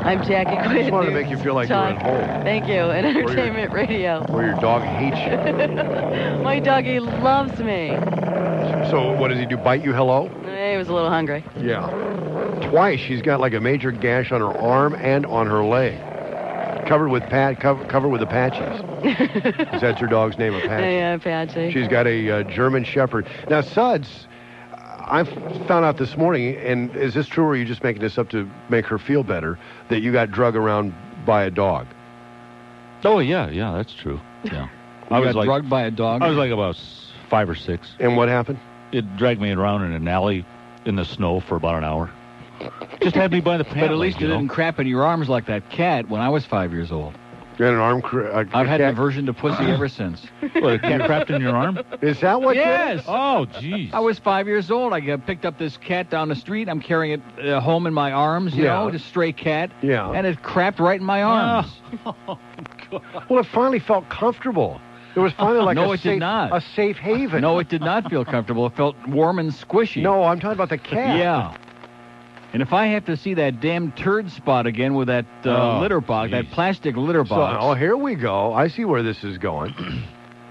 I'm Jackie Quinn. I just wanted to make you feel like you were at home. Thank you. And Entertainment Radio. Where your dog hates you. My doggy loves me. So what does he do, bite you hello? He was a little hungry. Yeah. Twice she's got like a major gash on her arm and on her leg. Covered with Apaches. Is that your dog's name, Apache? Yeah, Apache. She's got a German Shepherd. Now, Suds, I found out this morning, and is this true or are you just making this up to make her feel better, that you got drug around by a dog? Oh, yeah, that's true. Yeah. I was drugged by a dog? I was like about 5 or 6. And what happened? It dragged me around in an alley in the snow for about an hour. Just had me by the pant. But at least it didn't crap in your arms like that cat when I was 5 years old. You had an arm I've had an aversion to pussy ever since. What, a cat crapped in your arm? Is that what? Yes. Oh, jeez. I was 5 years old. I picked up this cat down the street. I'm carrying it home in my arms, you know, just stray cat. Yeah. And it crapped right in my arms. Oh, God. Well, it finally felt comfortable. It was finally like a safe haven. No, it did not feel comfortable. It felt warm and squishy. No, I'm talking about the cat. Yeah. And if I have to see that damn turd spot again with that litter box, that plastic litter box. So, here we go. I see where this is going.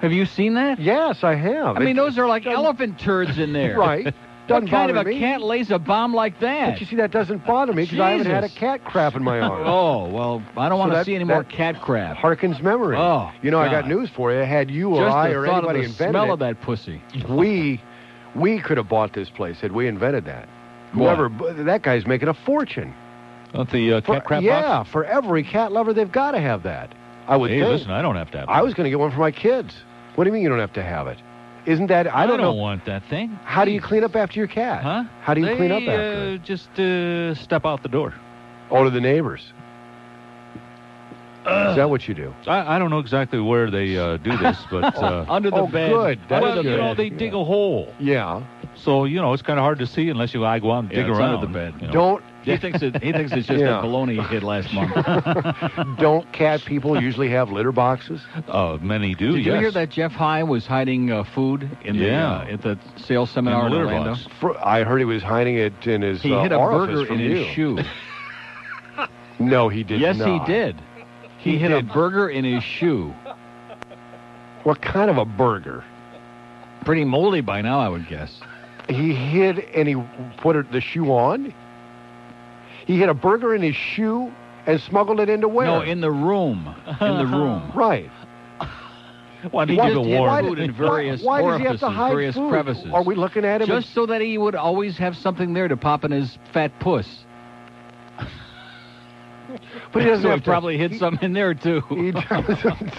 Have you seen that? Yes, I have. I mean, those are like elephant turds in there. Right. What kind of a cat lays a bomb like that? But you see, that doesn't bother me because I haven't had a cat crap in my arm. Oh, well, I don't want to see any more cat crap. Harkens memory. Oh, you know, God. I got news for you. Had you or I or anybody invented it. Just the smell of that pussy. We could have bought this place had we invented that. Whoever, that guy's making a fortune. The cat crap box? Yeah, for every cat lover, they've got to have that. I would think. Listen, I don't have to have it. I was going to get one for my kids. What do you mean you don't have to have it? Isn't that... I don't know. Want that thing. How do you clean up after your cat? Huh? How do you clean up after it? Just step out the door. Oh, to the neighbors. Is that what you do? I don't know exactly where they do this, but... under the bed. Good. Well, you know, they dig a hole. Yeah. So, you know, it's kind of hard to see unless I go out and dig around under the bed. You know. Don't... He thinks it's just a baloney he hit last month. Don't cat people usually have litter boxes? Many do, Did you hear that Jeff High was hiding food in at the sales seminar in Orlando? I heard he was hiding it in his He hid a burger in his shoe. No, he did not. Yes, he did. He hid a burger in his shoe. What kind of a burger? Pretty moldy by now, I would guess. He hid and he put the shoe on? He hid a burger in his shoe and smuggled it into where? No, in the room. In the room. Right. Why did he just hid food in various why orifices, does he have to hide various food? crevices? Are we looking at him? Just so that he would always have something there to pop in his fat puss. But he doesn't so have he probably hid some in there, too. He doesn't.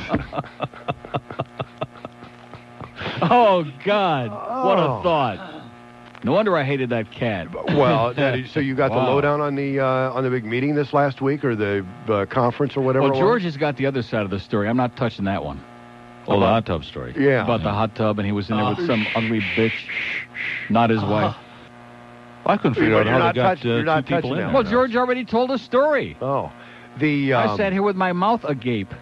Oh, God. What a thought. No wonder I hated that cat. Well, so you got the lowdown on the big meeting this last week or the conference or whatever? Well, George has got the other side of the story. I'm not touching that one. Oh, the hot tub story. Yeah. About the hot tub, and he was in there with some ugly bitch, not his wife. I couldn't figure out how they got two people in there. Well, George already told a story. Oh. I sat here with my mouth agape.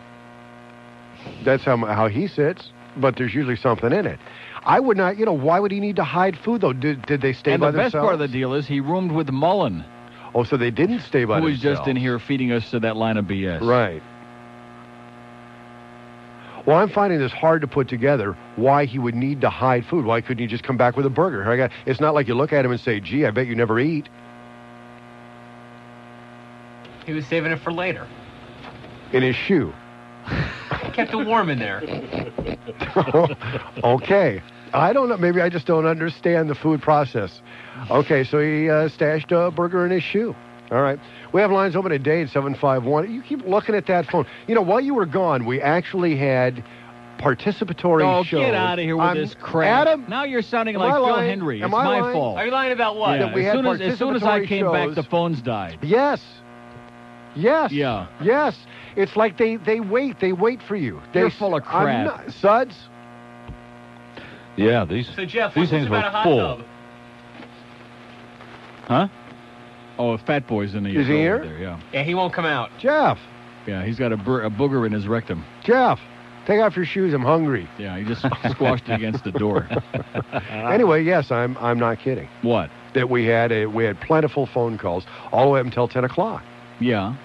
That's how he sits, but there's usually something in it. I would not, why would he need to hide food, though? Did they stay by themselves? And the best part of the deal is he roomed with Mullen. Oh, so they didn't stay by themselves. Who was just in here feeding us to that line of BS. Right. Well, I'm finding this hard to put together, why he would need to hide food. Why couldn't he just come back with a burger? It's not like you look at him and say, gee, I bet you never eat. He was saving it for later. In his shoe. Kept it warm in there. Okay. I don't know. Maybe I just don't understand the food process. Okay, so he stashed a burger in his shoe. All right. We have lines open at Dade 751. You keep looking at that phone. While you were gone, we actually had participatory shows. Oh, get out of here with this crap. Adam, now you're sounding like Phil Hendrie. It's my fault. Are you lying about what? Yeah, as soon as I came back, the phones died. Yes. Yes. Yeah. Yes. It's like they wait. They wait for you. You're full of crap. Suds? Yeah, these things were full. Huh? Oh, a fat boy's in the... Is he here? There, yeah. Yeah, he won't come out. Jeff. Yeah, he's got a booger in his rectum. Jeff, take off your shoes. I'm hungry. Yeah, he just squashed it against the door. Anyway, yes, I'm not kidding. What? That we had plentiful phone calls all the way up until 10 o'clock. Yeah.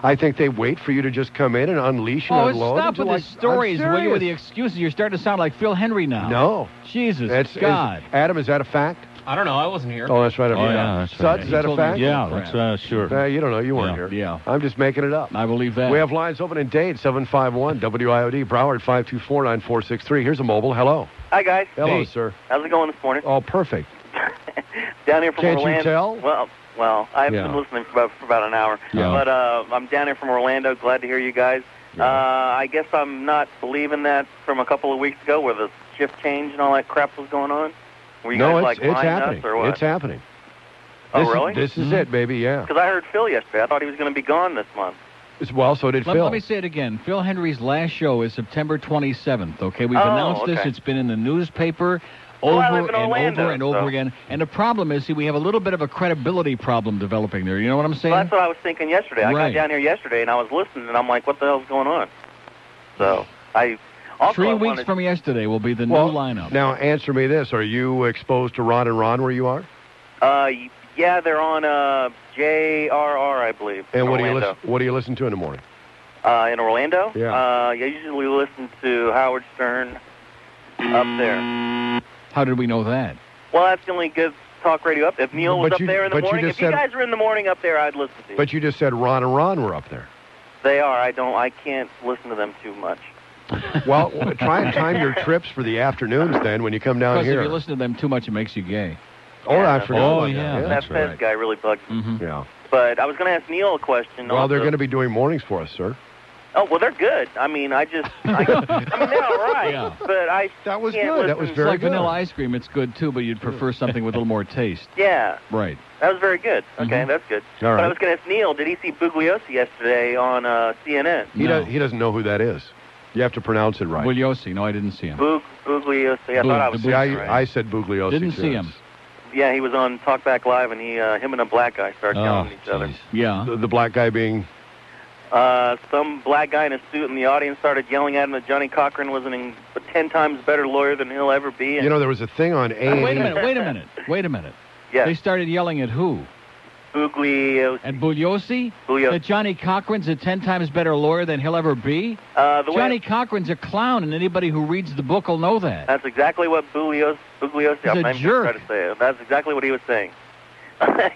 I think they wait for you to just come in and unleash and unload. Stop with the stories, will you, with the excuses. You're starting to sound like Phil Hendrie now. No. Jesus God. Adam, is that a fact? I don't know. I wasn't here. Oh, that's right. That's Suds, right. is that a fact? Yeah, that's sure. You don't know. You weren't here. Yeah. I'm just making it up. I believe that. We have lines open in Dade, 751 WIOD, Broward 524-9463. Here's a mobile. Hello. Hi, guys. Hello, sir. How's it going this morning? Oh, perfect. Down here from Can't Orlando. you tell? Well, I've been listening for about an hour. Yeah. But I'm down here from Orlando. Glad to hear you guys. Yeah. I guess I'm not believing that from a couple of weeks ago where the shift change and all that crap was going on. Were you guys like it's lying happening. us or what? It's happening. Oh, really? This is it, baby, yeah. Because I heard Phil yesterday. I thought he was going to be gone this month. Well, so did Phil. Let me say it again. Phil Hendrie's last show is September 27th, okay? We've Oh, announced this. okay. It's been in the newspaper I over live in and Orlando, over and over so- again. And the problem is, see, we have a little bit of a credibility problem developing there. You know what I'm saying? Well, that's what I was thinking yesterday. I got Right. down here yesterday, and I was listening, and I'm like, what the hell's going on? So, I... Also, 3 I weeks wanted- from yesterday will be the Well, new lineup. Now, answer me this. Are you exposed to Ron and Ron where you are? Yeah, they're on JRR, I believe. And in what Orlando. do you listen to in the morning? In Orlando? Yeah. I usually listen to Howard Stern up there. How did we know that? Well, that's the only good talk radio up. If Neil was But up there in the you morning, just if you said- guys are in the morning up there, I'd listen to you. But you just said Ron and Ron were up there. They are. I can't listen to them too much. Well, try and time your trips for the afternoons then when you come down Because here. if you listen to them too much, it makes you gay. Oh, I Yeah. forgot. Oh, about yeah. that. That Fez guy really bugs me. Mm-hmm. Yeah. But I was going to ask Neil a question. Well, they're also. going to be doing mornings for us, sir. Oh, well, they're good. I mean, I mean, they're all right. Yeah. But I That was can't good. That was listen- very It's like good. vanilla ice cream. It's good, too, but you'd prefer something with a little more taste. Yeah. Right. That was very good. Okay, Mhm. that's good. All right. But I was going to ask Neil, did he see Bugliosi yesterday on CNN? He doesn't know who that is. You have to pronounce it right. Bugliosi. No, I didn't see him. Bugliosi. I thought I was See, saying it right. I said Bugliosi. Didn't too. see him. Yeah, he was on Talkback Live, and him and a black guy started yelling at each other. jeez. Yeah. The black guy being... Some black guy in a suit in the audience started yelling at him that Johnny Cochran was a 10 times better lawyer than he'll ever be. And You know, there was a thing on A&E. Wait a minute. yeah, They started yelling at who? Bugliosi. At Bugliosi? Bugliosi. That Johnny Cochran's a 10 times better lawyer than he'll ever be? The way Johnny Cochran's a clown, and anybody who reads the book will know that. that's exactly what Bugliosi. I'm He's not a even gonna jerk. try to say it. That's exactly what he was saying.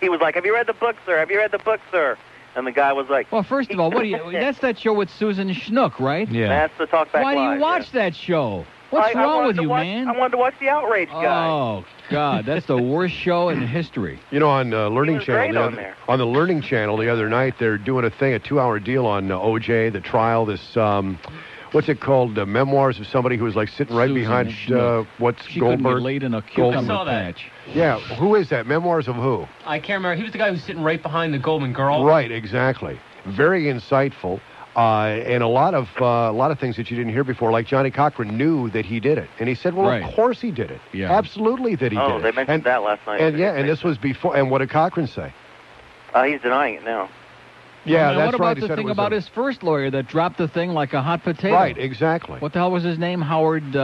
He was like, "Have you read the book, sir? Have you read the book, sir?" And the guy was like, Well, first of all, what do you? That's that show with Susan Schnook, right? Yeah. "That's the Talkback Why do Live." you watch that show? What's I wrong wanted with to you, watch, man? I wanted to watch the outrage guy. Oh God, that's the worst show in history. You know, on Learning was Channel, great on there. on the Learning Channel the other night, they're doing a 2-hour deal on OJ, the trial. This, what's it called? Memoirs of somebody who was like sitting right Susan behind Schnook. what's She couldn't Goldberg. get laid in a I cucumber saw that. patch. Yeah, who is that? Memoirs of who? I can't remember. He was the guy who's sitting right behind the Goldman girl. Right, exactly. Very insightful, and a lot of things that you didn't hear before. Like Johnny Cochran knew that he did it, and he said, "Well, Right. of course he did it. Yeah. Absolutely that he did it." They mentioned that last night. And yeah, and this was before. And what did Cochran say? He's denying it now. Yeah, Now, that's what about right. He the said it thing was about a- his first lawyer that dropped the thing like a hot potato? Right, exactly. What the hell was his name? Howard.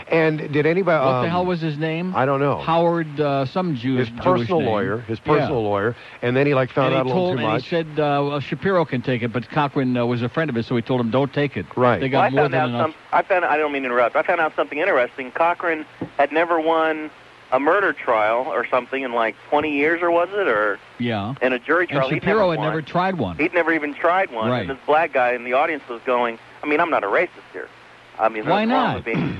And did anybody? What the hell was his name? I don't know. Howard, some Jewish. His personal Jewish name. lawyer, his personal lawyer, and then he found and out he a little told, too and much. he said, well, Shapiro can take it, but Cochran was a friend of his, so he told him, don't take it. Right. They Well, got more than enough. I don't mean to interrupt. I found out something interesting. Cochran had never won a murder trial or something in like 20 years, or was it? Or Yeah. in a jury trial. And He'd Shapiro had won. never tried one. He'd never even tried one. Right. And this black guy in the audience was going, I mean, I'm not a racist here. I mean, Why what's wrong not? with me?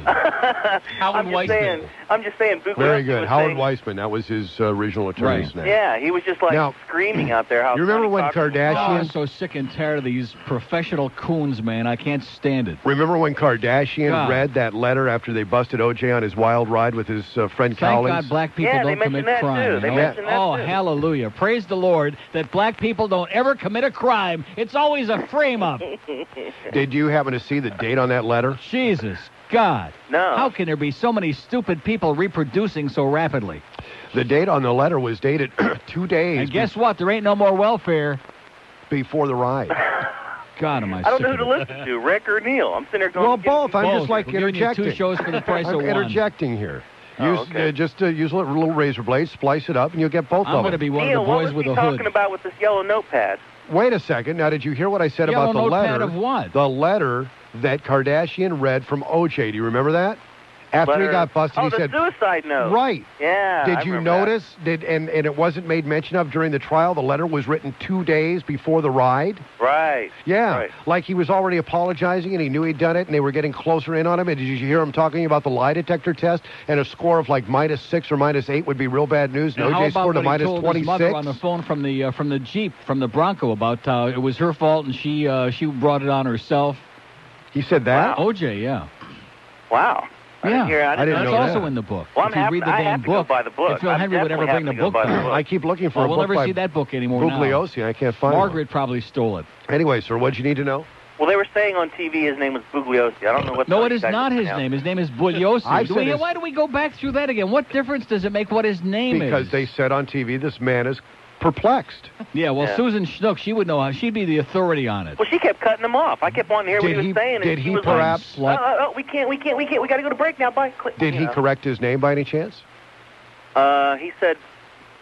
Howard Weissman. I'm just saying. Bugliosi Very good. was Howard saying, Weissman. That was his original attorney's name. Yeah, he was just like Now, screaming out there. How you remember Johnny when Cochran was Kardashian- wrong. I'm so sick and tired of these professional coons, man. I can't stand it. Remember when Kardashian God. read that letter after they busted OJ on his wild ride with his friend Thank Cowlings? God black people Yeah, they don't commit mentioned that, crime. too. you They know? mentioned that, Oh, too. hallelujah. Praise the Lord that black people don't ever commit a crime. It's always a frame-up. Did you happen to see the date on that letter? Jesus God. No. How can there be so many stupid people reproducing so rapidly? The date on the letter was dated 2 days And guess what? There ain't no more welfare. before the ride. God, am I I don't sick know who of to it. listen to, Rick or Neil. I'm sitting there going. Well, both. I'm just like We're giving you interjecting. 2 shows for the price I'm of one. interjecting here. Oh, Use, okay. just use little razor blades, splice it up, and you'll get both I'm of going to them. be one Neil, of the what boys was with he a hood. talking about with this yellow notepad? Wait a second. Now, did you hear what I said about the notepad letter? Of what? The letter that Kardashian read from O.J. Do you remember that? After he got busted, he said... the suicide note. Right. Yeah, Did you notice? And it wasn't made mention of during the trial? The letter was written 2 days before the ride? Right. Yeah. Right. Like he was already apologizing and he knew he'd done it and they were getting closer in on him. And did you hear him talking about the lie detector test? And a score of like -6 or -8 would be real bad news. And OJ scored a -26. He told his mother on the phone from the Jeep, from the Bronco, about how it was her fault and she brought it on herself. He said that? Wow. OJ, yeah. Wow. Yeah, I didn't know that's that. also in the book. Well, if you read the damn book, buy the book. if Phil Hendrie would ever bring the book back. I keep looking for a book we'll never by see that book anymore Bugliosi. now. I can't find Margaret probably stole it. Anyway, sir, what'd you need to know? Well, they were saying on TV his name was Bugliosi. I don't know what. No, it is not his name. His name is Bugliosi. Why Why do we go back through that again? What difference does it make what his name is? Because they said on TV this man is perplexed. Yeah, well, Susan Schnook, she would know how. She'd be the authority on it. Well, she kept cutting him off. I kept wanting to hear what he was saying. Did and he was perhaps... Like, we can't. We got to go to break now. Bye. Did he correct his name by any chance? He said,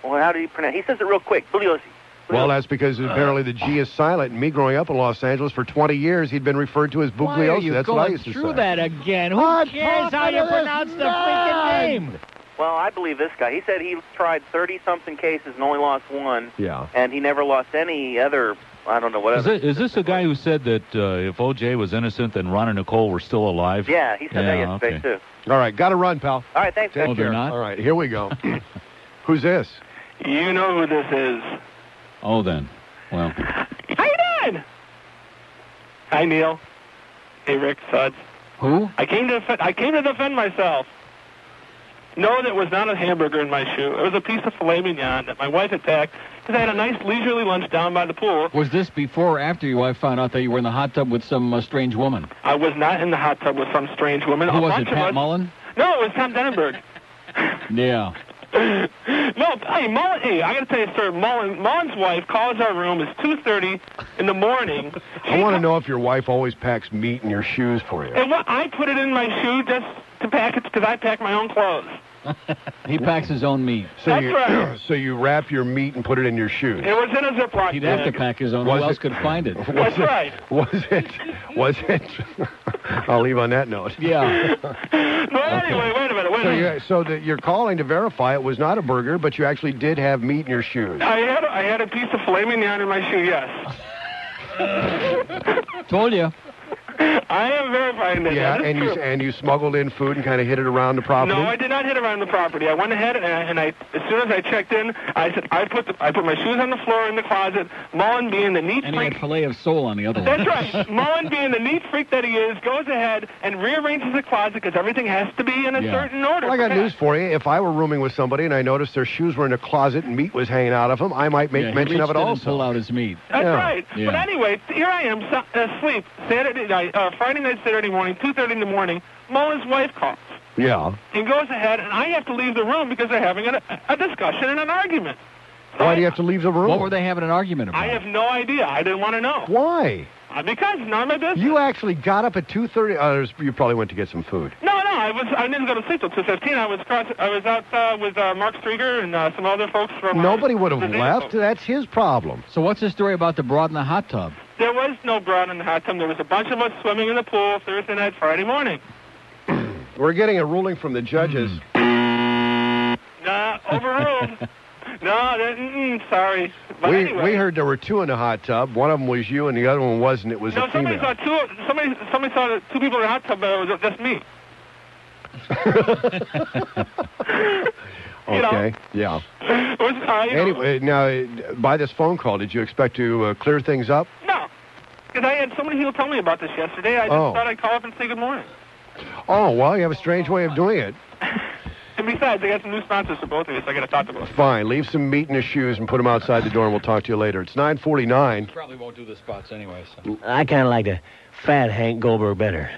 well, how did he pronounce? He says it real quick. Bugliosi. Well, that's because apparently the G is silent. And me growing up in Los Angeles for 20 years, he'd been referred to as Bugliosi. Why are you that's going what I used to through say. that again? Who cares how you pronounce the freaking name? Well, I believe this guy. He said he tried 30-something cases and only lost one. Yeah. And he never lost any other, I don't know, whatever. Is this a guy who said that if O.J. was innocent, then Ron and Nicole were still alive? Yeah, he said that yesterday, too. All right, got to run, pal. All right, thanks. Take care. not? All right, here we go. Who's this? You know who this is. Oh, then. Well. How you doing? Hi, Neil. Hey, Rick, Suds. Who? I came to defend myself. No, that was not a hamburger in my shoe. It was a piece of filet mignon that my wife attacked because I had a nice leisurely lunch down by the pool. Was this before or after your wife found out that you were in the hot tub with some strange woman? I was not in the hot tub with some strange woman. Who was it, Pat Mullen? No, it was Tom Denenberg. Yeah. No, hey, Mullen, I got to tell you, sir, Mullen's wife calls our room. It's 2:30 in the morning. I want to know if your wife always packs meat in your shoes for you. And I put it in my shoe just to pack it because I pack my own clothes. He packs his own meat. That's right. So you wrap your meat and put it in your shoes. It was in a Ziploc He'd bag. have to pack his own. Who else could find it? That's right. Was it? I'll leave on that note. Yeah. Well, anyway, wait a minute. So you're calling to verify it was not a burger, but you actually did have meat in your shoes. I had a piece of filet mignon in my shoe, yes. Told you. I am verifying that. Yeah, that and you smuggled in food and kind of hid it around the property? No, I did not hit around the property. I went ahead and I as soon as I checked in, I said I put my shoes on the floor in the closet. Mullen, being the neat And freak. he had filet of soul on the other one. That's right. Mullen, being the neat freak that he is, goes ahead and rearranges the closet because everything has to be in a certain order. Well, I got news for you. If I were rooming with somebody and I noticed their shoes were in a closet and meat was hanging out of them, I might make mention of it also. And pull out his meat. That's right. Yeah. But anyway, here I am asleep Saturday night, Friday night, Saturday morning, 2:30 in the morning. Mullen's wife calls. Yeah. And goes ahead, and I have to leave the room because they're having a discussion and an argument. So Why do you have to leave the room? What were they having an argument about? I have no idea. I didn't want to know. Why? Because it's none of my business. You actually got up at 2:30. You probably went to get some food. No, I didn't go to sleep till 2:15. I was out with Mark Strieger and some other folks from. Nobody would have left. That's his problem. So what's the story about the broad in the hot tub? There was no broad in the hot tub. There was a bunch of us swimming in the pool Thursday night, Friday morning. We're getting a ruling from the judges. Nah, overruled. No, sorry. But anyway. We heard there were two in the hot tub. One of them was you, and the other one wasn't. It was a female. Somebody saw two people in the hot tub, but it was just me. Okay, yeah. Anyway, now, by this phone call, did you expect to clear things up? No, because I had so many people tell me about this yesterday. I just thought I'd call up and say good morning. Oh, well, you have a strange way of doing it. And besides, I got some new sponsors for both of you, so I got to talk to them. Fine, leave some meat in his shoes and put them outside the door, and we'll talk to you later. It's 9:49. Probably won't do the spots anyway. So. I kind of like the fat Hank Goldberg better.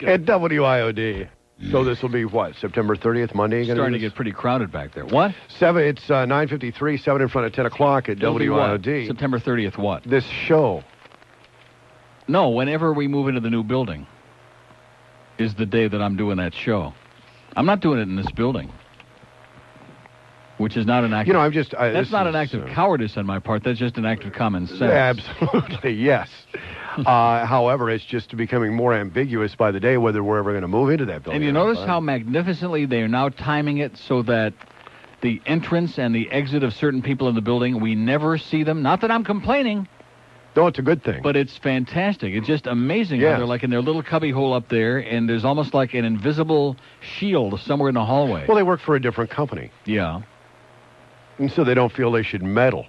At WIOD. So this will be what, September 30th, Monday? Starting to get pretty crowded back there. What? It's 9:53, 7 in front of 10 o'clock at WIOD. September 30th what? This show. No, whenever we move into the new building is the day that I'm doing that show. I'm not doing it in this building. Which is not an act. You know, I'm just. That's not an act of cowardice on my part. That's just an act of common sense. Absolutely, yes. However, it's just becoming more ambiguous by the day whether we're ever going to move into that building. And you notice how magnificently they are now timing it so that the entrance and the exit of certain people in the building, we never see them. Not that I'm complaining. No, it's a good thing. But it's fantastic. It's just amazing how they're like in their little cubby hole up there, and there's almost like an invisible shield somewhere in the hallway. Well, they work for a different company. Yeah. And so they don't feel they should meddle.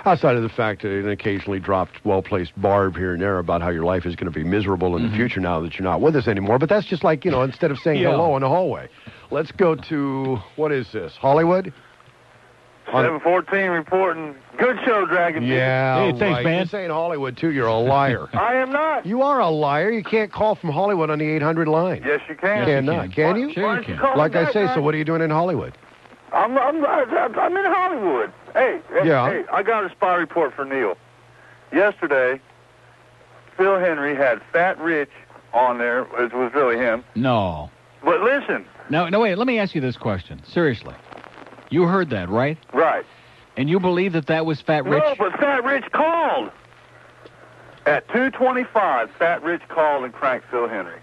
Outside of the fact that it occasionally dropped well-placed barb here and there about how your life is going to be miserable in the future now that you're not with us anymore. But that's just like, you know, instead of saying hello in the hallway. Let's go to, what is this, Hollywood? 714 reporting. Good show, Dragon. Yeah. Hey, thanks, man. You're saying Hollywood, too. You're a liar. I am not. You are a liar. You can't call from Hollywood on the 800 line. Yes, you can. Can you? Sure you can. Like I say, so what are you doing in Hollywood? I'm in Hollywood. Hey, I got a spy report for Neil. Yesterday, Phil Hendrie had Fat Rich on there. It was really him. No. But listen. No, wait. Let me ask you this question. Seriously. You heard that, right? Right. And you believe that was Fat Rich? No, but Fat Rich called. At 2:25, Fat Rich called and cranked Phil Hendrie.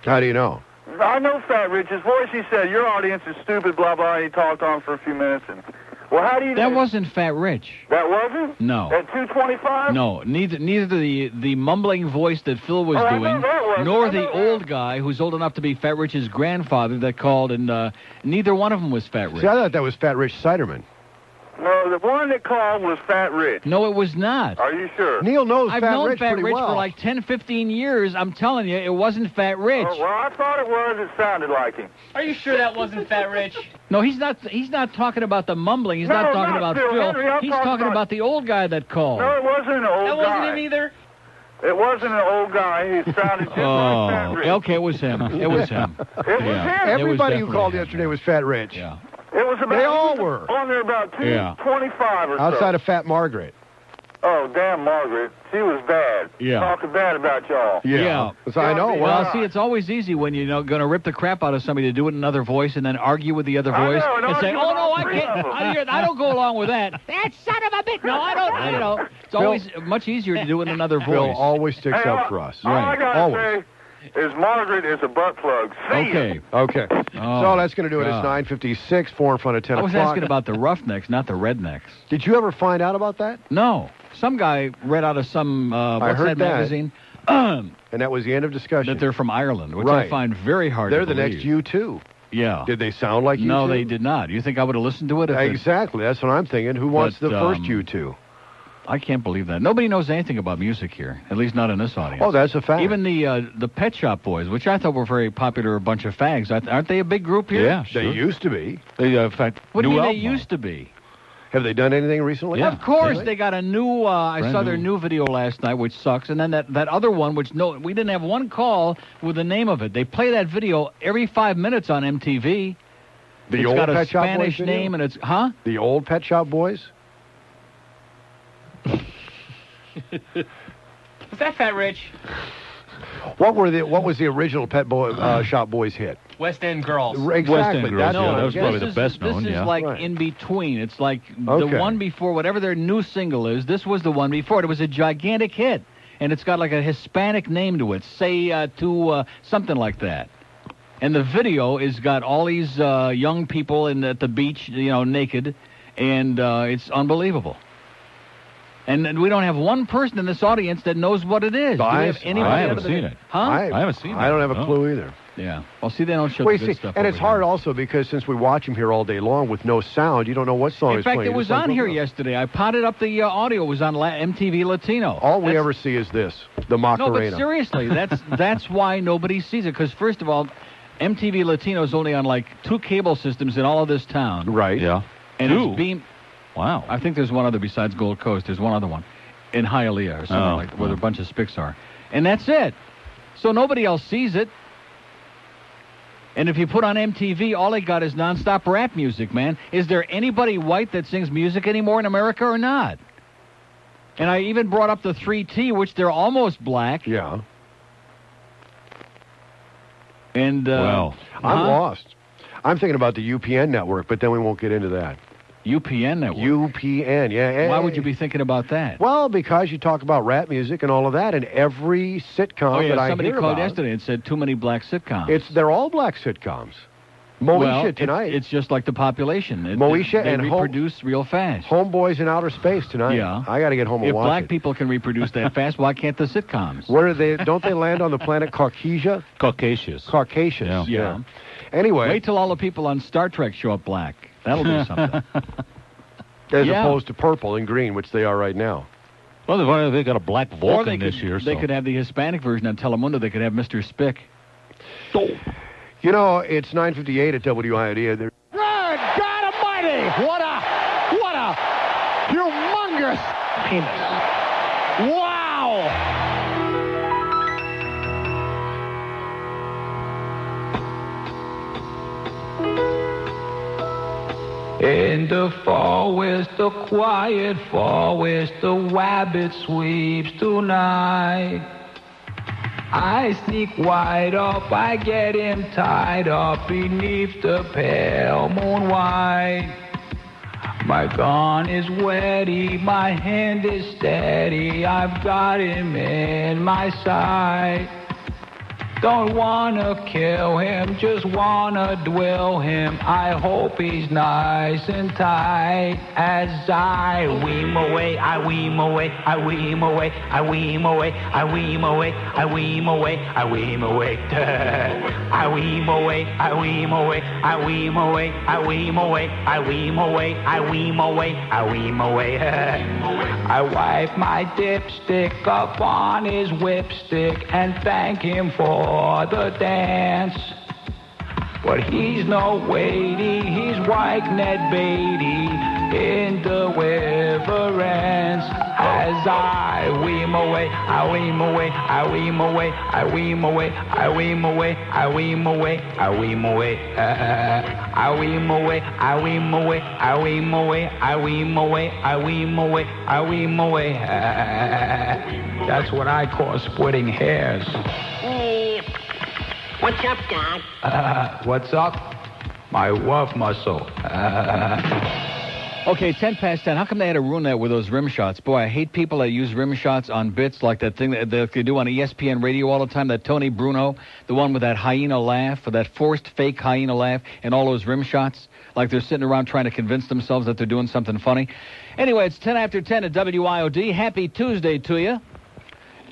How do you know? I know Fat Rich's voice. He said, your audience is stupid, blah, blah. He talked on for a few minutes. And well, how do you know? That wasn't Fat Rich. That wasn't? No. At 2:25? No, neither the mumbling voice that Phil was doing, nor the old guy who's old enough to be Fat Rich's grandfather that called, and neither one of them was Fat Rich. See, I thought that was Fat Rich Siderman. No, the one that called was Fat Rich. No, it was not. Are you sure? Neil knows I've Fat known Rich Fat pretty Rich well. for like 10, 15 years. I'm telling you, it wasn't Fat Rich. Oh, well, I thought it was. It sounded like him. Are you sure that wasn't Fat Rich? No, he's not talking about the mumbling. He's not talking about Phil. Hendrie, He's talking about the old guy that called. No, it wasn't an old guy. That wasn't him either. It wasn't an old guy. He sounded just like Fat Rich. Okay, it was him. It was him. It was him. Everybody who called yesterday was Fat Rich. Yeah. It was about, They all were. On there about 2:25 or so. Outside of Fat Margaret. Oh, damn Margaret. She was bad. Yeah. Talking bad about y'all. Yeah. So I know. Well, see, it's always easy when you're going to rip the crap out of somebody to do it in another voice and then argue with the other voice and say, "Oh no, I can't. I don't go along with that." That son of a bitch. No, I don't. You know, it's always much easier to do it in another voice. Phil always sticks up for us. All I gotta say is Margaret is a butt plug. See ya. Okay. So that's going to do it. It's 9:56, 4 in front of 10 I was o'clock. asking about the roughnecks, not the rednecks. Did you ever find out about that? No. Some guy read out of some, what's heard that magazine? And that was the end of discussion. That they're from Ireland, which I find very hard to believe. They're the next U2. Yeah. Did they sound like U2? No, they did not. You think I would have listened to it? Exactly. That's what I'm thinking. Who wants the first U2? I can't believe that. Nobody knows anything about music here, at least not in this audience. Oh, that's a fact. Even the Pet Shop Boys, which I thought were very popular, a bunch of fags. Aren't they a big group here? Yeah, sure. They used to be. They, in fact, what do you mean they album. used to be? Have they done anything recently? Yeah. Of course, Really? they got a new. I saw their new video last night, which sucks. And then that other one, which we didn't have one call with the name of it. They play that video every 5 minutes on MTV. It's old got a Pet Shop Boys Spanish video? name, and it's The old Pet Shop Boys? Was that Fat Rich? What was the original Pet Shop Boys hit? West End Girls. Exactly. West End Girls, That's yeah, what that I was probably the guessing. best known, This is yeah. like Right. in between. It's like Okay. the one before, whatever their new single is. This was the one before. It was a gigantic hit, and it's got like a Hispanic name to it. Say to something like that. And the video is got all these young people at the beach, naked, and it's unbelievable. And we don't have one person in this audience that knows what it is. Do we have anybody I haven't other seen than- it. Huh? I haven't seen I don't have a No. clue either. Yeah. Well, see, they don't show Wait, the good see, stuff. and it's over hard here. also because since we watch them here all day long with no sound, you don't know what song In is fact, playing. it was It's like, on here look, yesterday. I potted up the audio. It was on MTV Latino. All we ever see is this, the Macarena. No, but seriously, that's why nobody sees it. Because first of all, MTV Latino is only on like 2 cable systems in all of this town. Right. Yeah. And 2? it's being. Wow. I think there's one other besides Gold Coast. There's one other one in Hialeah or something like that, where a bunch of spics are. And that's it. So nobody else sees it. And if you put on MTV, all they got is nonstop rap music, man. Is there anybody white that sings music anymore in America or not? And I even brought up the 3T, which they're almost black. Yeah. And Well, I'm lost. I'm thinking about the UPN network, but then we won't get into that. UPN network? UPN, yeah. Why would you be thinking about that? Well, because you talk about rap music and all of that, and every sitcom that I hear somebody called about, yesterday and said too many black sitcoms. They're all black sitcoms. Moesha tonight. It's just like the population. Moesha they and reproduce real fast. Homeboys in Outer Space tonight. Yeah. I got to get home and If watch black it. people can reproduce that fast, why can't the sitcoms? Where are they? Don't they land on the planet Caucasia? Caucasus. Caucasus. Yeah. Anyway. Wait till all the people on Star Trek show up black. That'll do something. As opposed to purple and green, which they are right now. Well, they got a black Vulcan this year. They could have the Hispanic version on Telemundo. They could have Mr. Spick. You know, it's 9:58 at WIOD. Good God Almighty! What a humongous penis! Wow! In the forest, the quiet forest, the rabbit sweeps tonight. I sneak wide up, I get him tied up beneath the pale moonlight. My gun is wetty, my hand is steady, I've got him in my sight. Don't wanna kill him, just wanna dwell him. I hope he's nice and tight. As I weem away, I weem away, I weem away, I weem away, I weem away, I weem away, I weem away. I weem away, I weem away, I weem away, I weem away, I weem away, I weem away, I weem away. I wipe my dipstick up on his whipstick and thank him for the dance. But he's no weighty, he's white net baity in the river ends. As I weem away, I weem away, I weem away, I weem away, I weem away, I weem away, I weem away, I weem away, I weem away, I weem away, I weem away, I weem away, I weem away. That's what I call splitting hairs. What's up, Doc? What's up? My love muscle. Okay, 10 past 10. How come they had to ruin that with those rim shots? Boy, I hate people that use rim shots on bits like that thing that they do on ESPN radio all the time, that Tony Bruno, the one with that hyena laugh, or that forced fake hyena laugh, and all those rim shots, like they're sitting around trying to convince themselves that they're doing something funny. Anyway, it's 10 after 10 at WIOD. Happy Tuesday to you.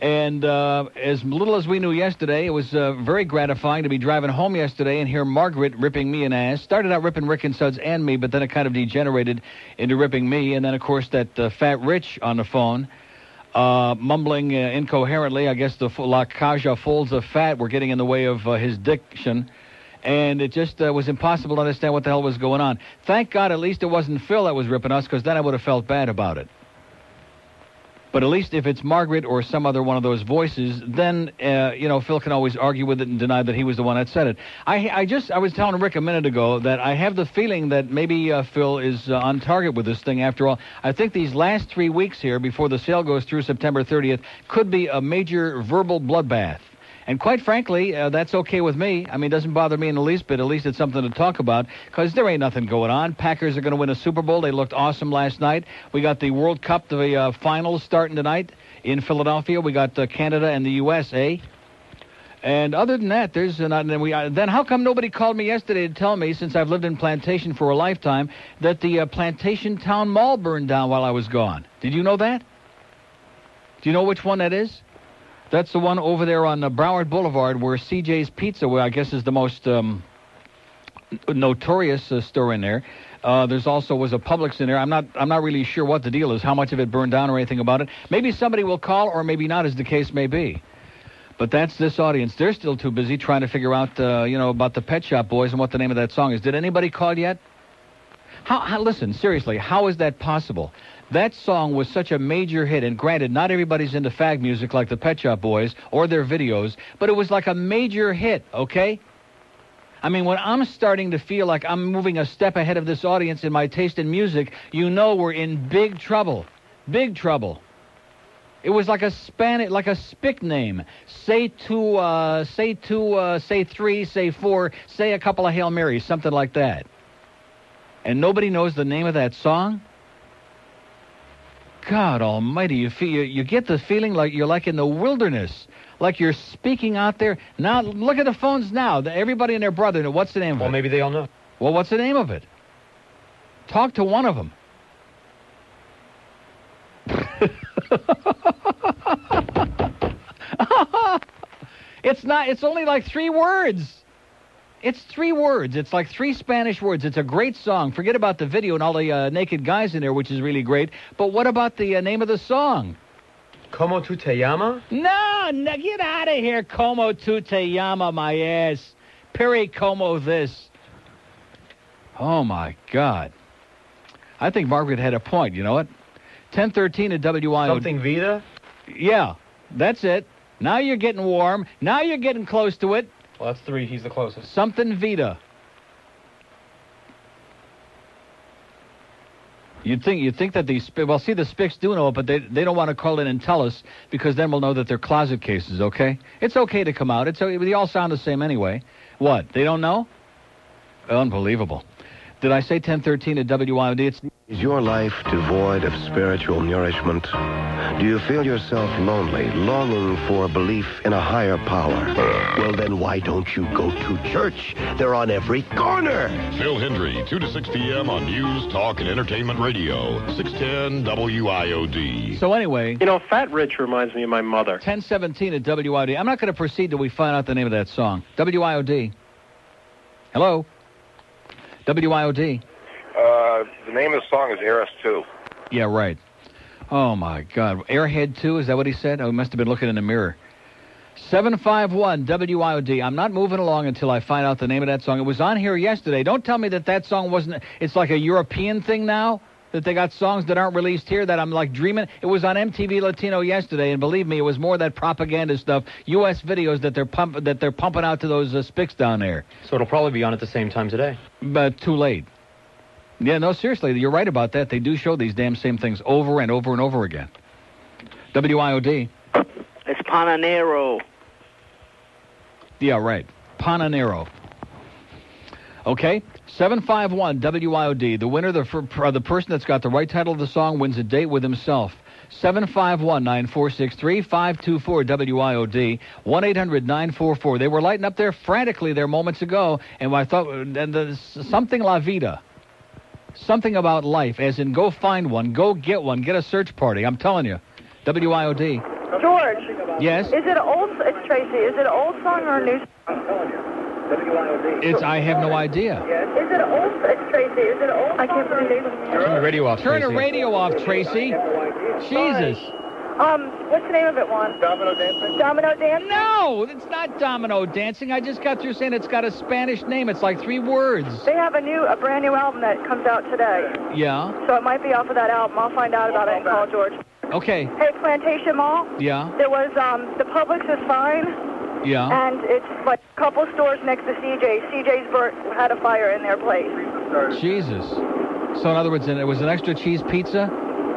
And as little as we knew yesterday, it was very gratifying to be driving home yesterday and hear Margaret ripping me an ass. Started out ripping Rick and Suds and me, but then it kind of degenerated into ripping me. And then, of course, that fat Rich on the phone, mumbling incoherently. I guess the La Caja folds of fat were getting in the way of his diction. And it just was impossible to understand what the hell was going on. Thank God at least it wasn't Phil that was ripping us, because then I would have felt bad about it. But at least if it's Margaret or some other one of those voices, then, Phil can always argue with it and deny that he was the one that said it. I was telling Rick a minute ago that I have the feeling that maybe Phil is on target with this thing after all. I think these last 3 weeks here, before the sale goes through September 30th, could be a major verbal bloodbath. And quite frankly, that's okay with me. I mean, it doesn't bother me in the least bit. At least it's something to talk about, because there ain't nothing going on. Packers are going to win a Super Bowl. They looked awesome last night. We got the World Cup, the finals starting tonight in Philadelphia. We got Canada and the USA. And other than that, there's not. Then how come nobody called me yesterday to tell me, since I've lived in Plantation for a lifetime, that the Plantation Town Mall burned down while I was gone? Did you know that? Do you know which one that is? That's the one over there on Broward Boulevard, where CJ's Pizza, where I guess is the most notorious store in there. There's also was a Publix in there. I'm not really sure what the deal is, how much of it burned down or anything about it. Maybe somebody will call, or maybe not, as the case may be. But that's this audience. They're still too busy trying to figure out, about the Pet Shop Boys and what the name of that song is. Did anybody call yet? Listen, seriously, how is that possible? That song was such a major hit, and granted, not everybody's into fag music like the Pet Shop Boys or their videos, but it was like a major hit, okay? I mean, when I'm starting to feel like I'm moving a step ahead of this audience in my taste in music, you know we're in big trouble. Big trouble. It was like a spick name. Say two, say three, say four, say a couple of Hail Marys, something like that. And nobody knows the name of that song? God almighty, you get the feeling like you're like in the wilderness, like you're speaking out there. Now, look at the phones now. Everybody and their brother, what's the name of it? Well, maybe they all know. Well, what's the name of it? Talk to one of them. It's only like 3 words. It's 3 words. It's like 3 Spanish words. It's a great song. Forget about the video and all the naked guys in there, which is really great. But what about the name of the song? Como tu te llama? No, get out of here. Como tu te llama, my ass. Peri como this. Oh, my God. I think Margaret had a point. You know what? 1013 at WIOD. Something Vida? Yeah, that's it. Now you're getting warm. Now you're getting close to it. Well, that's 3. He's the closest. Something Vida. You'd think that these... Well, see, the Spicks do know it, but they don't want to call in and tell us because then we'll know that they're closet cases, okay? It's okay to come out. They all sound the same anyway. What? They don't know? Unbelievable. Did I say 1013 at WIOD? Is your life devoid of spiritual nourishment? Do you feel yourself lonely, longing for belief in a higher power? Well, then why don't you go to church? They're on every corner. Phil Hendrie, 2 to 6 p.m. on News, Talk, and Entertainment Radio, 610 WIOD. So anyway... You know, Fat Rich reminds me of my mother. 1017 at WIOD. I'm not going to proceed till we find out the name of that song. WIOD. Hello? WIOD. The name of the song is Eris 2. Yeah, right. Oh, my God. Airhead 2, is that what he said? Oh, he must have been looking in the mirror. 751 WIOD. I'm not moving along until I find out the name of that song. It was on here yesterday. Don't tell me that song wasn't... It's like a European thing now, that they got songs that aren't released here, that I'm like dreaming. It was on MTV Latino yesterday, and believe me, it was more that propaganda stuff, U.S. videos that they're pumping out to those Spicks down there. So it'll probably be on at the same time today. But too late. Yeah, no, seriously, you're right about that. They do show these damn same things over and over and over again. WIOD. It's Pananero. Yeah, right. Pananero. Okay, 751 WIOD. The winner, the person that's got the right title of the song, wins a date with himself. 751-9463-524 WIOD 1-800-944. They were lighting up there frantically there moments ago, and I thought something La Vida. Something about life, as in go find one, go get one, get a search party. I'm telling you. WIOD. George. Yes? It's Tracy. Is it an old song or a new song? I have no idea. Is it old? It's Tracy. Is it old? I can't believe it. Turn the radio off, Turn Tracy. the radio off, Tracy. Jesus. What's the name of it, Juan? Domino Dancing? Domino Dancing? No, it's not Domino Dancing. I just got through saying it's got a Spanish name. It's like 3 words. They have a brand new album that comes out today. Yeah? So it might be off of that album. I'll find out about it and call George. Okay. Hey, Plantation Mall? Yeah? There was, the Publix is fine. Yeah? And it's like a couple stores next to CJ's. CJ's had a fire in their place. Jesus. So in other words, it was an extra cheese pizza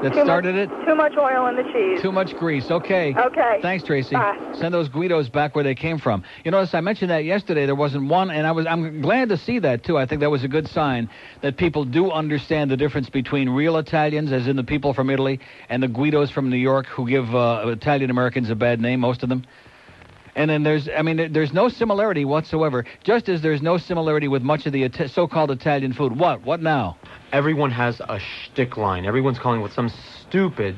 that started it? Too much oil in the cheese. Too much grease. Okay. Okay. Thanks, Tracy. Bye. Send those Guidos back where they came from. You notice I mentioned that yesterday. There wasn't one, and I'm glad to see that, too. I think that was a good sign that people do understand the difference between real Italians, as in the people from Italy, and the Guidos from New York who give Italian-Americans a bad name, most of them. And then there's no similarity whatsoever, just as there's no similarity with much of the so-called Italian food. What now? Everyone has a shtick line. Everyone's calling with some stupid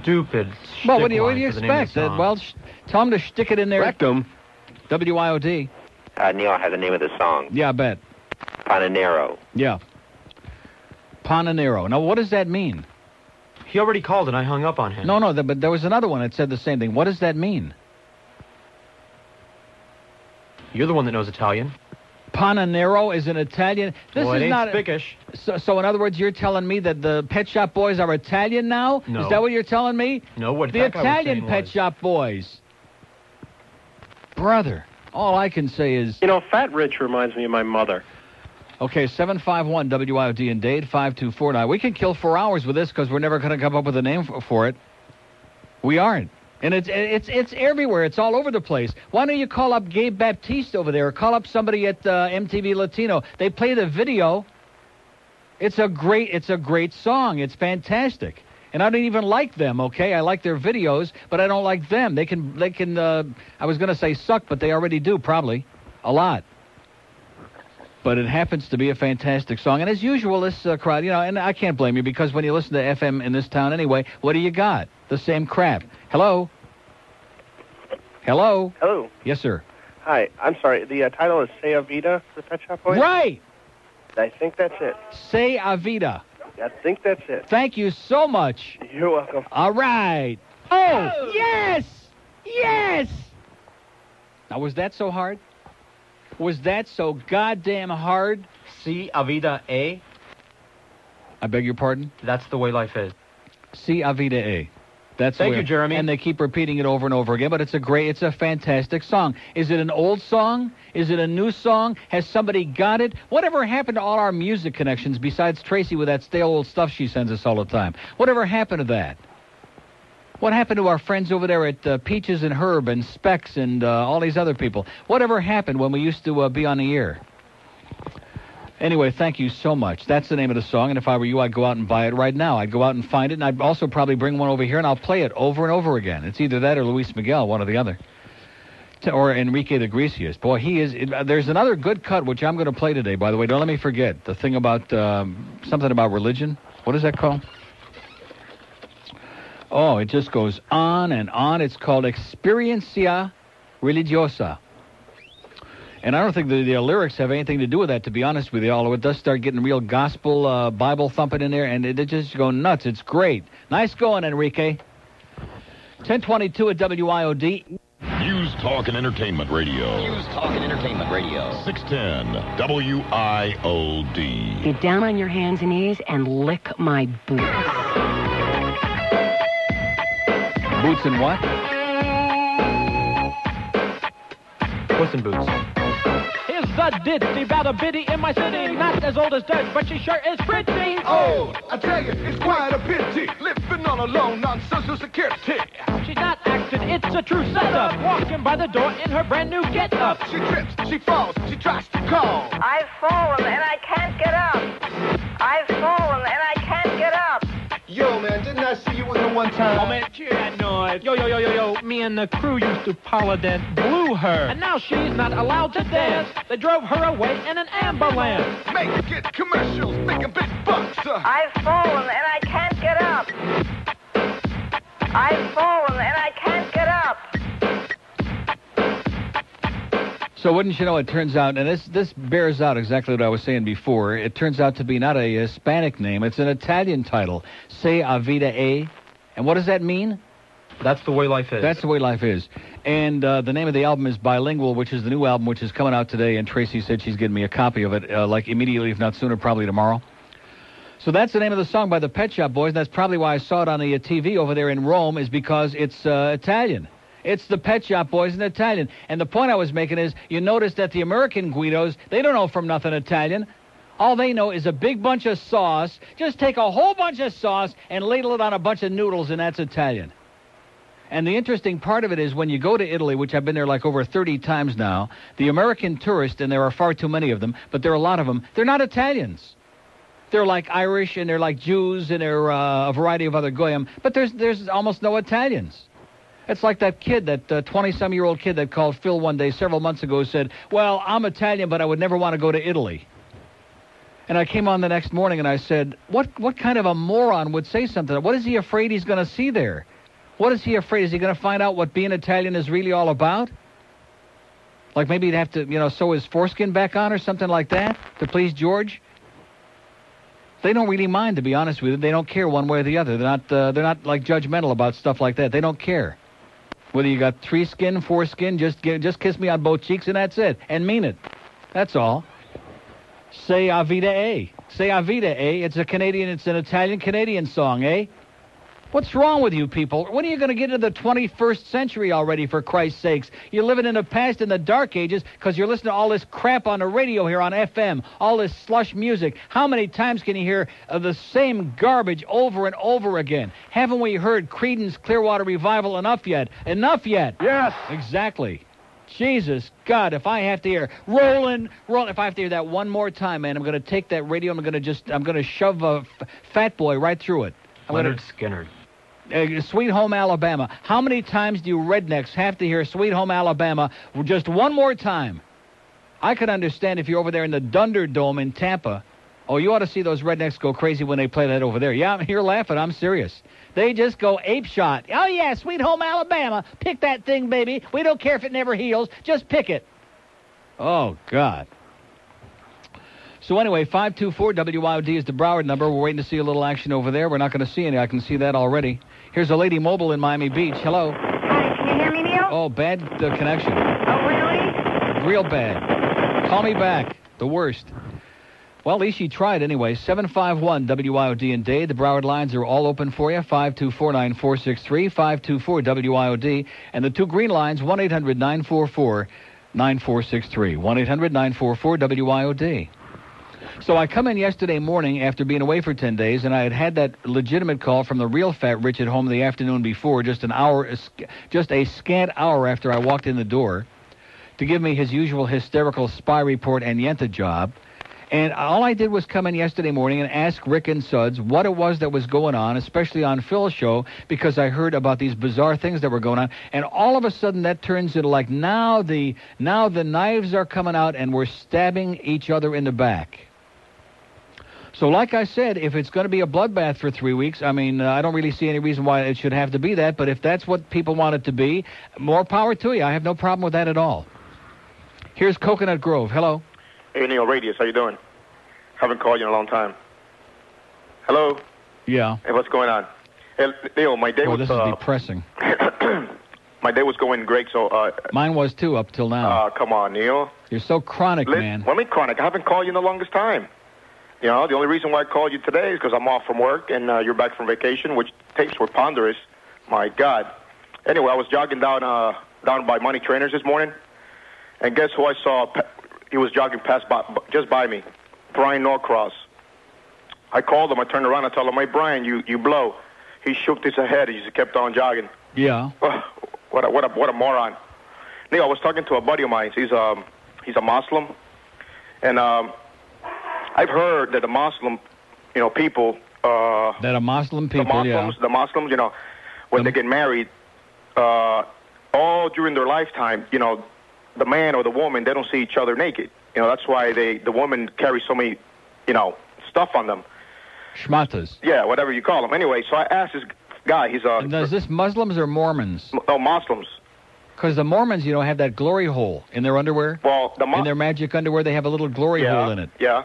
Well, what do you expect? Well, tell them to stick it in there. Rectum. WIOD. Neil has the name of the song. Yeah, I bet. Pananero. Yeah. Pananero. Now, what does that mean? He already called and I hung up on him. No, but there was another one that said the same thing. What does that mean? You're the one that knows Italian. Pananero is an Italian. This well, is it ain't not Spickish. So in other words, you're telling me that the Pet Shop Boys are Italian now? No. Is that what you're telling me? No, what the Italian Pet Shop Boys. Brother, all I can say is... You know, Fat Rich reminds me of my mother. Okay, 751 WIOD and Dade 524. Now, we can kill 4 hours with this because we're never going to come up with a name for it. We aren't. And it's everywhere. It's all over the place. Why don't you call up Gabe Baptiste over there or call up somebody at MTV Latino? They play the video. It's a great song. It's fantastic. And I don't even like them, okay? I like their videos, but I don't like them. They can I was going to say suck, but they already do probably a lot. But it happens to be a fantastic song. And as usual, this crowd, and I can't blame you because when you listen to FM in this town anyway, what do you got? The same crap. Hello? Hello? Hello. Yes, sir. Hi. I'm sorry. The title is Say Avida for the Pet Shop Boys? Right! I think that's it. Say Avida. I think that's it. Thank you so much. You're welcome. All right. Oh, yes! Yes! Now, was that so hard? Was that so goddamn hard? Si Avida A. I beg your pardon? That's the way life is. Si Avida A. That's Thank you, Jeremy. And they keep repeating it over and over again, but it's a fantastic song. Is it an old song? Is it a new song? Has somebody got it? Whatever happened to all our music connections besides Tracy with that stale old stuff she sends us all the time? Whatever happened to that? What happened to our friends over there at Peaches and Herb and Specs and all these other people? Whatever happened when we used to be on the air? Anyway, thank you so much. That's the name of the song, and if I were you, I'd go out and buy it right now. I'd go out and find it, and I'd also probably bring one over here, and I'll play it over and over again. It's either that or Luis Miguel, one or the other. Or Enrique Iglesias. Boy, he is... there's another good cut, which I'm going to play today, by the way. Don't let me forget. The thing about... something about religion. What is that called? Oh, it just goes on and on. It's called Experiencia Religiosa. And I don't think the lyrics have anything to do with that, to be honest with you. Although it does start getting real gospel, Bible thumping in there, and it just go nuts. It's great. Nice going, Enrique. 1022 at WIOD. News, Talk, and Entertainment Radio. News, Talk, and Entertainment Radio. 610 WIOD. Get down on your hands and knees and lick my boots. Boots and what? Puss in Boots. Here's the ditty about a biddy in my city. Not as old as dirt, but she sure is pretty. Oh, I tell you, it's quite a pity. Living all alone on Social Security. She's not acting, it's a true setup. Walking by the door in her brand new get-up. She trips, she falls, she tries to call. I've fallen and I can't get up. I've fallen and I can't get up. Yo, man, didn't I see you with her one time? Oh, man, cheer that noise. Yo. Me and the crew used to parlor dance, blew her. And now she's not allowed to dance. They drove her away in an ambulance. Make it get commercials, making big bucks. I've fallen and I can't get up. I've fallen and I can't get up. So wouldn't you know, it turns out, and this bears out exactly what I was saying before, it turns out to be not a Hispanic name, it's an Italian title. Say Avida A. And what does that mean? That's the way life is. That's the way life is. And the name of the album is Bilingual, which is the new album, which is coming out today, and Tracy said she's getting me a copy of it, like immediately, if not sooner, probably tomorrow. So that's the name of the song by the Pet Shop Boys, and that's probably why I saw it on the TV over there in Rome, is because it's Italian. It's the Pet Shop Boys in Italian. And the point I was making is, you notice that the American Guidos, they don't know from nothing Italian. All they know is a big bunch of sauce. Just take a whole bunch of sauce and ladle it on a bunch of noodles, and that's Italian. And the interesting part of it is when you go to Italy, which I've been there like over 30 times now, the American tourist, and there are far too many of them, but there are a lot of them, they're not Italians. They're like Irish, and they're like Jews, and they're a variety of other goyim, but there's almost no Italians. It's like that kid, that 20-some-year-old kid that called Phil one day several months ago, said, well, I'm Italian, but I would never want to go to Italy. And I came on the next morning and I said, what kind of a moron would say something? What is he afraid he's going to see there? What is he afraid? Is he going to find out what being Italian is really all about? Like maybe he'd have to, sew his foreskin back on or something like that to please George? They don't really mind, to be honest with you. They don't care one way or the other. They're not like judgmental about stuff like that. They don't care. Whether you got 3 skin, 4 skin, just kiss me on both cheeks and that's it. And mean it. That's all. Say Avida A. Say Avida A. It's an Italian-Canadian song, eh? What's wrong with you people? When are you going to get into the 21st century already, for Christ's sakes? You're living in the past, in the dark ages, because you're listening to all this crap on the radio here on FM, all this slush music. How many times can you hear the same garbage over and over again? Haven't we heard Creedence Clearwater Revival enough yet? Enough yet? Yes. Exactly. Jesus, God, if I have to hear Rollin', if I have to hear that one more time, man, I'm going to take that radio, I'm going to shove a Fat Boy right through it. Leonard Skinner. Sweet Home Alabama. How many times do you rednecks have to hear Sweet Home Alabama just one more time? I could understand if you're over there in the Dunder Dome in Tampa. Oh, you ought to see those rednecks go crazy when they play that over there. Yeah, you're laughing. I'm serious. They just go ape shot. Oh, yeah, Sweet Home Alabama. Pick that thing, baby. We don't care if it never heals. Just pick it. Oh, God. So anyway, 524-WIOD is the Broward number. We're waiting to see a little action over there. We're not going to see any. I can see that already. Here's a lady mobile in Miami Beach. Hello. Hi, can you hear me, Neil? Oh, bad connection. Oh, really? Real bad. Call me back. The worst. Well, at least she tried anyway. 751-WIOD and Dade. The Broward lines are all open for you. 524-9463, 524-WIOD. And the two green lines, 1-800-944-9463, 1-800-944-WIOD. So I come in yesterday morning after being away for 10 days, and I had that legitimate call from the real Fat Rich at home the afternoon before, just a scant hour after I walked in the door, to give me his usual hysterical spy report and Yenta job. And all I did was come in yesterday morning and ask Rick and Suds what it was that was going on, especially on Phil's show, because I heard about these bizarre things that were going on. And all of a sudden that turns into like now the knives are coming out and we're stabbing each other in the back. So like I said, if it's going to be a bloodbath for 3 weeks, I mean, I don't really see any reason why it should have to be that. But if that's what people want it to be, more power to you. I have no problem with that at all. Here's Coconut Grove. Hello. Hey, Neil Radius, how you doing? Haven't called you in a long time. Hello? Yeah. Hey, what's going on? Hey, Neil, my day was... this is depressing. My day was going great, so... Mine was, too, up till now. Come on, Neil. You're so chronic, man. What do you mean chronic? I haven't called you in the longest time. You know, the only reason why I called you today is because I'm off from work and you're back from vacation, which tapes were ponderous. My God. Anyway, I was jogging down by Money Trainers this morning, and guess who I saw? He was jogging just by me. Brian Norcross. I called him. I turned around. I told him, "Hey, Brian, you blow." He shook his head. He just kept on jogging. Yeah. What a moron. Neil, I was talking to a buddy of mine. He's a Muslim, and I've heard that the Muslim, people. The Muslims, you know, when they get married, all during their lifetime, the man or the woman, they don't see each other naked. That's why the woman carries so many, stuff on them. Schmatas. Yeah, whatever you call them. Anyway, so I asked this guy, he's a... Is this Muslims or Mormons? No, Muslims. Because the Mormons, have that glory hole in their underwear. Well, in their magic underwear, they have a little glory hole in it. Yeah,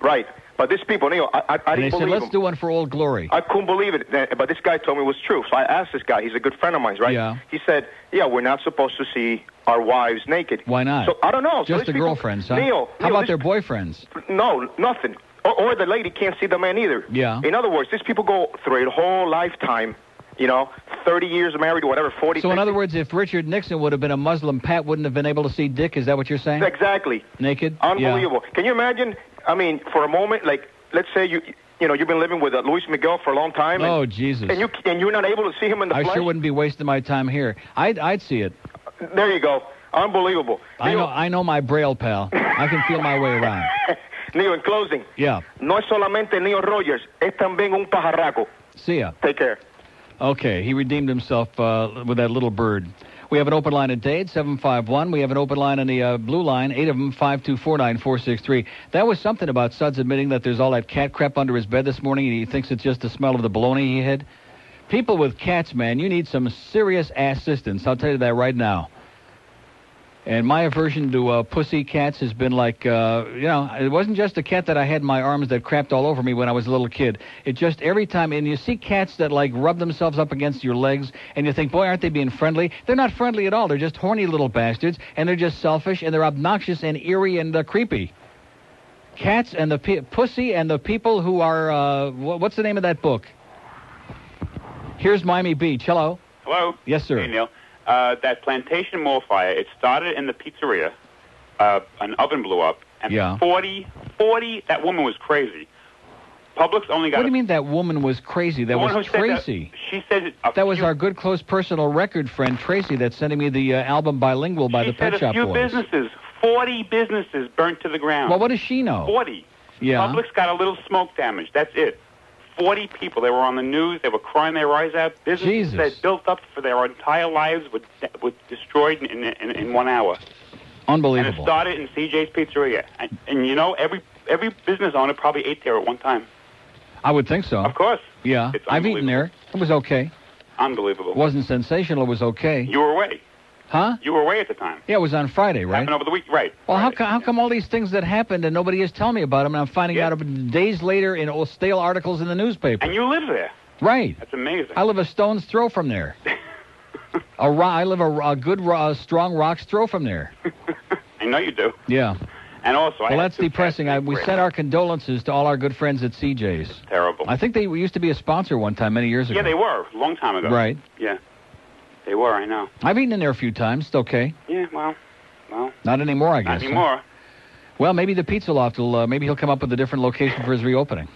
right. But these people, Neil, I didn't believe let's do one for Old Glory. I couldn't believe it, but this guy told me it was true. So I asked this guy, he's a good friend of mine, right? Yeah. He said, we're not supposed to see our wives naked. Why not? So I don't know. Just the girlfriends, huh? Neil, how about their boyfriends? No, nothing. Or the lady can't see the man either. Yeah. In other words, these people go through a whole lifetime, 30 years married or whatever, 40. So in other words, if Richard Nixon would have been a Muslim, Pat wouldn't have been able to see dick. Is that what you're saying? Exactly. Naked? Unbelievable. Yeah. Can you imagine, for a moment, let's say you've been living with Luis Miguel for a long time. Oh, Jesus. And you're not able to see him in the flesh? I sure wouldn't be wasting my time here. I'd see it. There you go. Unbelievable. I know my Braille, pal. I can feel my way around. Neil, in closing. Yeah. No es solamente Neil Rogers, es también un pajarraco. See ya. Take care. Okay, he redeemed himself with that little bird. We have an open line at Dade, 751. We have an open line on the blue line, 8 of them, 524-9463. That was something about Suds admitting that there's all that cat crap under his bed this morning, and he thinks it's just the smell of the bologna he had. People with cats, man, you need some serious assistance. I'll tell you that right now. And my aversion to pussy cats has been like, it wasn't just a cat that I had in my arms that crapped all over me when I was a little kid. It just every time, and you see cats that rub themselves up against your legs, and you think, boy, aren't they being friendly? They're not friendly at all. They're just horny little bastards, and they're just selfish, and they're obnoxious and eerie and creepy. Cats and the pussy and the people who are, what's the name of that book? Here's Miami Beach. Hello. Hello? Yes, sir. Hey, Neil. That Plantation Mall fire, it started in the pizzeria. An oven blew up. And Yeah. 40, that woman was crazy. Publix only got... What do you mean that woman was crazy? That The one was who said that- Tracy. She said... That was our good, close personal record friend, Tracy, that's sending me the album Bilingual by the She said Pet Shop a few Boys. businesses, 40 businesses burnt to the ground. Well, what does she know? 40. Yeah. Publix got a little smoke damage. That's it. 40 people. They were on the news. They were crying their eyes out. Businesses that built up for their entire lives were destroyed in 1 hour. Unbelievable. And it started in CJ's Pizzeria. And you know, every business owner probably ate there at one time. I would think so. Of course. Yeah. It's I've eaten there. It was okay. Unbelievable. It wasn't sensational. It was okay. You were away. Huh? You were away at the time. Yeah, it was on Friday, right? Happened over the week, right. Well, how come all these things that happened and nobody is telling me about them, and I'm finding out about days later in old stale articles in the newspaper? And you live there. Right. That's amazing. I live a stone's throw from there. I live a good, strong rock's throw from there. I know you do. Yeah. And also, Well, that's depressing. We sent our condolences to all our good friends at CJ's. Terrible. I think they used to be a sponsor one time, many years ago. Yeah, they were. A long time ago. Right. Yeah. They were, I know. I've eaten in there a few times. It's okay. Yeah, well. Not anymore, I guess. Not anymore. Well, maybe the Pizza Loft will, maybe he'll come up with a different location for his reopening.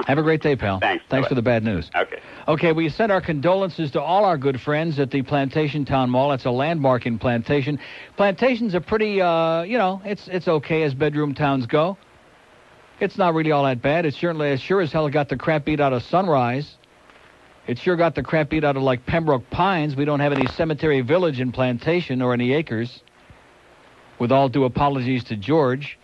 Have a great day, pal. Thanks. Thanks for the bad news. Okay. Okay, we send our condolences to all our good friends at the Plantation Town Mall. It's a landmark in Plantation. Plantation's a pretty, it's okay as bedroom towns go. It's not really all that bad. It sure as hell got the crap beat out of Sunrise. It sure got the crap beat out of, like, Pembroke Pines. We don't have any Cemetery Village in Plantation or any acres. With all due apologies to George.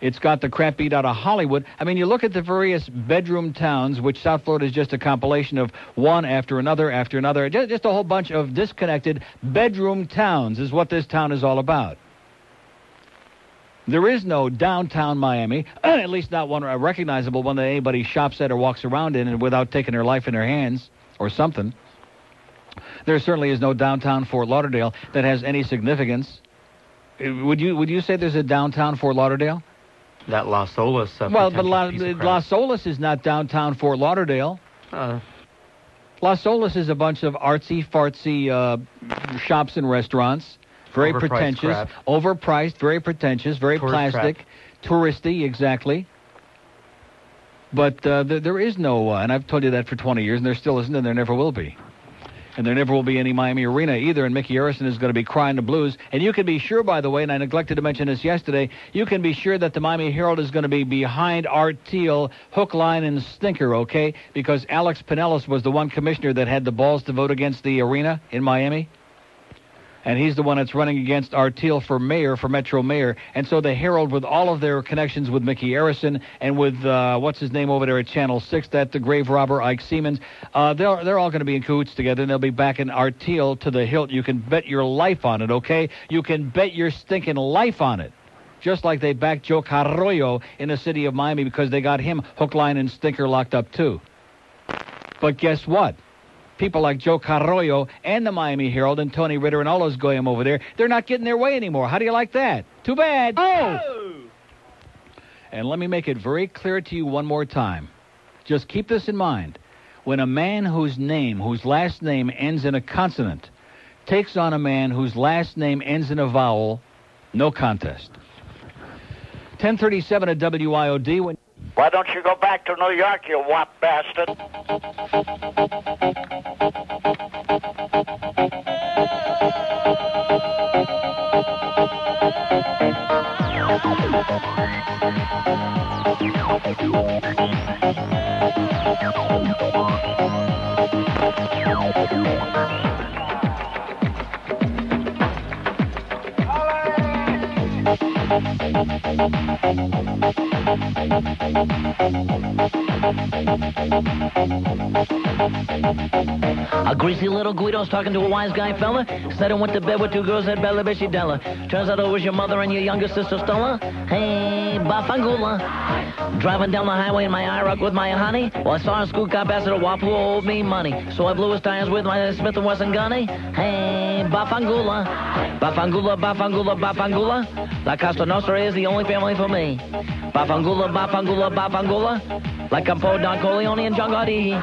It's got the crap beat out of Hollywood. I mean, you look at the various bedroom towns, which South Florida is just a compilation of one after another after another. Just a whole bunch of disconnected bedroom towns is what this town is all about. There is no downtown Miami, at least not one, a recognizable one that anybody shops at or walks around in and without taking their life in their hands or something. There certainly is no downtown Fort Lauderdale that has any significance. Would you say there's a downtown Fort Lauderdale? That Las Olas. Well, but Las Olas is not downtown Fort Lauderdale. Las Olas is a bunch of artsy-fartsy shops and restaurants. Very Overpriced pretentious, crap. overpriced, very pretentious, very Tourist plastic, touristy, exactly. But there is no, and I've told you that for 20 years, and there still isn't, and there never will be. And there never will be any Miami Arena either, and Mickey Harrison is going to be crying the blues. And you can be sure, by the way, and I neglected to mention this yesterday, you can be sure that the Miami Herald is going to be behind Art Teal, hook, line, and stinker, okay? Because Alex Pinellas was the one commissioner that had the balls to vote against the arena in Miami. And he's the one that's running against Art Teal for mayor, for Metro Mayor. And so the Herald, with all of their connections with Mickey Harrison and with, what's his name over there at Channel 6, that the grave robber, Ike Siemens, they're all going to be in cahoots together, and they'll be backing Art Teal to the hilt. You can bet your life on it, okay? You can bet your stinking life on it. Just like they backed Joe Carroyo in the city of Miami because they got him hook, line, and stinker locked up, too. But guess what? People like Joe Carroyo and the Miami Herald and Tony Ritter and all those goyim over there, they're not getting their way anymore. How do you like that? Too bad. Oh! And let me make it very clear to you one more time. Just keep this in mind. When a man whose last name ends in a consonant, takes on a man whose last name ends in a vowel, no contest. 1037 at WIOD. Why don't you go back to New York, you wop bastard? A greasy little Guido's talking to a wise guy fella. Said I went to bed with two girls at Bella Bishy Della. Turns out it was your mother and your younger sister Stella. Hey. Hey, Bafangula. Driving down the highway in my IROC with my honey. Well, I saw a school cop after the Wap who owed me money. So I blew his tires with my Smith & Wesson gunny. Hey, Bafangula. Bafangula, Bafangula, Bafangula. La Costa Nostra is the only family for me. Bafangula, Bafangula, Bafangula. Like Campo, Don Corleone, and John Gotti.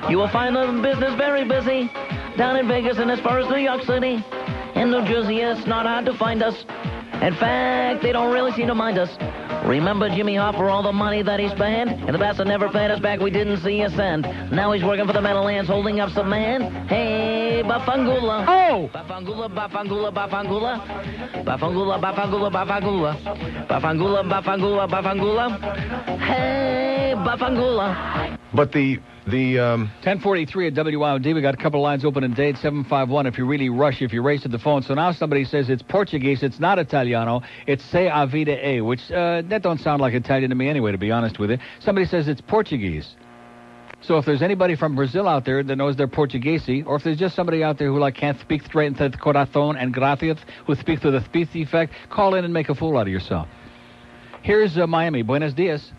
You will find the business very busy. Down in Vegas and as far as New York City. In New Jersey, it's not hard to find us. In fact, they don't really seem to mind us. Remember Jimmy Hoffa for all the money that he spent? And the bastard never paid us back, we didn't see a cent. Now he's working for the Meadowlands, holding up some man. Hey, Bafangula. Oh! Bafangula, Bafangula, Bafangula. Bafangula, Bafangula, Bafangula. Bafangula, Bafangula, Bafangula. Hey, Bafangula. But the 1043 at WIOD. We got a couple of lines open in date 751. If you really rush, if you race to the phone. So now somebody says it's Portuguese. It's not Italiano. It's Se a vida e, which that don't sound like Italian to me anyway, to be honest with you. Somebody says it's Portuguese. So if there's anybody from Brazil out there that knows they're Portuguese, or if there's just somebody out there who can't speak straight into the corazón and gracias, who speaks with a speech defect, call in and make a fool out of yourself. Here's Miami. Buenos dias.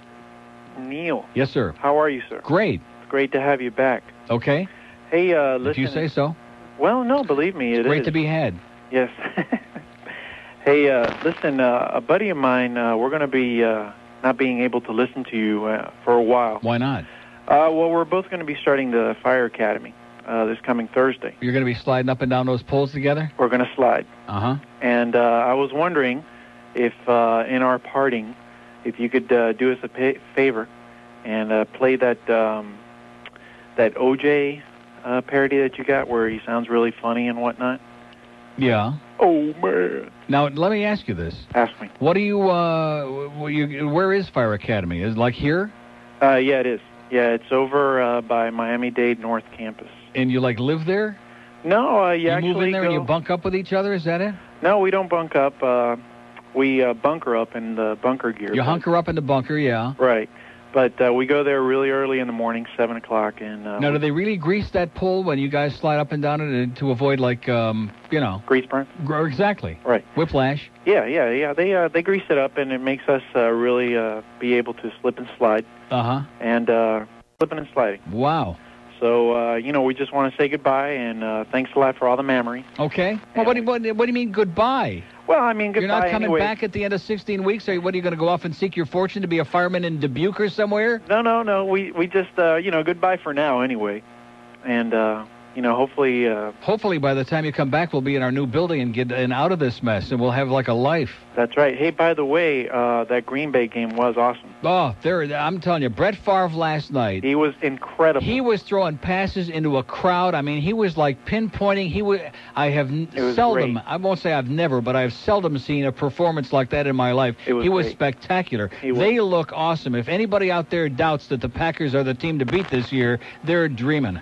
Neil. Yes, sir. How are you, sir? Great. Great to have you back. Okay. Hey, listen. If you say so. Well, no, believe me, it is. Great to be had. Yes. Hey, listen, a buddy of mine, we're going to be not being able to listen to you for a while. Why not? Well, we're both going to be starting the Fire Academy this coming Thursday. You're going to be sliding up and down those poles together? We're going to slide. Uh-huh. And I was wondering if, in our parting, if you could do us a favor and play that OJ parody that you got where he sounds really funny and whatnot. Yeah. Oh, man. Now, let me ask you this. Ask me. What do you, where is Fire Academy? Is it like here? Yeah, it is. Yeah, it's over by Miami-Dade North Campus. And you, live there? No, you actually move in there and you bunk up with each other? Is that it? No, we don't bunk up. We bunker up in the bunker gear. You hunker up in the bunker, yeah. Right. But we go there really early in the morning, 7 o'clock. And now, do they really grease that pole when you guys slide up and down it to avoid, grease burn? Exactly. Right. Whiplash. Yeah. They grease it up, and it makes us really be able to slip and slide. Uh-huh. And slipping and sliding. Wow. So, we just want to say goodbye, and thanks a lot for all the memory. Okay. Well, what do you mean goodbye? Well, I mean, goodbye. You're not coming anyway. back at the end of 16 weeks? Or what, are you going to go off and seek your fortune to be a fireman in Dubuque or somewhere? No. We just, goodbye for now anyway. And, hopefully... Hopefully by the time you come back, we'll be in our new building and get out of this mess, and we'll have a life. That's right. Hey, by the way, that Green Bay game was awesome. Oh, I'm telling you, Brett Favre last night. He was incredible. He was throwing passes into a crowd. I mean, he was pinpointing. Great. I won't say I've never, but I've seldom seen a performance like that in my life. He was spectacular. They look awesome. If anybody out there doubts that the Packers are the team to beat this year, they're dreaming.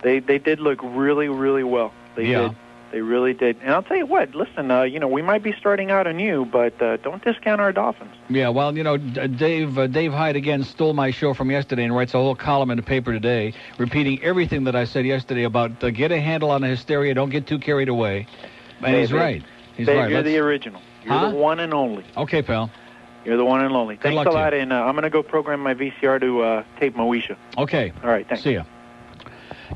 They did look really, really well. They did. They really did. And I'll tell you what, listen, we might be starting out anew, but don't discount our Dolphins. Yeah, well, Dave Hyde again stole my show from yesterday and writes a whole column in the paper today, repeating everything that I said yesterday about get a handle on the hysteria, don't get too carried away. And he's right. He's Dave, right. You're the original. You're the one and only. Okay, pal. You're the one and only. Good Thanks luck a lot, to you. and I'm going to go program my VCR to tape Moesha. Okay. All right, thanks. See ya.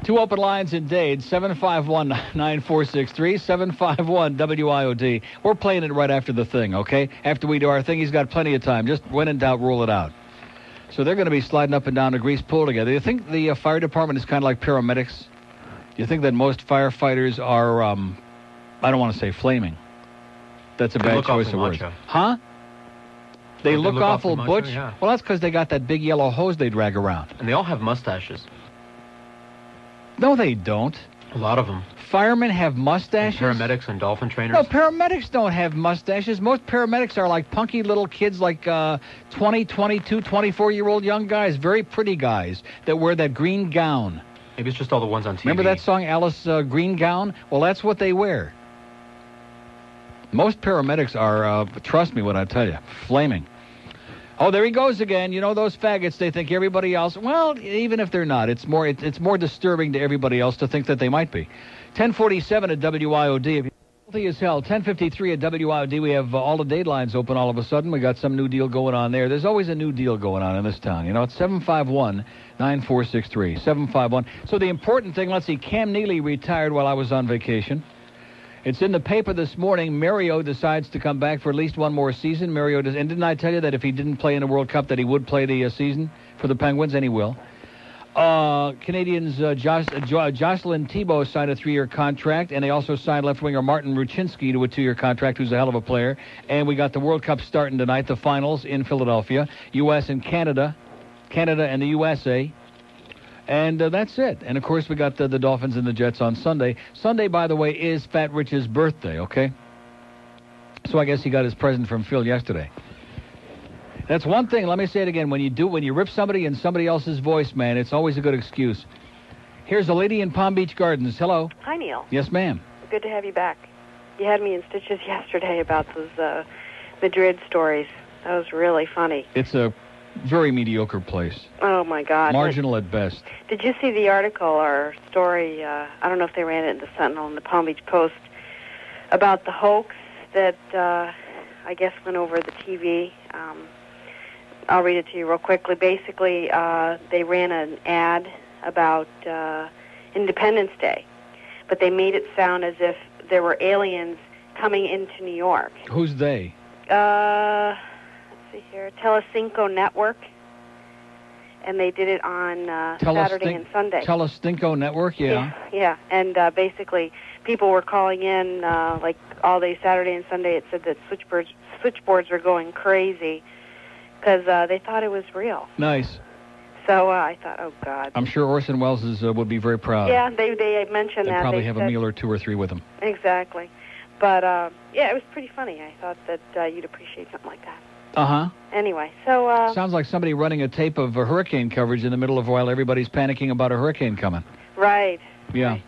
Two open lines in Dade, 751-9463, 751-WIOD. We're playing it right after the thing, okay? After we do our thing, he's got plenty of time. Just when in doubt, rule it out. So they're going to be sliding up and down the grease pole together. You think the fire department is kind of like paramedics? You think that most firefighters are, I don't want to say flaming. That's a bad choice of words. Huh? They look awful butch? Yeah. Well, that's because they got that big yellow hose they drag around. And they all have mustaches. No, they don't. A lot of them. Firemen have mustaches? And paramedics and dolphin trainers? No, paramedics don't have mustaches. Most paramedics are like punky little kids, like 20, 22, 24-year-old young guys, very pretty guys that wear that green gown. Maybe it's just all the ones on TV. Remember that song, Alice Green Gown? Well, that's what they wear. Most paramedics are, trust me when I tell you, flaming. Oh, there he goes again. You know, those faggots, they think everybody else... Well, even if they're not, it's more disturbing to everybody else to think that they might be. 1047 at WIOD. If you healthy as hell. 10:53 at WIOD. We have all the date lines open all of a sudden. We got some new deal going on there. There's always a new deal going on in this town. You know, it's 751-9463. 751. So the important thing, let's see, Cam Neely retired while I was on vacation. It's in the paper this morning. Mario decides to come back for at least one more season. Mario does, and didn't I tell you that if he didn't play in the World Cup that he would play the season for the Penguins, and he will. Canadians Jocelyn Thibault signed a 3-year contract, and they also signed left-winger Martin Ruchinski to a 2-year contract, who's a hell of a player. And we got the World Cup starting tonight, the finals in Philadelphia, U.S. and Canada and the USA. And that's it. And, of course, we got the Dolphins and the Jets on Sunday. Sunday, by the way, is Fat Rich's birthday, okay? So I guess he got his present from Phil yesterday. That's one thing. Let me say it again. When you rip somebody in somebody else's voice, man, it's always a good excuse. Here's a lady in Palm Beach Gardens. Hello. Hi, Neil. Yes, ma'am. Good to have you back. You had me in stitches yesterday about those Madrid stories. That was really funny. It's a very mediocre place. Oh, my God. Marginal at best. Did you see the article or story, I don't know if they ran it in the Sentinel and the Palm Beach Post, about the hoax that I guess went over the TV? I'll read it to you real quickly. Basically, they ran an ad about Independence Day, but they made it sound as if there were aliens coming into New York. Who's they? Let's see here, Telecinco Network, and they did it on Saturday and Sunday. Telecinco Network, yeah. Yeah, and basically people were calling in like all day Saturday and Sunday. It said that switchboards were going crazy because they thought it was real. Nice. So I thought, oh, God. I'm sure Orson Welles would be very proud. Yeah, they mentioned that. They probably have a meal or 2 or 3 with him. Exactly. But, yeah, it was pretty funny. I thought that you'd appreciate something like that. Uh-huh. Anyway, so... sounds like somebody running a tape of hurricane coverage in the middle of while everybody's panicking about a hurricane coming. Right. Yeah. Right.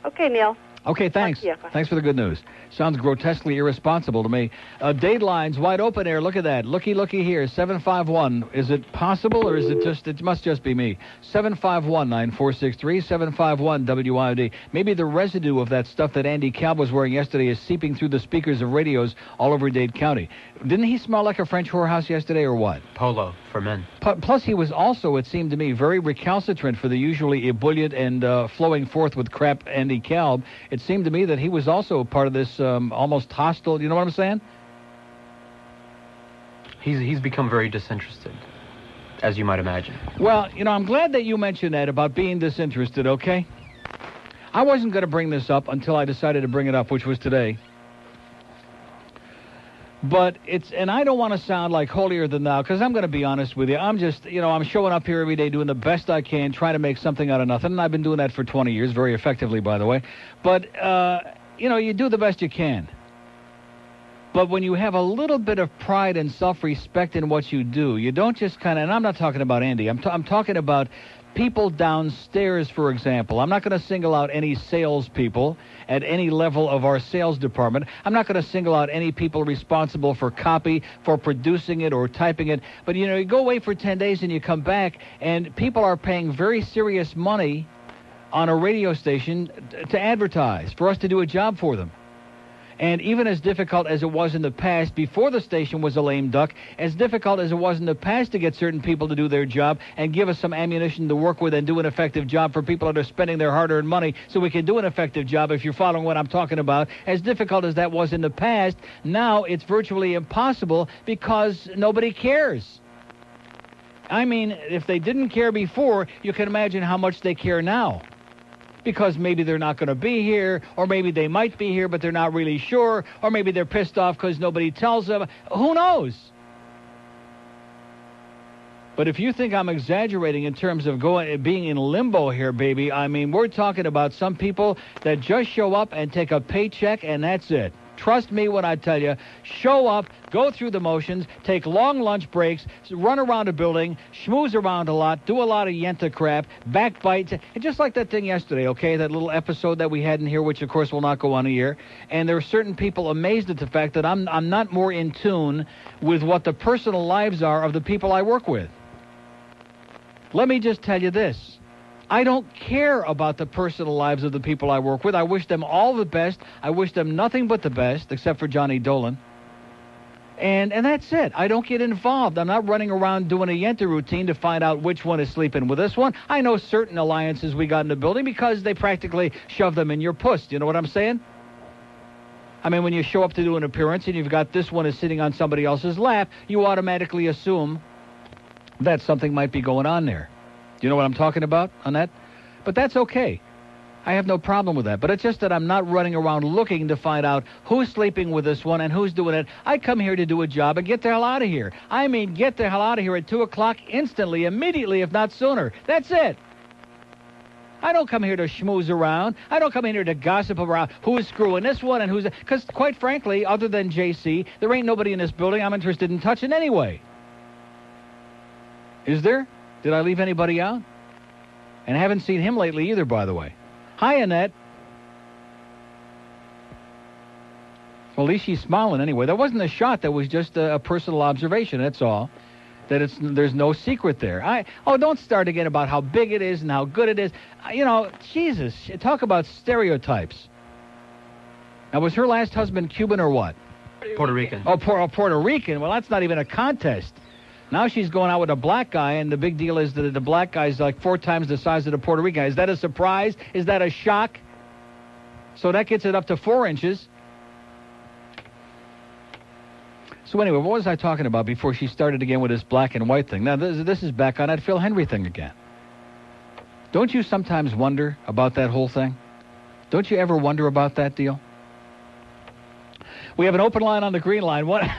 Okay, Neil. Okay, thanks. Thanks for the good news. Sounds grotesquely irresponsible to me. Date lines wide open there. Look at that. Looky here. 751. Is it possible or is it just, it must just be me. 751-9463, 751-WIOD. Maybe the residue of that stuff that Andy Calb was wearing yesterday is seeping through the speakers of radios all over Dade County. Didn't he smell like a French whorehouse yesterday or what? Polo for men. Plus, he was also, it seemed to me, very recalcitrant for the usually ebullient and flowing forth with crap Andy Calb. It seemed to me that he was also part of this almost hostile, you know what I'm saying? He's become very disinterested, as you might imagine. Well, you know, I'm glad that you mentioned that about being disinterested, okay? I wasn't going to bring this up until I decided to bring it up, which was today. But and I don't want to sound like holier than thou, because I'm going to be honest with you. I'm just, you know, I'm showing up here every day doing the best I can, trying to make something out of nothing. And I've been doing that for 20 years, very effectively, by the way. But, you know, you do the best you can. But when you have a little bit of pride and self-respect in what you do, you don't just kind of, and I'm not talking about Andy, I'm talking about people downstairs, for example. I'm not going to single out any salespeople at any level of our sales department. I'm not going to single out any people responsible for copy, for producing it or typing it. But, you know, you go away for 10 days and you come back, and people are paying very serious money on a radio station to advertise, for us to do a job for them. And even as difficult as it was in the past, before the station was a lame duck, as difficult as it was in the past to get certain people to do their job and give us some ammunition to work with and do an effective job for people that are spending their hard-earned money so we can do an effective job, if you're following what I'm talking about, as difficult as that was in the past, now it's virtually impossible because nobody cares. I mean, if they didn't care before, you can imagine how much they care now. Because maybe they're not going to be here, or maybe they might be here, but they're not really sure, or maybe they're pissed off because nobody tells them. Who knows? But if you think I'm exaggerating in terms of being in limbo here, baby, I mean, we're talking about some people that just show up and take a paycheck, and that's it. Trust me when I tell you, show up, go through the motions, take long lunch breaks, run around a building, schmooze around a lot, do a lot of yenta crap, backbite, and just like that thing yesterday, okay, that little episode that we had in here, which of course will not go on the air, and there are certain people amazed at the fact that I'm not more in tune with what the personal lives are of the people I work with. Let me just tell you this. I don't care about the personal lives of the people I work with. I wish them all the best. I wish them nothing but the best, except for Johnny Dolan. And that's it. I don't get involved. I'm not running around doing a Yenta routine to find out which one is sleeping with this one. I know certain alliances we got in the building because they practically shove them in your puss. You know what I'm saying? I mean, when you show up to do an appearance and you've got this one is sitting on somebody else's lap, you automatically assume that something might be going on there. Do you know what I'm talking about on that? But that's okay. I have no problem with that. But it's just that I'm not running around looking to find out who's sleeping with this one and who's doing it. I come here to do a job and get the hell out of here. I mean, get the hell out of here at 2 o'clock instantly, immediately, if not sooner. That's it. I don't come here to schmooze around. I don't come in here to gossip around who's screwing this one and who's... Because, quite frankly, other than JC, there ain't nobody in this building I'm interested in touching anyway. Is there? Did I leave anybody out? And I haven't seen him lately either, by the way. Hi, Annette. Well, at least she's smiling anyway. That wasn't a shot. That was just a personal observation, that's all. That there's no secret there. Don't start again about how big it is and how good it is. You know, Jesus, talk about stereotypes. Now, was her last husband Cuban or what? Puerto Rican. Oh, Puerto Rican. Well, that's not even a contest. Now she's going out with a black guy, and the big deal is that the black guy's like 4 times the size of the Puerto Rican guy. Is that a surprise? Is that a shock? So that gets it up to 4 inches. So anyway, what was I talking about before she started again with this black and white thing? Now, this is back on that Phil Hendrie thing again. Don't you sometimes wonder about that whole thing? Don't you ever wonder about that deal? We have an open line on the green line. What?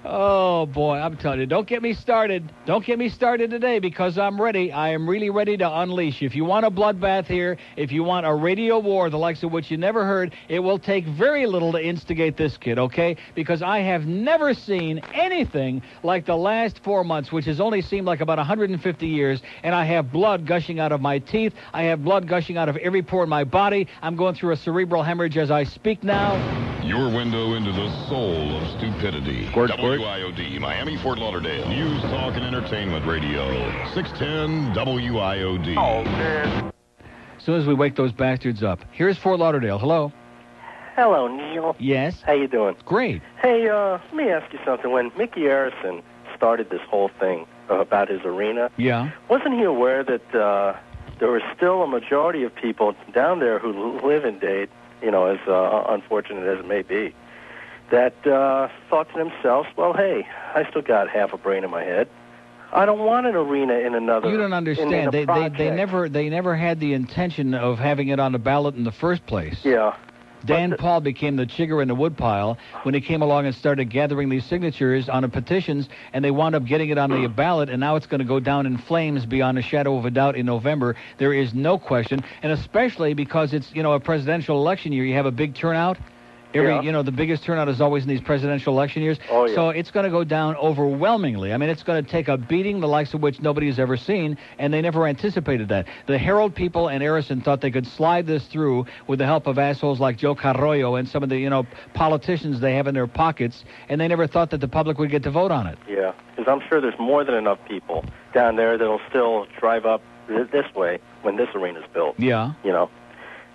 Oh, boy, I'm telling you, don't get me started. Don't get me started today because I'm ready. I am really ready to unleash. If you want a bloodbath here, if you want a radio war, the likes of which you never heard, it will take very little to instigate this kid, okay? Because I have never seen anything like the last 4 months, which has only seemed like about 150 years, and I have blood gushing out of my teeth. I have blood gushing out of every pore in my body. I'm going through a cerebral hemorrhage as I speak now. Your window into the soul of stupidity. WIOD, Miami, Fort Lauderdale. News, talk, and entertainment radio. 610 WIOD. Oh, man. As soon as we wake those bastards up. Here's Fort Lauderdale. Hello. Hello, Neil. Yes? How you doing? Great. Hey, let me ask you something. When Mickey Harrison started this whole thing about his arena, wasn't he aware that there was still a majority of people down there who live in Dade, you know, as unfortunate as it may be, that thought to themselves, well, hey, I still got half a brain in my head. I don't want an arena in another. You don't understand. They never had the intention of having it on the ballot in the first place. Yeah. Dan Paul became the chigger in the woodpile when he came along and started gathering these signatures on the petitions, and they wound up getting it on the ballot, and now it's going to go down in flames beyond a shadow of a doubt in November. There is no question, and especially because it's, you know, a presidential election year, you have a big turnout. You know, the biggest turnout is always in these presidential election years. Oh, yeah. So it's going to go down overwhelmingly. I mean, it's going to take a beating, the likes of which nobody has ever seen, and they never anticipated that. The Herald people and Harrison thought they could slide this through with the help of assholes like Joe Carroyo and some of the, you know, politicians they have in their pockets, and they never thought that the public would get to vote on it. Yeah, because I'm sure there's more than enough people down there that'll still drive up this way when this arena's built. Yeah. You know,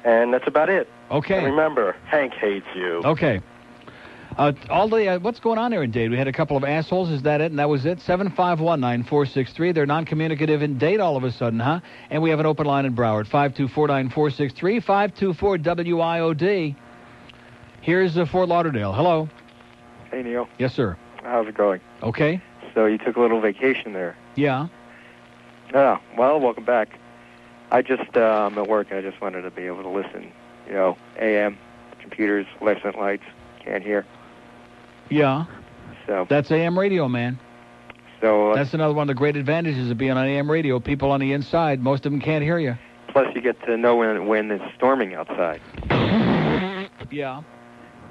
and that's about it. Okay. And remember, Hank hates you. Okay. What's going on there in Dade? We had a couple of assholes. Is that it? And that was it? 751-9463. They're non-communicative in Dade all of a sudden, huh? And we have an open line in Broward. 524-9463, 524-WIOD. Here's Fort Lauderdale. Hello. Hey, Neil. Yes, sir. How's it going? Okay. So you took a little vacation there. Yeah. Oh, well, welcome back. I'm at work, and I just wanted to be able to listen. You know, AM, computers, fluorescent lights, can't hear. Yeah. So that's AM radio, man. So that's another one of the great advantages of being on AM radio. People on the inside, most of them can't hear you. Plus, you get to know when it's storming outside. Yeah.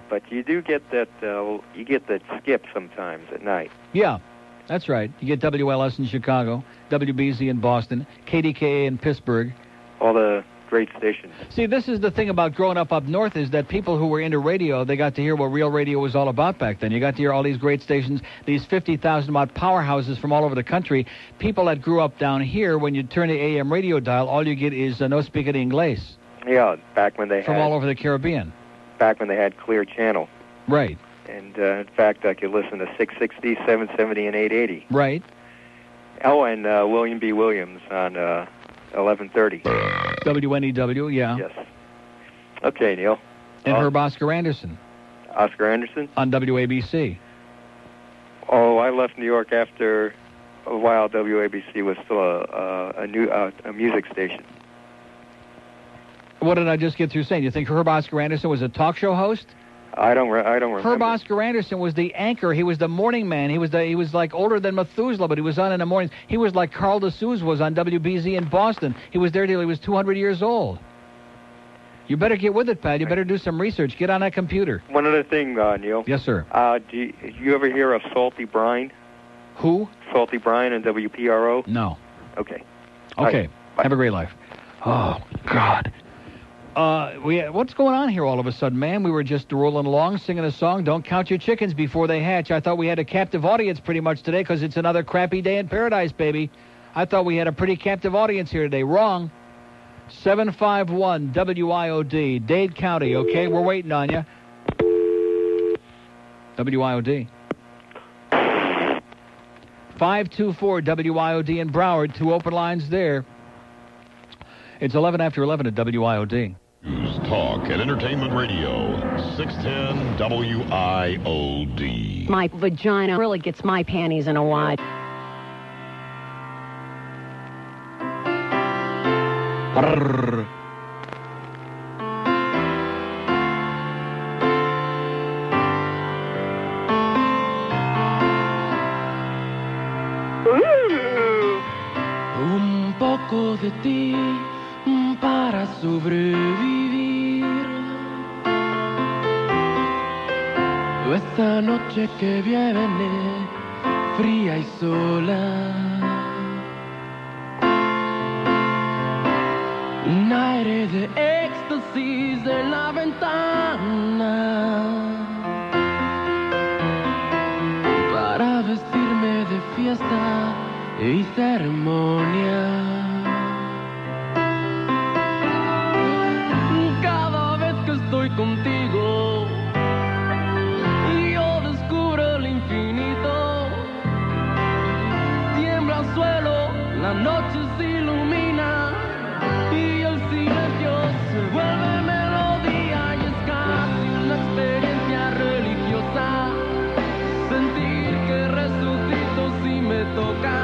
But you do get that. You get that skip sometimes at night. Yeah, that's right. You get WLS in Chicago, WBZ in Boston, KDKA in Pittsburgh. All the great stations. See, this is the thing about growing up north is that people who were into radio, they got to hear what real radio was all about back then. You got to hear all these great stations, these 50,000-watt powerhouses from all over the country. People that grew up down here, when you turn the AM radio dial, all you get is no speak de inglés. Yeah, back when they from all over the Caribbean. Back when they had clear channel. Right. And, in fact, I could listen to 660, 770, and 880. Right. Oh, and William B. Williams on 1130. WNEW, yeah. Yes. Okay, Neil. And Herb Oscar Anderson. Oscar Anderson? On WABC. Oh, I left New York after a while. WABC was still a music station. What did I just get through saying? You think Herb Oscar Anderson was a talk show host? I don't remember. Herb Oscar Anderson was the anchor. He was the morning man. He was like older than Methuselah, but he was on in the mornings. He was like Carl DeSouza was on WBZ in Boston. He was there till he was 200 years old. You better get with it, pal. You better do some research. Get on that computer. One other thing, Neil. Yes, sir. Do you ever hear of Salty Brine? Who? Salty Brine and WPRO? No. Okay. Okay. Bye. Have a great life. Oh, God. What's going on here all of a sudden, man? We were just rolling along, singing a song, Don't Count Your Chickens Before They Hatch. I thought we had a captive audience pretty much today because it's another crappy day in paradise, baby. I thought we had a pretty captive audience here today. Wrong. 751 WIOD, Dade County, okay? We're waiting on you. WIOD. 524 WIOD in Broward. 2 open lines there. It's 11 after 11 at WIOD. News, talk, and entertainment radio. 610 WIOD. My vagina really gets my panties in a wad. Brrr. Un poco de ti para sobrevivir. Esta noche que viene fría y sola. Un aire de éxtasis en la ventana para vestirme de fiesta y ceremonia. Cada vez que estoy contigo yo descubro el infinito. Tiembla el suelo, la noche se ilumina y el silencio se vuelve melodía y es casi una experiencia religiosa. Sentir que resucito si me toca.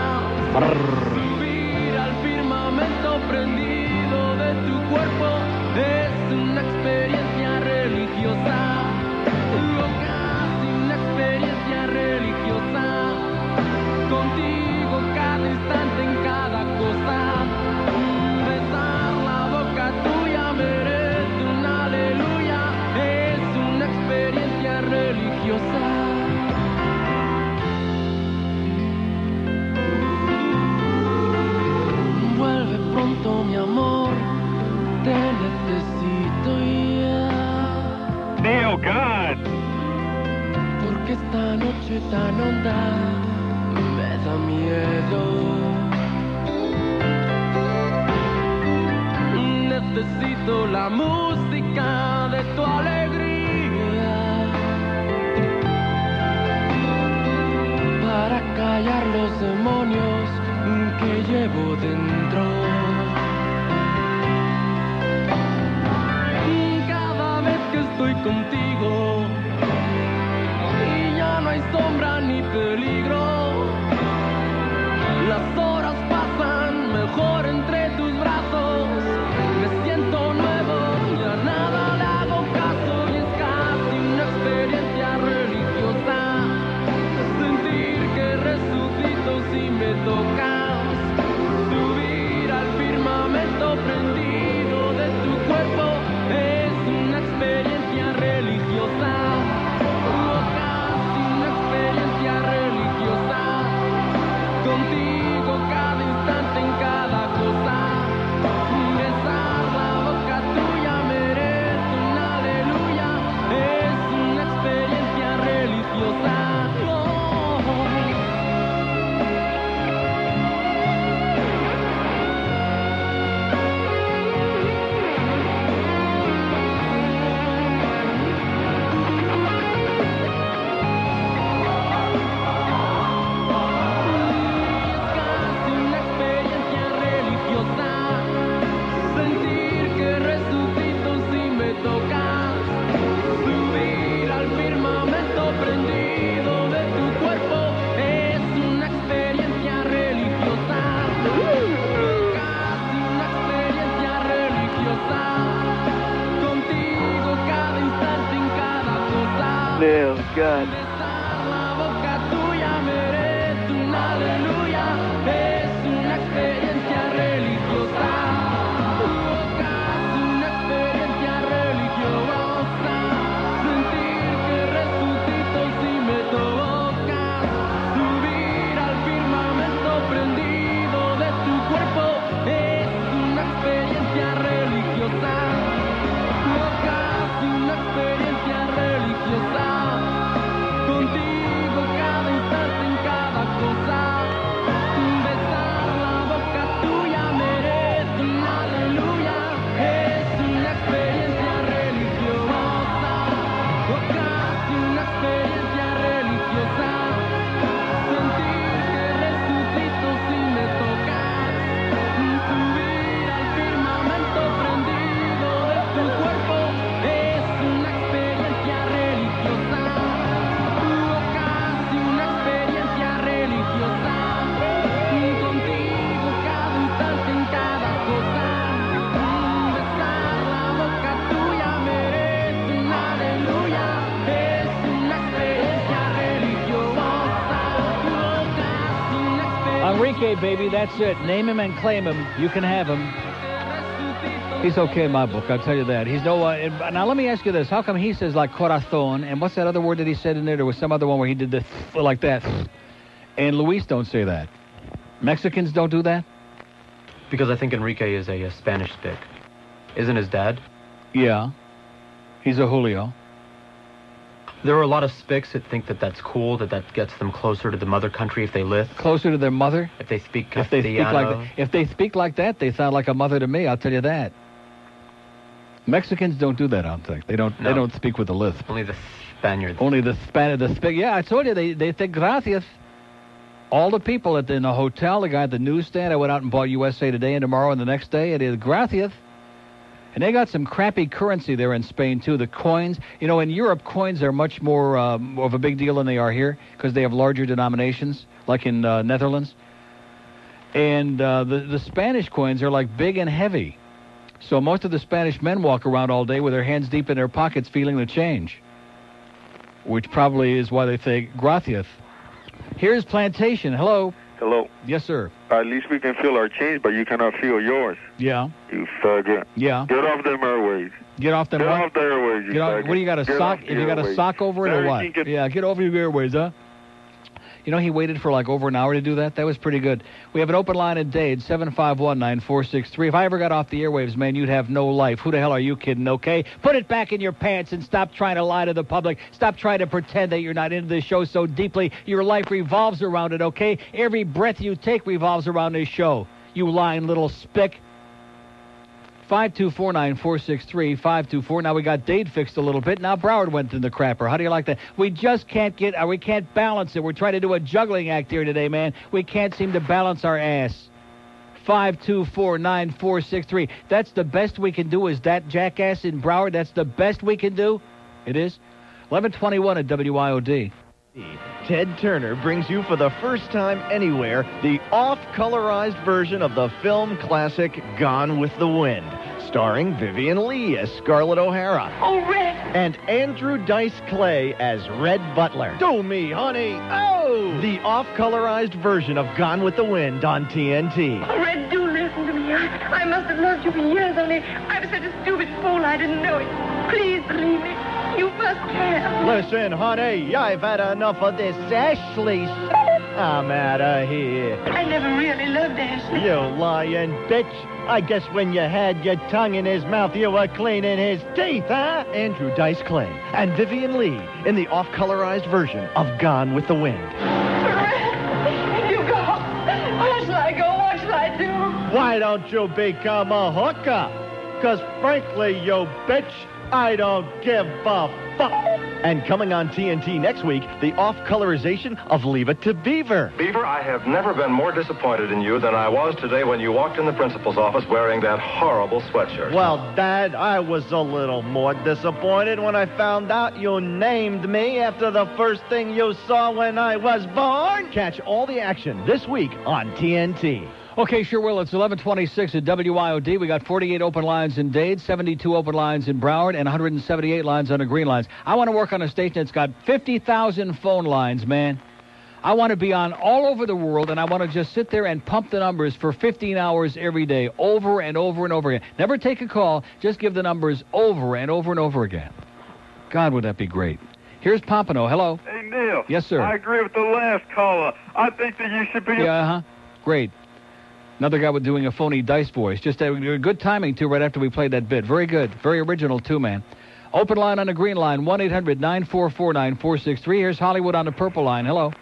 Subir al firmamento prendido de tu cuerpo es una experiencia religiosa. Casi una experiencia religiosa. Contigo cada instante en cada cosa. Besar la boca tuya merece un aleluya. Es una experiencia religiosa. Vuelve pronto, mi amor, te necesito ya. Neil, God. Porque esta noche tan honda me da miedo. Necesito la música de tu alegría para callar los demonios que llevo dentro. Cada vez que estoy contigo y ya no hay sombra ni peligro, las horas pasan mejor entre tus brazos. Me siento nuevo, ya nada le hago caso y es casi una experiencia religiosa. Sentir que resucito si me tocas. Subir God. Enrique, baby, that's it. Name him and claim him. You can have him. He's okay in my book, I'll tell you that. He's no... now, let me ask you this. How come he says, like, corazón, and what's that other word that he said in there? There was some other one where he did the like that. And Luis don't say that. Mexicans don't do that? Because I think Enrique is a Spanish spick. Isn't his dad? Yeah. He's a Julio. There are a lot of spicks that think that that's cool, that gets them closer to the mother country if they live. Closer to their mother? If they speak Castellano. If they speak like that, they sound like a mother to me, I'll tell you that. Mexicans don't do that, I don't think. They don't speak with a lisp. Only the Spaniards. Only the Spaniards. Yeah, I told you, they think gracias. All the people in the hotel, the guy at the newsstand, I went out and bought USA Today and tomorrow and the next day, it is gracias. And they got some crappy currency there in Spain, too. The coins. You know, in Europe, coins are much more of a big deal than they are here because they have larger denominations, like in Netherlands. And the Spanish coins are, like, big and heavy. So most of the Spanish men walk around all day with their hands deep in their pockets feeling the change, which probably is why they say gracias. Here's Plantation. Hello. Hello. Yes, sir. At least we can feel our change, but you cannot feel yours. Yeah. You faggot. Yeah. Get off them airways. Get off them Get what? off the airways, you faggot. What do you got, a sock? If you got a sock over it or what? Yeah, get over your airways, huh? You know, he waited for like over an hour to do that. That was pretty good. We have an open line in Dade, 751-9463. If I ever got off the airwaves, man, you'd have no life. Who the hell are you kidding, okay? Put it back in your pants and stop trying to lie to the public. Stop trying to pretend that you're not into this show so deeply. Your life revolves around it, okay? Every breath you take revolves around this show. You lying little spick. 524-9463, 524. Now we got Dade fixed a little bit. Now Broward went in the crapper. How do you like that? We just can't we can't balance it. We're trying to do a juggling act here today, man. We can't seem to balance our ass. 524-9463. That's the best we can do. Is that jackass in Broward? That's the best we can do? It is? 1121 at WIOD. Ted Turner brings you for the first time anywhere the off-colorized version of the film classic Gone with the Wind, starring Vivien Leigh as Scarlett O'Hara. Oh, Red! And Andrew Dice Clay as Red Butler. Do me, honey! Oh! The off-colorized version of Gone with the Wind on TNT. Oh, Red, do listen to me. I must have loved you for years, only I was such a stupid fool I didn't know it. Please believe me. You must have. Listen, honey, I've had enough of this Ashley. I'm out of here. I never really loved Ashley. You lying bitch. I guess when you had your tongue in his mouth, you were cleaning his teeth, huh? Andrew Dice Clay and Vivien Leigh in the off-colorized version of Gone with the Wind. You go. Where shall I go? What shall I do? Why don't you become a hooker? Because frankly, you bitch, I don't give a fuck. And coming on TNT next week, the off-colorization of Leave It to Beaver. Beaver, I have never been more disappointed in you than I was today when you walked in the principal's office wearing that horrible sweatshirt. Well, Dad, I was a little more disappointed when I found out you named me after the first thing you saw when I was born. Catch all the action this week on TNT. Okay, sure will. It's 11:26 at WIOD. We got 48 open lines in Dade, 72 open lines in Broward, and 178 lines on the green lines. I want to work on a station that's got 50,000 phone lines, man. I want to be on all over the world, and I want to just sit there and pump the numbers for 15 hours every day, over and over and over again. Never take a call. Just give the numbers over and over and over again. God, would that be great. Here's Pompano. Hello. Hey, Neil. Yes, sir. I agree with the last caller. I think that you should be... Yeah, Great. Another guy with doing a phony dice voice. Just good timing, too, right after we played that bit. Very good. Very original, too, man. Open line on the green line, 1-800-944-9463. Here's Hollywood on the purple line. Hello.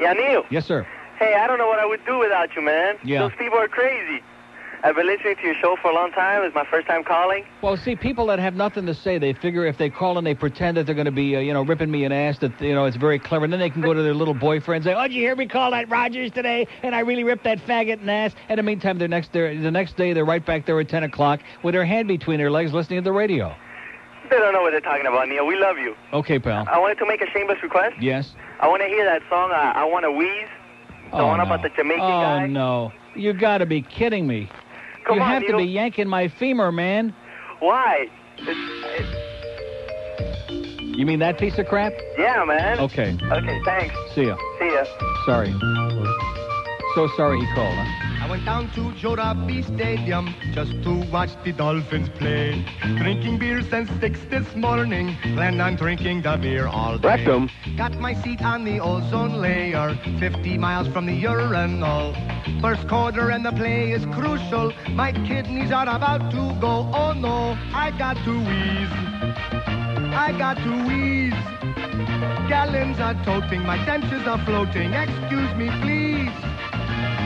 Yeah, Neil. Yes, sir. Hey, I don't know what I would do without you, man. Yeah. Those people are crazy. I've been listening to your show for a long time. It's my first time calling. Well, see, people that have nothing to say, they figure if they call and they pretend that they're going to be, ripping me an ass, that, it's very clever. And then they can go to their little boyfriend and say, oh, did you hear me call that Rogers today? And I really ripped that faggot in the ass. And in the meantime, the next day, they're right back there at 10 o'clock with their hand between their legs listening to the radio. They don't know what they're talking about, Neil. We love you. Okay, pal. I wanted to make a shameless request. Yes. I want to hear that song, I Want to Wheeze. The one about the Jamaican guy. Oh, no. You got to be kidding me. Come you on, have Neil. to be yanking my femur, man. Why? You mean that piece of crap? Yeah, man. Okay. Okay, thanks. See ya. See ya. Sorry. So sorry he called, huh? I went down to Jorabi Stadium just to watch the Dolphins play. Drinking beer since 6 this morning. Plan on drinking the beer all day. Rectum. Got my seat on the ozone layer, 50 miles from the urinal. First quarter and the play is crucial. My kidneys are about to go. Oh no, I got to wheeze. I got to wheeze. Gallons are toting, my dentures are floating. Excuse me, please.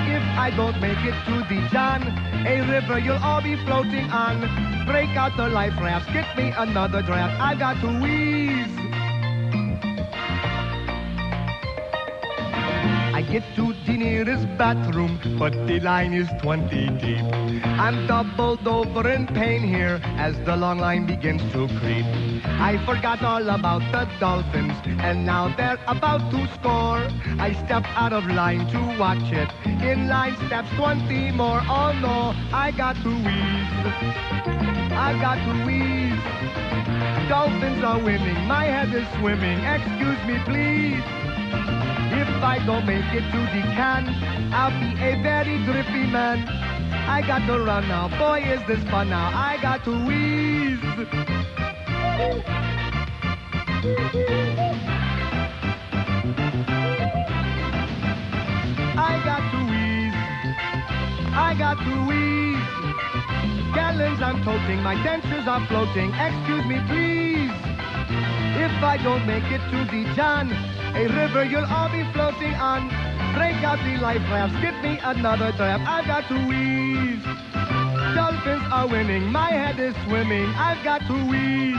If I don't make it to the John, a river you'll all be floating on. Break out the life rafts, get me another draft. I got to wheeze. I get to the nearest bathroom, but the line is 20 deep. I'm doubled over in pain here as the long line begins to creep. I forgot all about the Dolphins, and now they're about to score. I step out of line to watch it. In line steps 20 more. Oh no, I got to wheeze. I got to wheeze. Dolphins are winning, my head is swimming. Excuse me, please. If I don't make it to the can, I'll be a very drippy man. I got to run now. Boy, is this fun now. I got to wheeze. I got to wheeze. I got to wheeze. Gallons I'm toting, my dentures are floating. Excuse me, please. If I don't make it to the John, a river you'll all be floating on. Break out the life rafts, give me another draft. I've got to wheeze. Dolphins are winning, my head is swimming. I've got to wheeze.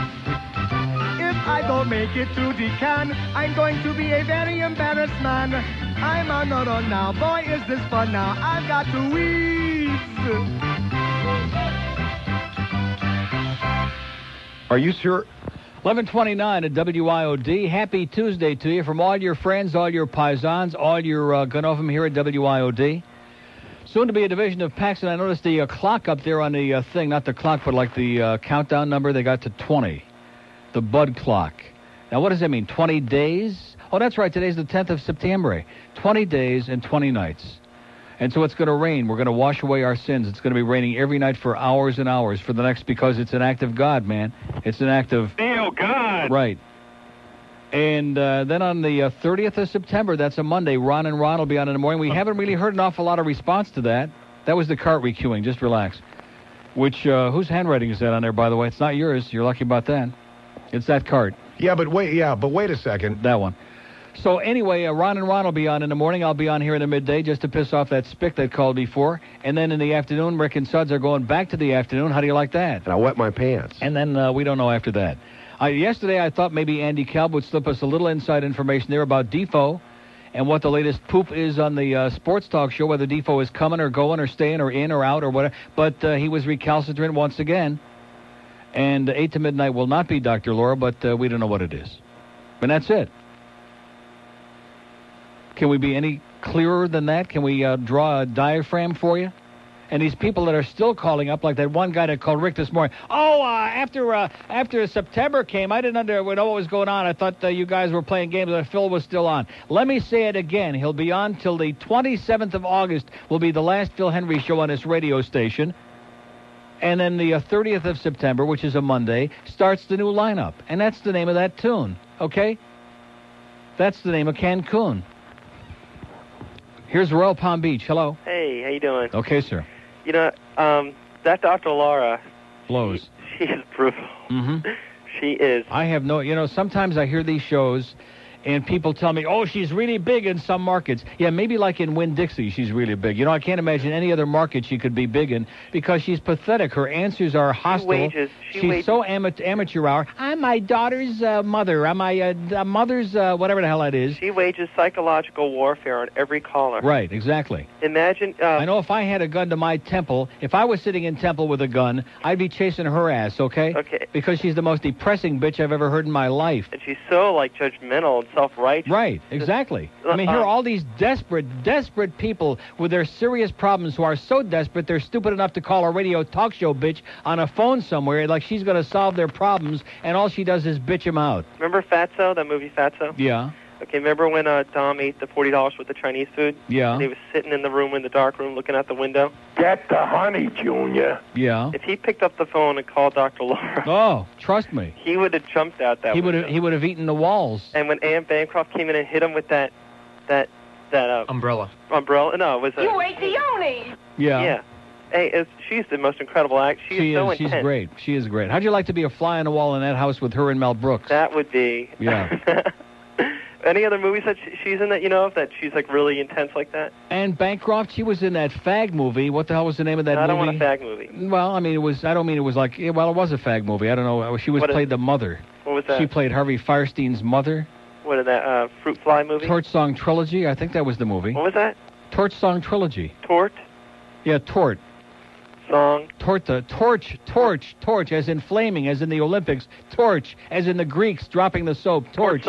If I don't make it to the can, I'm going to be a very embarrassed man. I'm on the run now. Boy, is this fun now. I've got to wheeze. Are you sure? 11:29 at WIOD. Happy Tuesday to you from all your friends, all your paisans, all your Gunnovum here at WIOD. Soon to be a division of Paxton. I noticed the clock up there on the thing, not the clock, but like the countdown number. They got to 20. The Bud clock. Now, what does that mean? 20 days? Oh, that's right. Today's the 10th of September. 20 days and 20 nights. And so it's going to rain. We're going to wash away our sins. It's going to be raining every night for hours and hours for the next, because it's an act of God, man. It's an act of... Neil, God! Right. And then on the 30th of September, that's a Monday, Ron and Ron will be on in the morning. We haven't really heard an awful lot of response to that. That was the cart requeuing. Just relax. Which, whose handwriting is that on there, by the way? It's not yours. You're lucky about that. It's that cart. Yeah, but wait a second. That one. So anyway, Ron and Ron will be on in the morning. I'll be on here in the midday just to piss off that spick that called before. And then in the afternoon, Rick and Suds are going back to the afternoon. How do you like that? And I wet my pants. And then we don't know after that. Yesterday, I thought maybe Andy Kalb would slip us a little inside information there about Defoe and what the latest poop is on the sports talk show, whether Defoe is coming or going or staying or in or out or whatever. But he was recalcitrant once again. And 8 to midnight will not be Dr. Laura, but we don't know what it is. And that's it. Can we be any clearer than that? Can we draw a diaphragm for you? And these people that are still calling up, like that one guy that called Rick this morning. Oh, after September came, I didn't know what was going on. I thought you guys were playing games and Phil was still on. Let me say it again. He'll be on till the 27th of August will be the last Phil Hendrie show on this radio station. And then the 30th of September, which is a Monday, starts the new lineup. And that's the name of that tune, okay? That's the name of Cancun. Here's Royal Palm Beach. Hello. Hey, how you doing? Okay, sir. You know, that Dr. Laura... Blows. She is brutal. Mm-hmm. She is. I have no... sometimes I hear these shows... and people tell me, oh, she's really big in some markets. Yeah, maybe like in Winn-Dixie, she's really big. I can't imagine any other market she could be big in because she's pathetic. Her answers are hostile. She's so amateur hour. I'm my daughter's mother. I'm my mother's whatever the hell that is. She wages psychological warfare on every caller. Right, exactly. Imagine... I know if I had a gun to my temple, if I was sitting in temple with a gun, I'd be chasing her ass, okay? Okay. Because she's the most depressing bitch I've ever heard in my life. And she's so, judgmental and self-righteous. Right, exactly. I mean, here are all these desperate people with their serious problems who are so desperate they're stupid enough to call a radio talk show bitch on a phone somewhere like she's going to solve their problems, and all she does is bitch them out. Remember Fatso, that movie Fatso? Yeah. Okay, remember when Dom ate the $40 with the Chinese food? Yeah. And he was sitting in the dark room, looking out the window? Get the honey, Junior. Yeah. If he picked up the phone and called Dr. Laura... Oh, trust me. He would have jumped out that window. He would have eaten the walls. And when Anne Bancroft came in and hit him with that umbrella. Umbrella? No, it was a... You ate the yoni! Yeah. Yeah. Hey, she's the most incredible actor. She is so intense. She's great. She is great. How'd you like to be a fly on the wall in that house with her and Mel Brooks? That would be... Yeah. Any other movies that she's in that you know of that she's really intense like that? And Bancroft, she was in that fag movie. What the hell was the name of that movie? I don't want a fag movie. Well, I mean, it was. I don't mean it was like. Well, it was a fag movie. I don't know. She played the mother. What was that? She played Harvey Firestein's mother. What is that? Fruit Fly movie? Torch Song Trilogy. I think that was the movie. What was that? Torch Song Trilogy. Tort? Yeah, Tort. Song? Torch, as in flaming, as in the Olympics. Torch, as in the Greeks dropping the soap. Torch.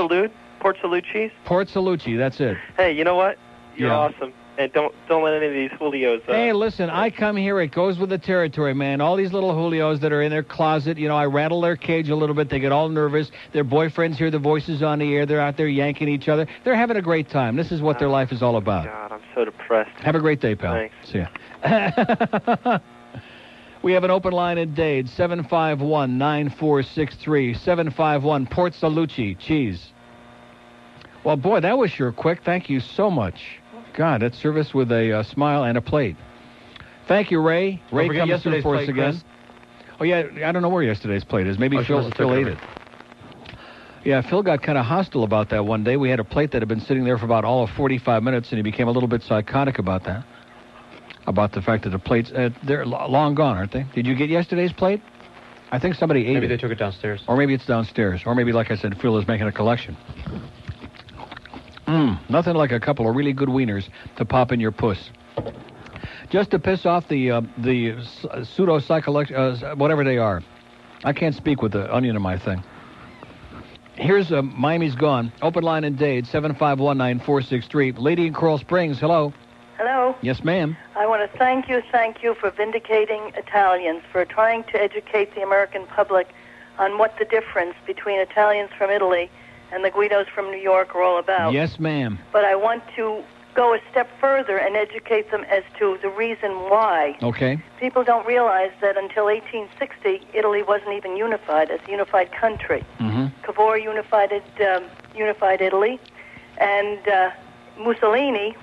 Port Salucci's? Port Salucci, that's it. Hey, you know what? You're Yeah. awesome. And don't let any of these Julios... Hey, listen, I come here, it goes with the territory, man. All these little Julios that are in their closet, I rattle their cage a little bit. They get all nervous. Their boyfriends hear the voices on the air. They're out there yanking each other. They're having a great time. This is what their life is all about. God, I'm so depressed. Have a great day, pal. Thanks. See ya. We have an open line in Dade, 751-9463. 751 Port Salucci, cheese. Well, boy, that was sure quick. Thank you so much. God, that service with a smile and a plate. Thank you, Ray. Ray comes through for us again. Chris. Oh, yeah, I don't know where yesterday's plate is. Maybe Phil ate it. Yeah, Phil got kind of hostile about that one day. We had a plate that had been sitting there for about all of 45 minutes, and he became a little bit psychotic about that. About the fact that the plates, they're long gone, aren't they? Did you get yesterday's plate? I think somebody ate it. Maybe they took it downstairs. Or maybe it's downstairs. Or maybe, like I said, Phil is making a collection. Nothing like a couple of really good wieners to pop in your puss. Just to piss off the pseudo-psychological, whatever they are. I can't speak with the onion in my thing. Here's Miami's Gone. Open line in Dade, 751-9463. Lady in Coral Springs, hello. Hello. Yes, ma'am. I want to thank you for vindicating Italians, for trying to educate the American public on what the difference between Italians from Italy and the Guidos from New York are all about. Yes, ma'am. But I want to go a step further and educate them as to the reason why. Okay. People don't realize that until 1860, Italy wasn't even unified as a unified country. Cavour unified Italy, and Mussolini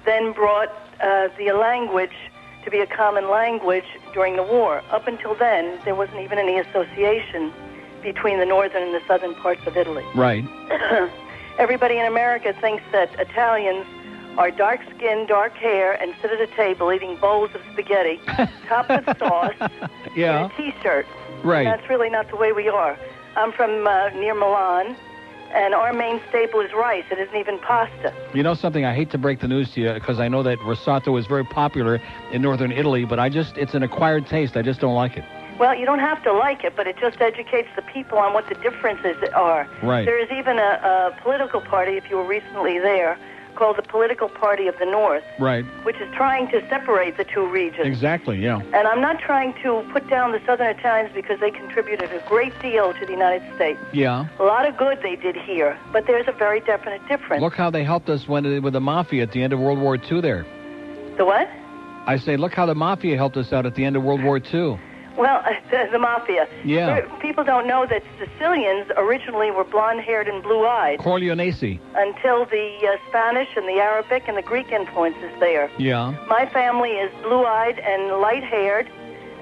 then brought the language to be a common language during the war. Up until then, there wasn't even any association between the northern and the southern parts of Italy. Right. Everybody in America thinks that Italians are dark-skinned, dark hair, and sit at a table eating bowls of spaghetti, topped with sauce, yeah, and a T-shirt. Right. And that's really not the way we are. I'm from near Milan, and our main staple is rice. It isn't even pasta. You know something? I hate to break the news to you because I know that risotto is very popular in northern Italy, but it's an acquired taste. I just don't like it. Well, you don't have to like it, but it just educates the people on what the differences are. Right. There is even a political party, if you were recently there, called the Political Party of the North, Right. which is trying to separate the two regions. Exactly, yeah. And I'm not trying to put down the Southern Italians because they contributed a great deal to the United States. Yeah. A lot of good they did here, but there's a very definite difference. Look how they helped us with the Mafia at the end of World War II there. The what? I say, look how the Mafia helped us out at the end of World War II. Well, the Mafia. Yeah. People don't know that Sicilians originally were blonde-haired and blue-eyed Corleonesi. until the Spanish and the Arabic and the Greek influences there. Yeah. My family is blue-eyed and light-haired,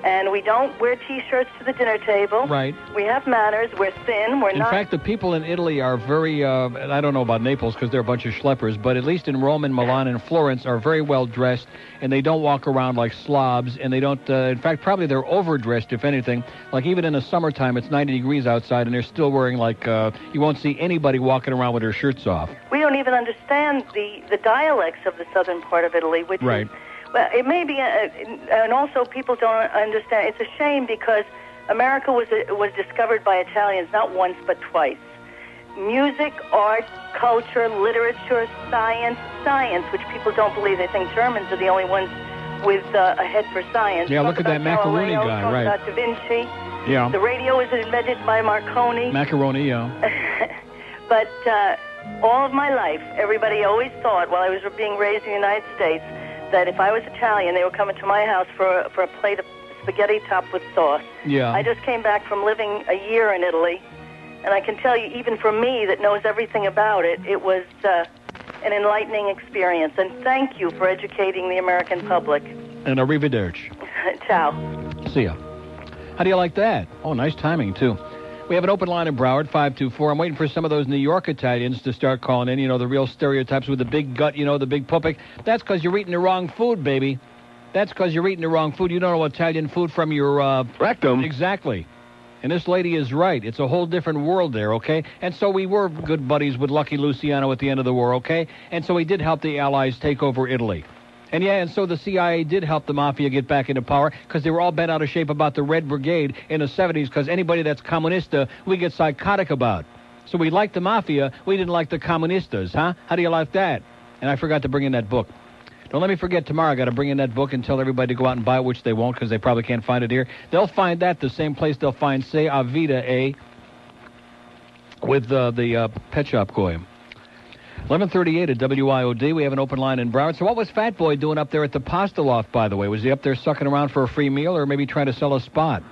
and we don't wear T-shirts to the dinner table. Right. We have manners. We're thin. We're In not... fact, the people in Italy are very, I don't know about Naples because they're a bunch of schleppers, but at least in Rome and Milan and Florence are very well dressed, and they don't walk around like slobs, and they don't, in fact, probably they're overdressed, if anything. Like even in the summertime, it's 90 degrees outside, and they're still wearing like, you won't see anybody walking around with their shirts off. We don't even understand the dialects of the southern part of Italy, which Right. is... Well, it may be, and also people don't understand. It's a shame because America was discovered by Italians not once but twice. Music, art, culture, literature, science, which people don't believe. They think Germans are the only ones with a head for science. Yeah, Talk look at that about macaroni Galileo, guy, talk right. about Da Vinci. Yeah. The radio was invented by Marconi. Macaroni, yeah. But all of my life, everybody always thought, while I was being raised in the United States, that if I was Italian, they were coming to my house for a plate of spaghetti topped with sauce. Yeah. I just came back from living a year in Italy, and I can tell you, even for me that knows everything about it, it was an enlightening experience. And thank you for educating the American public. And arrivederci. Ciao. See ya. How do you like that? Oh, nice timing, too. We have an open line in Broward, 524. I'm waiting for some of those New York Italians to start calling in, the real stereotypes with the big gut, the big puppet. That's because you're eating the wrong food, baby. That's because you're eating the wrong food. You don't know Italian food from your... rectum. Exactly. And this lady is right. It's a whole different world there, okay? And so we were good buddies with Lucky Luciano at the end of the war, okay? And so he did help the Allies take over Italy. And yeah, and so the CIA did help the Mafia get back into power because they were all bent out of shape about the Red Brigade in the 70s because anybody that's comunista, we get psychotic about. So we liked the Mafia, we didn't like the comunistas, huh? How do you like that? And I forgot to bring in that book. Don't let me forget tomorrow. I got to bring in that book and tell everybody to go out and buy it, which they won't because they probably can't find it here. They'll find that the same place they'll find Say Avida A with the Pet Shop Koi. 11:38 at WIOD. We have an open line in Broward. So what was Fat Boy doing up there at the Pasta Loft, by the way? Was he up there sucking around for a free meal or maybe trying to sell a spot?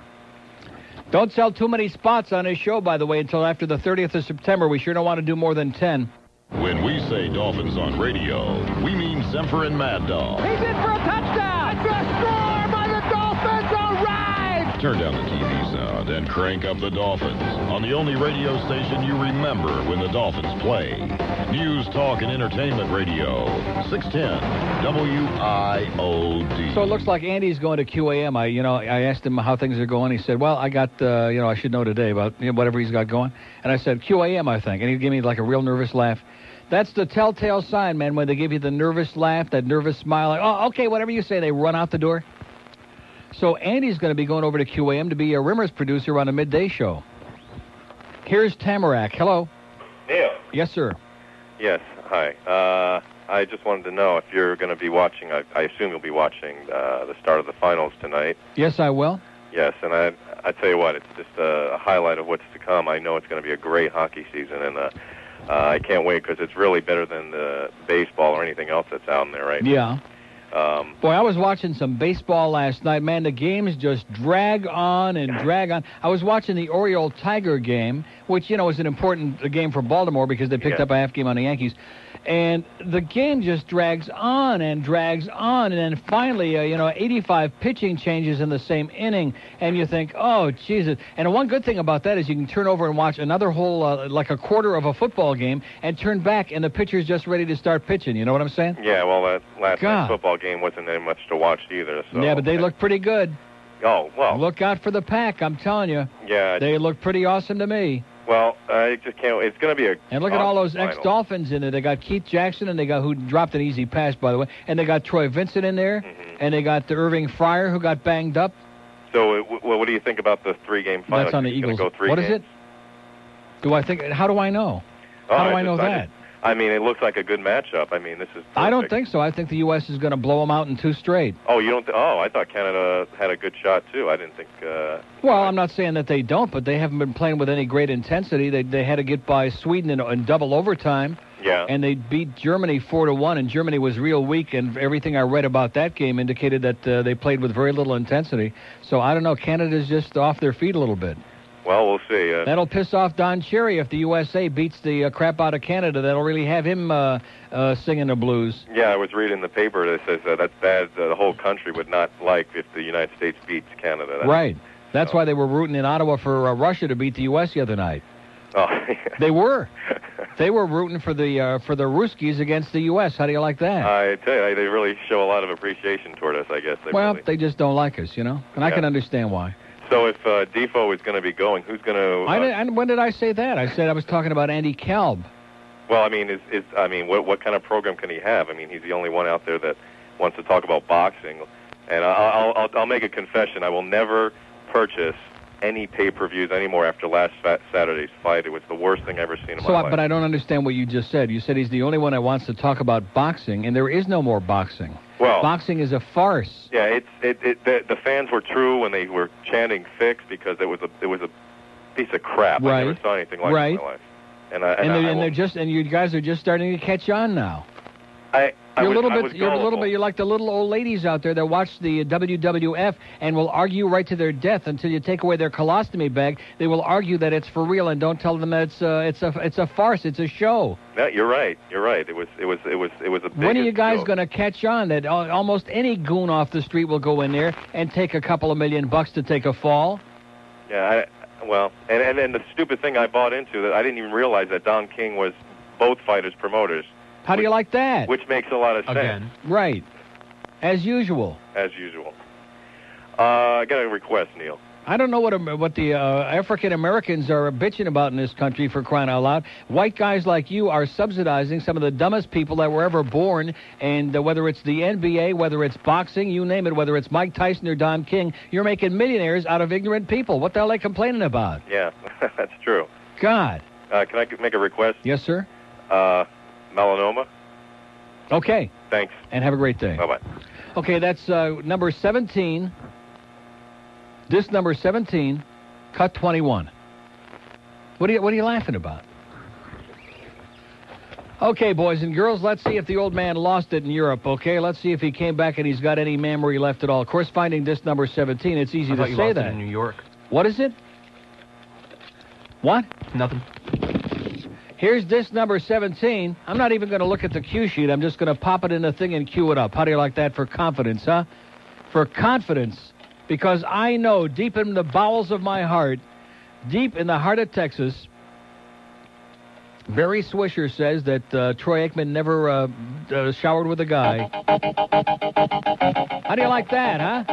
Don't sell too many spots on his show, by the way, until after the 30th of September. We sure don't want to do more than 10. When we say Dolphins on radio, we mean Semper and Mad Dog. He's in for a touchdown! It's a score by the Dolphins! All right! Turn down the TV sound and crank up the Dolphins on the only radio station you remember when the Dolphins play. News, talk, and entertainment radio. 610 WIOD. So it looks like Andy's going to QAM. I asked him how things are going. He said, well, I got, I should know today about whatever he's got going. And I said, QAM, I think. And he gave me like a real nervous laugh. That's the telltale sign, man, when they give you the nervous laugh, that nervous smile. Like, oh, okay, whatever you say, they run out the door. So Andy's going to be going over to QAM to be a Rimmer's producer on a midday show. Here's Tamarack. Hello. Neil. Yes, sir. Yes, hi. I just wanted to know if you're going to be watching, I assume you'll be watching the start of the finals tonight. Yes, I will. Yes, and I tell you what, it's just a highlight of what's to come. I know it's going to be a great hockey season, and I can't wait because it's really better than the baseball or anything else that's out in there right now. Yeah. Boy, I was watching some baseball last night. Man, the games just drag on and drag on. I was watching the Oriole-Tiger game, which, is an important game for Baltimore because they picked up a half game on the Yankees. And the game just drags on and drags on. And then finally, 85 pitching changes in the same inning. And you think, oh, Jesus. And one good thing about that is you can turn over and watch another whole, like a quarter of a football game and turn back, and the pitcher's just ready to start pitching. You know what I'm saying? Yeah, well, that last night's football game wasn't any much to watch either. So. Yeah, but they look pretty good. Oh, well. Look out for the pack, I'm telling you. Yeah. They look pretty awesome to me. Well, I just can't. It's going to be a. And look at all those ex-Dolphins in it. They got Keith Jackson, and they got who dropped an easy pass, by the way. And they got Troy Vincent in there, and they got the Irving Fryer who got banged up. So, what do you think about the 3-game final? That's on the Eagles. Go 3 what games? is it? Do I think? How do I know? How do I know that? I mean, it looks like a good matchup. I mean, this is perfect. I don't think so. I think the U.S. is going to blow them out in 2 straight. Oh, you don't? I thought Canada had a good shot, too. I didn't think... Well, I'm not saying that they don't, but they haven't been playing with any great intensity. They had to get by Sweden in double overtime. Yeah. And they beat Germany 4-1, and Germany was real weak, and everything I read about that game indicated that they played with very little intensity. So, I don't know. Canada's just off their feet a little bit. Well, we'll see. That'll piss off Don Cherry if the USA beats the crap out of Canada. That'll really have him singing the blues. Yeah, I was reading the paper that says that's bad. The whole country would not like if the United States beats Canada. Right. That's why they were rooting in Ottawa for Russia to beat the U.S. the other night. Oh, They were. They were rooting for the Ruskies against the U.S. How do you like that? I tell you, they really show a lot of appreciation toward us, I guess. They just don't like us, and I can understand why. So if Defoe is going to be going, who's going to... when did I say that? I said I was talking about Andy Kalb. Well, I mean, what kind of program can he have? I mean, he's the only one out there that wants to talk about boxing. And I'll make a confession. I will never purchase any pay-per-views anymore after last Saturday's fight. It was the worst thing I've ever seen in my life. But I don't understand what you just said. You said he's the only one that wants to talk about boxing, and there is no more boxing. Well, boxing is a farce. Yeah, the fans were true when they were chanting "fix" because it was a piece of crap. Right. I never saw anything like it in my life. And you guys are just starting to catch on now. You're like the little old ladies out there that watch the WWF and will argue right to their death until you take away their colostomy bag. They will argue that it's for real and don't tell them that it's a farce. It's a show. No, you're right. You're right. It was a big. When are you guys going to catch on that almost any goon off the street will go in there and take a couple of $1 million to take a fall? Yeah. And the stupid thing I bought into that I didn't even realize that Don King was both fighters' promoters. How do you like that? Which makes a lot of sense. Again. Right. As usual. As usual. I got a request, Neil. I don't know what the African Americans are bitching about in this country, for crying out loud. White guys like you are subsidizing some of the dumbest people that were ever born, and whether it's the NBA, whether it's boxing, you name it, whether it's Mike Tyson or Don King, you're making millionaires out of ignorant people. What the hell are they complaining about? Yeah, that's true. God. Can I make a request? Yes, sir. Melanoma. Okay. Thanks. And have a great day. Bye-bye. Okay, that's number 17. This number 17, cut 21. What are you laughing about? Okay, boys and girls, let's see if the old man lost it in Europe, okay? Let's see if he came back and he's got any memory left at all. Of course, finding this number 17, it's easy to say that. In New York. What is it? What? Nothing. Here's this number 17. I'm not even going to look at the cue sheet. I'm just going to pop it in the thing and cue it up. How do you like that for confidence, huh? For confidence. Because I know deep in the bowels of my heart, deep in the heart of Texas, Barry Swisher says that Troy Aikman never showered with a guy. How do you like that, huh?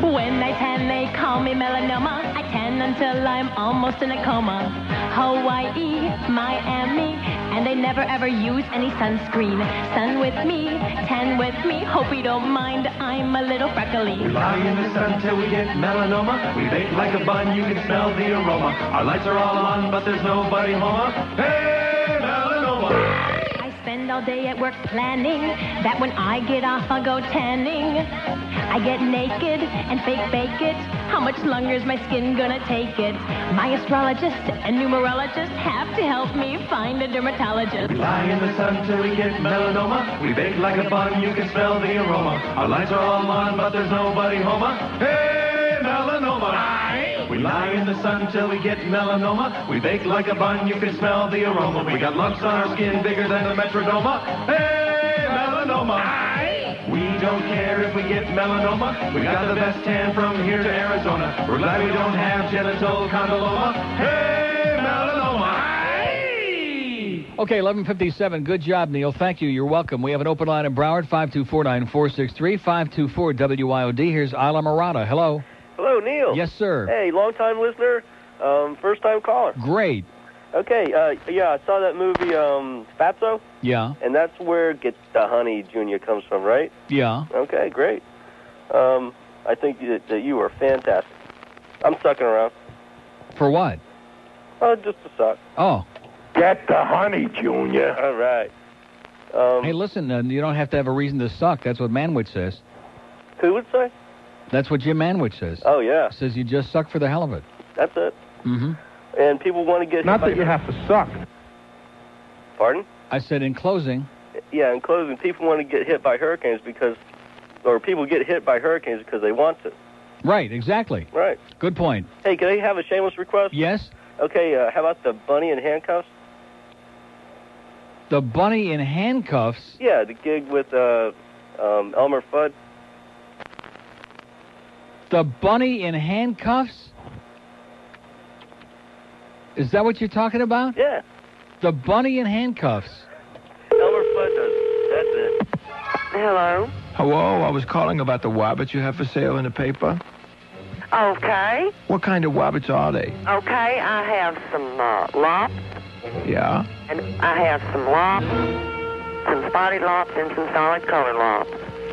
When I tan, they call me melanoma. I tan until I'm almost in a coma. Hawaii, Miami, and they never ever use any sunscreen. Sun with me, tan with me. Hope you don't mind, I'm a little freckly. We lie in the sun till we get melanoma. We bake like a bun, you can smell the aroma. Our lights are all on, but there's nobody home. Hey, melanoma! Spend all day at work planning that when I get off I'll go tanning. I get naked and fake bake it. How much longer is my skin gonna take it? My astrologist and numerologist have to help me find a dermatologist. We lie in the sun till we get melanoma. We bake like a bun, you can smell the aroma. Our lights are all on, but there's nobody home. Hey, melanoma! We lie in the sun till we get melanoma. We bake like a bun, you can smell the aroma. We got lumps on our skin bigger than a metrodoma. Hey, melanoma! We don't care if we get melanoma. We got the best tan from here to Arizona. We're glad we don't have genital condyloma. Hey, melanoma! Okay, 11:57. Good job, Neil. Thank you. You're welcome. We have an open line in Broward, 524-9463, 524-WIOD. Here's Isla Murata. Hello. Hello, Neil. Yes, sir. Hey, long-time listener, first-time caller. Great. Okay, yeah, I saw that movie, Fatso. Yeah. And that's where Get the Honey Jr. comes from, right? Yeah. Okay, great. I think that you are fantastic. I'm sucking around. For what? Oh, just to suck. Oh. Get the Honey Jr. All right. Hey, listen, you don't have to have a reason to suck. That's what Manwich says. Who would say? That's what Jim Manwich says. Oh, yeah. Says you just suck for the hell of it. That's it. Mm-hmm. And people want to get Not hit that you have to suck. Pardon? I said in closing. Yeah, in closing, people want to get hit by hurricanes or people get hit by hurricanes because they want to. Right, exactly. Right. Good point. Hey, can I have a shameless request? Yes? Okay, how about the bunny in handcuffs? The bunny in handcuffs? Yeah, the gig with Elmer Fudd. The bunny in handcuffs? Is that what you're talking about? Yeah. The bunny in handcuffs. Elmer Fudd does. That's it. Hello? Hello, I was calling about the wabbits you have for sale in the paper. Okay. What kind of wabbits are they? Okay, I have some lops. Yeah? And I have some lops, some spotted lops, and some solid color lops.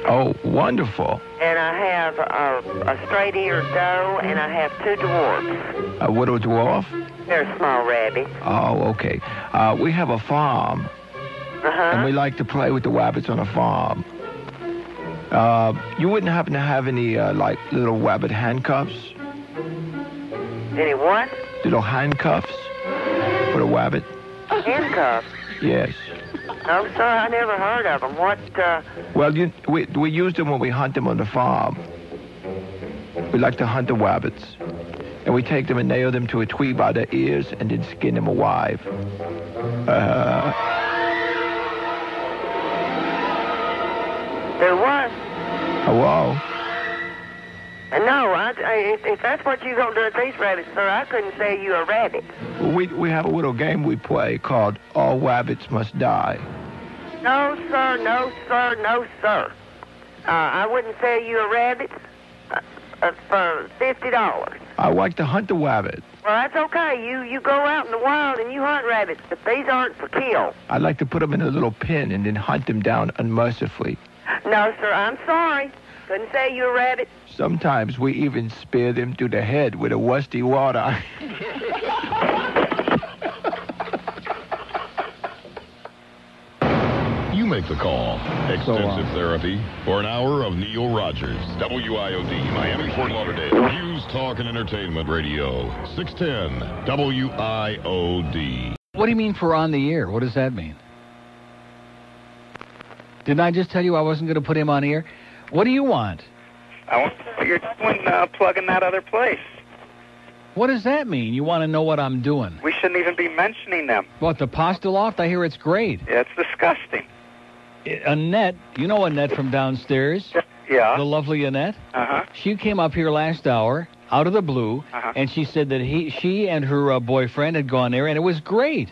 Oh, wonderful. And I have a straight-eared doe, and I have 2 dwarfs. A widow dwarf? They're small rabbits. Oh, okay. We have a farm. And we like to play with the wabbits on a farm. You wouldn't happen to have any, like, little wabbit handcuffs? Any what? Little handcuffs for the wabbit? Handcuffs? Yes. No, sir, I never heard of them. What, Well, we use them when we hunt them on the farm. We like to hunt the wabbits. And we take them and nail them to a tree by their ears and then skin them alive. There was. Hello? No, if that's what you're going to do with these rabbits, sir, I couldn't say you a rabbit. Well, we have a little game we play called All Wabbits Must Die. No, sir, no, sir, no, sir. I wouldn't sell you a rabbit for $50. I like to hunt the wabbit. Well, that's okay. You go out in the wild and you hunt rabbits, but these aren't for kill. I like to put them in a little pen and then hunt them down unmercifully. No, sir, I'm sorry. Couldn't say you a rabbit. Sometimes we even spear them through the head with a rusty water. You make the call. Extensive therapy for an hour of Neil Rogers. WIOD, Miami, Fort Lauderdale. News, Talk, and Entertainment Radio. 610 WIOD. What do you mean for on the air? What does that mean? Didn't I just tell you I wasn't going to put him on air? What do you want? I want what you're doing plugging that other place. What does that mean? You want to know what I'm doing? We shouldn't even be mentioning them. What, the Pasta Loft? I hear it's great. Yeah, it's disgusting. Annette, you know Annette from downstairs? Yeah. The lovely Annette? Uh-huh. She came up here last hour, out of the blue, and she said that she and her boyfriend had gone there, and it was great.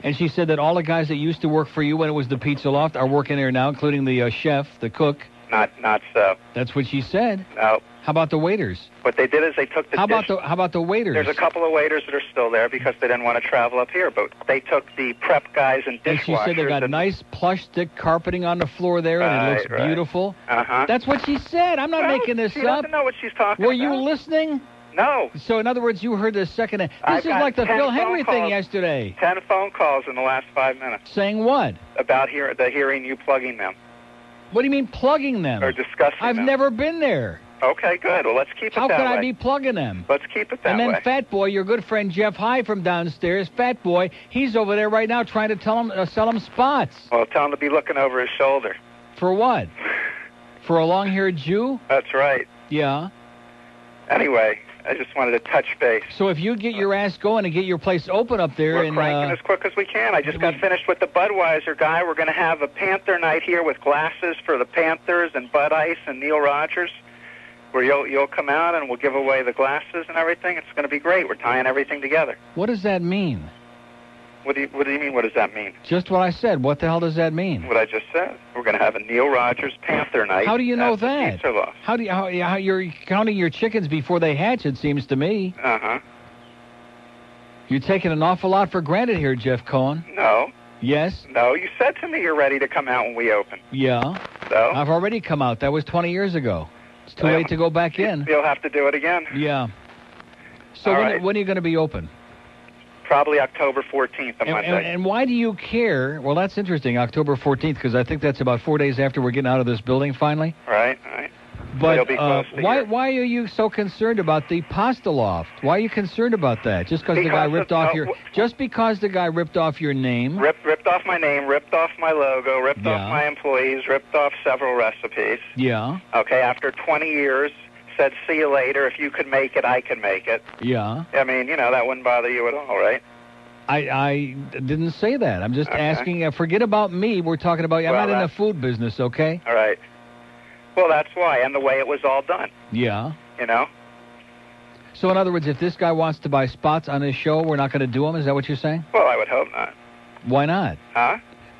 And she said that all the guys that used to work for you when it was the Pizza Loft are working there now, including the chef, the cook. Not so. That's what she said. No. How about the waiters? What they did is they took the How about the waiters? There's a couple of waiters that are still there because they didn't want to travel up here, but they took the prep guys and dishwashers. And she said they got nice plush stick carpeting on the floor there, and it looks beautiful. Uh-huh. That's what she said. I'm not making this she up. Doesn't know what she's talking Were about. you listening? No. So, in other words, you heard the second. This I've is got like the 10 Phil phone Hendrie thing calls. yesterday. 10 phone calls in the last 5 minutes. Saying what? About hearing you plugging them. What do you mean plugging them? Or discussing I've them. never been there. Okay, good. Well, let's keep it How that could way. I be plugging them? Let's keep it that And then way. Fat Boy, your good friend Jeff High from downstairs, Fat Boy, he's over there right now trying to sell him spots. Well, tell him to be looking over his shoulder. For what? For a long-haired Jew? That's right. Yeah. Anyway, I just wanted to touch base. So if you get your ass going and get your place open up there, We're cranking as quick as we can. I just got finished with the Budweiser guy. We're going to have a Panther night here with glasses for the Panthers and Bud Ice and Neil Rogers, where you'll come out and we'll give away the glasses and everything. It's going to be great. We're tying everything together. What does that mean? What do you mean? What does that mean? Just what I said. What the hell does that mean? What I just said. We're going to have a Neil Rogers Panther night. How do you know at the that? Pizza Loft. How you're counting your chickens before they hatch? It seems to me. Uh-huh. You're taking an awful lot for granted here, Jeff Cohen. No. Yes? No, you said to me you're ready to come out when we open. Yeah. So? I've already come out. That was 20 years ago. It's too late to go back in. You'll have to do it again. Yeah. So when are you going to be open? Probably October 14th, Monday. And why do you care? Well, that's interesting, October 14th, because I think that's about 4 days after we're getting out of this building finally. Right. But It'll be close to why are you so concerned about the Pasta Loft? Why are you concerned about that? Just because the guy ripped off just because the guy ripped off your name? Ripped off my name, ripped off my logo, ripped off my employees, ripped off several recipes. Yeah. Okay, after 20 years, said, see you later. If you could make it, I can make it. Yeah. I mean, that wouldn't bother you at all, right? I didn't say that. I'm just asking, forget about me. We're talking about, I'm not in the food business, okay? All right. Well, that's why, and the way it was all done. Yeah. So, in other words, if this guy wants to buy spots on his show, we're not going to do them? Is that what you're saying? Well, I would hope not. Why not? Huh?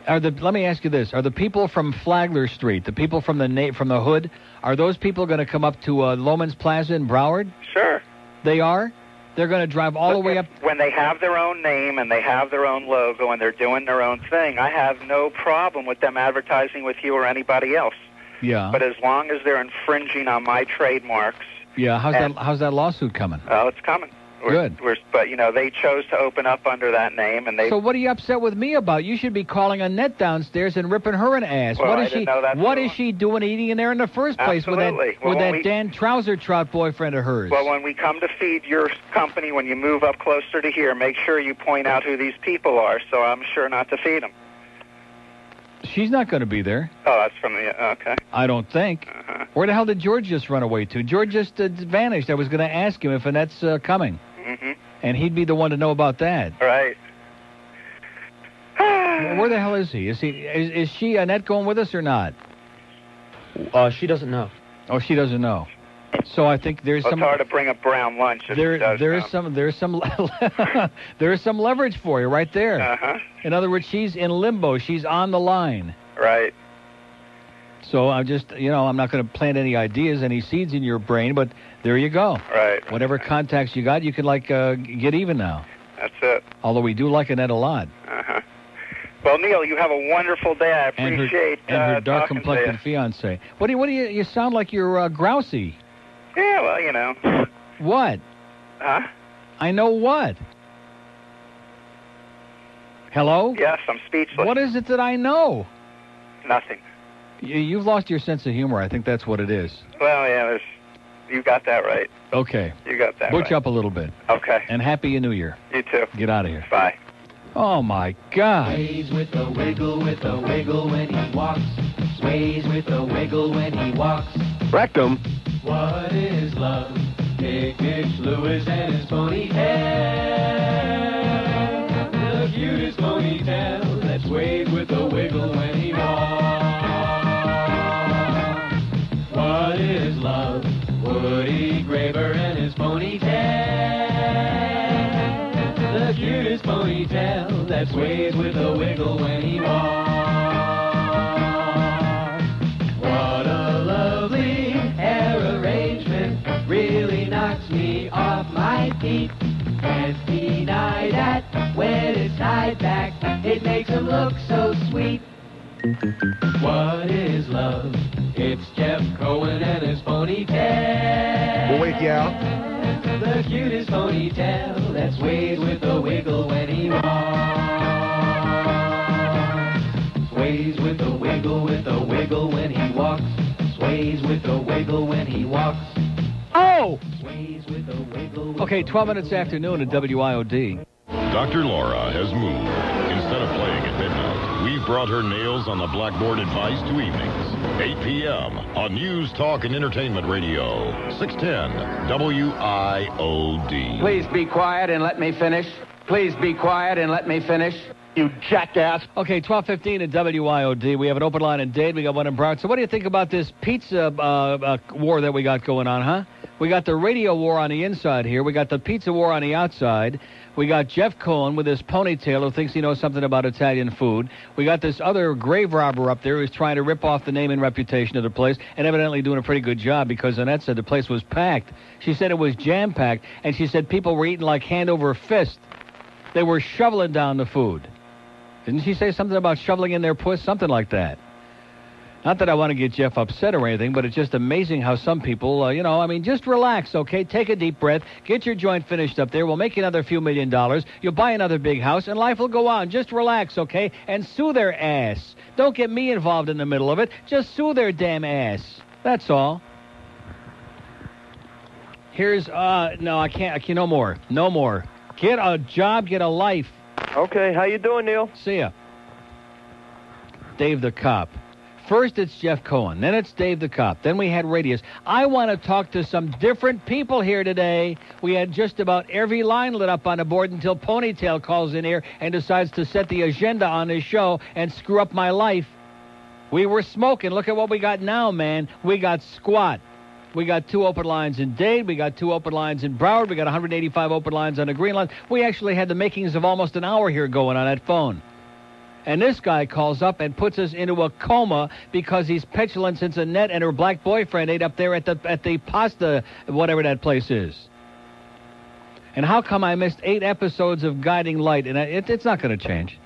Let me ask you this. Are the people from Flagler Street, the people from the hood, are those people going to come up to Loman's Plaza in Broward? Sure. They are? They're going to drive all the way up? When they have their own name and they have their own logo and they're doing their own thing, I have no problem with them advertising with you or anybody else. Yeah. But as long as they're infringing on my trademarks. Yeah. How's that lawsuit coming? Oh, it's coming. Good. But they chose to open up under that name, and they. So what are you upset with me about? You should be calling Annette downstairs and ripping her an ass. Well, What is she doing eating in there in the first place with that Dan Trouser Trout boyfriend of hers? Well, when we come to feed your company, when you move up closer to here, make sure you point out who these people are. So I'm sure not to feed them. She's not going to be there. Oh, that's from the... okay. I don't think. Where the hell did George just run away to? George just vanished. I was going to ask him if Annette's coming. Mm-hmm. And he'd be the one to know about that. Right. Where the hell is he? Is she, Annette, going with us or not? She doesn't know. Oh, she doesn't know. So I think there's It's hard to bring a brown lunch if there's some leverage for you right there. Uh-huh. In other words, she's in limbo. She's on the line. Right. So I'm just, I'm not going to plant any ideas, any seeds in your brain, but there you go. Right. Whatever contacts you got, you can get even now. That's it. Although we do like Annette a lot. Uh-huh. Well, Neil, you have a wonderful day. I appreciate and her dark-complected fiance. What do you sound like you're grousey. Yeah, well, What? Huh? I know what? Hello? Yes, I'm speechless. What is it that I know? Nothing. You've lost your sense of humor. I think that's what it is. Well, yeah, you got that right. Okay. You got that Butch right. up a little bit. Okay. And Happy New Year. You too. Get out of here. Bye. Oh, my God. Sways with the wiggle when he walks. Sways with the wiggle when he walks. Rectum. What is love? Big Mitch Lewis and his ponytail. The cutest ponytail that sways with the wiggle when he walks. What is love? Woody Graber and his ponytail. The cutest ponytail that sways with a wiggle when he walks. What a lovely hair arrangement, really knocks me off my feet. Can't deny that when it's tied back, it makes him look so sweet. What is love? It's Jeff Cohen and his ponytail. We'll wake you out. The cutest ponytail that sways with a wiggle when he walks. Sways with a wiggle when he walks. Sways with a wiggle when he walks. Oh! Sways with a wiggle. Okay, 12 minutes after noon at WIOD. Dr. Laura has moved. Instead of playing at midnight, we've brought her nails on the blackboard advice to evenings. 8 p.m. on News, Talk, and Entertainment Radio. 610 WIOD. Please be quiet and let me finish. Please be quiet and let me finish. You jackass. Okay, 12:15 at WIOD. We have an open line in Dade. We got one in Broward. So what do you think about this pizza war that we got going on, huh? We got the radio war on the inside here. We got the pizza war on the outside. We got Jeff Cohen with his ponytail who thinks he knows something about Italian food. We got this other grave robber up there who's trying to rip off the name and reputation of the place and evidently doing a pretty good job because Annette said the place was packed. She said it was jam-packed, and she said people were eating like hand over fist. They were shoveling down the food. Didn't she say something about shoveling in their puss? Something like that. Not that I want to get Jeff upset or anything, but it's just amazing how some people, just relax, okay? Take a deep breath. Get your joint finished up there. We'll make you another few $1 million. You'll buy another big house, and life will go on. Just relax, okay? And sue their ass. Don't get me involved in the middle of it. Just sue their damn ass. That's all. Here's, no, I can't, no more. No more. Get a job, get a life. Okay, how you doing, Neil? See ya. Dave the Cop. First, it's Jeff Cohen. Then it's Dave the Cop. Then we had Radius. I want to talk to some different people here today. We had just about every line lit up on the board until Ponytail calls in here and decides to set the agenda on this show and screw up my life. We were smoking. Look at what we got now, man. We got squat. We got 2 open lines in Dade. We got 2 open lines in Broward. We got 185 open lines on the Green Line. We actually had the makings of almost an hour here going on that phone. And this guy calls up and puts us into a coma because he's petulant since Annette and her black boyfriend ate up there at the pasta, whatever that place is. And how come I missed 8 episodes of Guiding Light? And it's not going to change.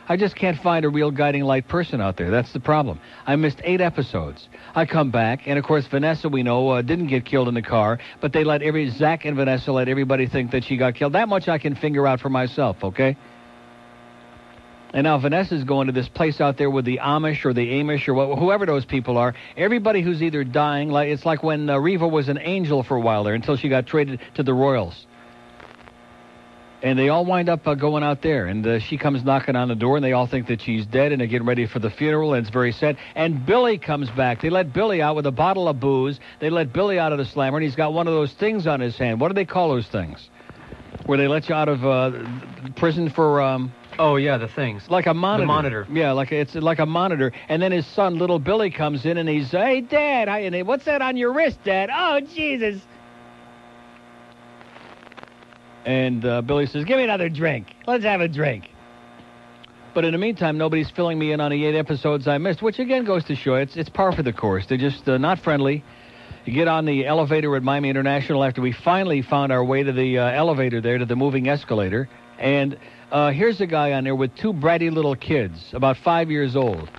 I just can't find a real Guiding Light person out there. That's the problem. I missed 8 episodes. I come back, and of course Vanessa, we know, didn't get killed in the car, but they Zach and Vanessa let everybody think that she got killed. That much I can figure out for myself, okay? And now Vanessa's going to this place out there with the Amish or the Amish or whoever those people are. Everybody who's either dying, it's like when Reva was an angel for a while there until she got traded to the Royals. And they all wind up going out there. And she comes knocking on the door, and they all think that she's dead, and they're getting ready for the funeral, and it's very sad. And Billy comes back. They let Billy out with a bottle of booze. They let Billy out of the slammer, and he's got one of those things on his hand. What do they call those things? Where they let you out of prison for... Oh, yeah, the things. Like a monitor. The monitor. Yeah, it's like a monitor. And then his son, little Billy, comes in, and he's, hey, Dad, what's that on your wrist, Dad? Oh, Jesus. And Billy says, give me another drink. Let's have a drink. But in the meantime, nobody's filling me in on the 8 episodes I missed, which again goes to show it's par for the course. They're just not friendly. You get on the elevator at Miami International after we finally found our way to the elevator there, to the moving escalator. And here's a guy on there with 2 bratty little kids, about 5 years old.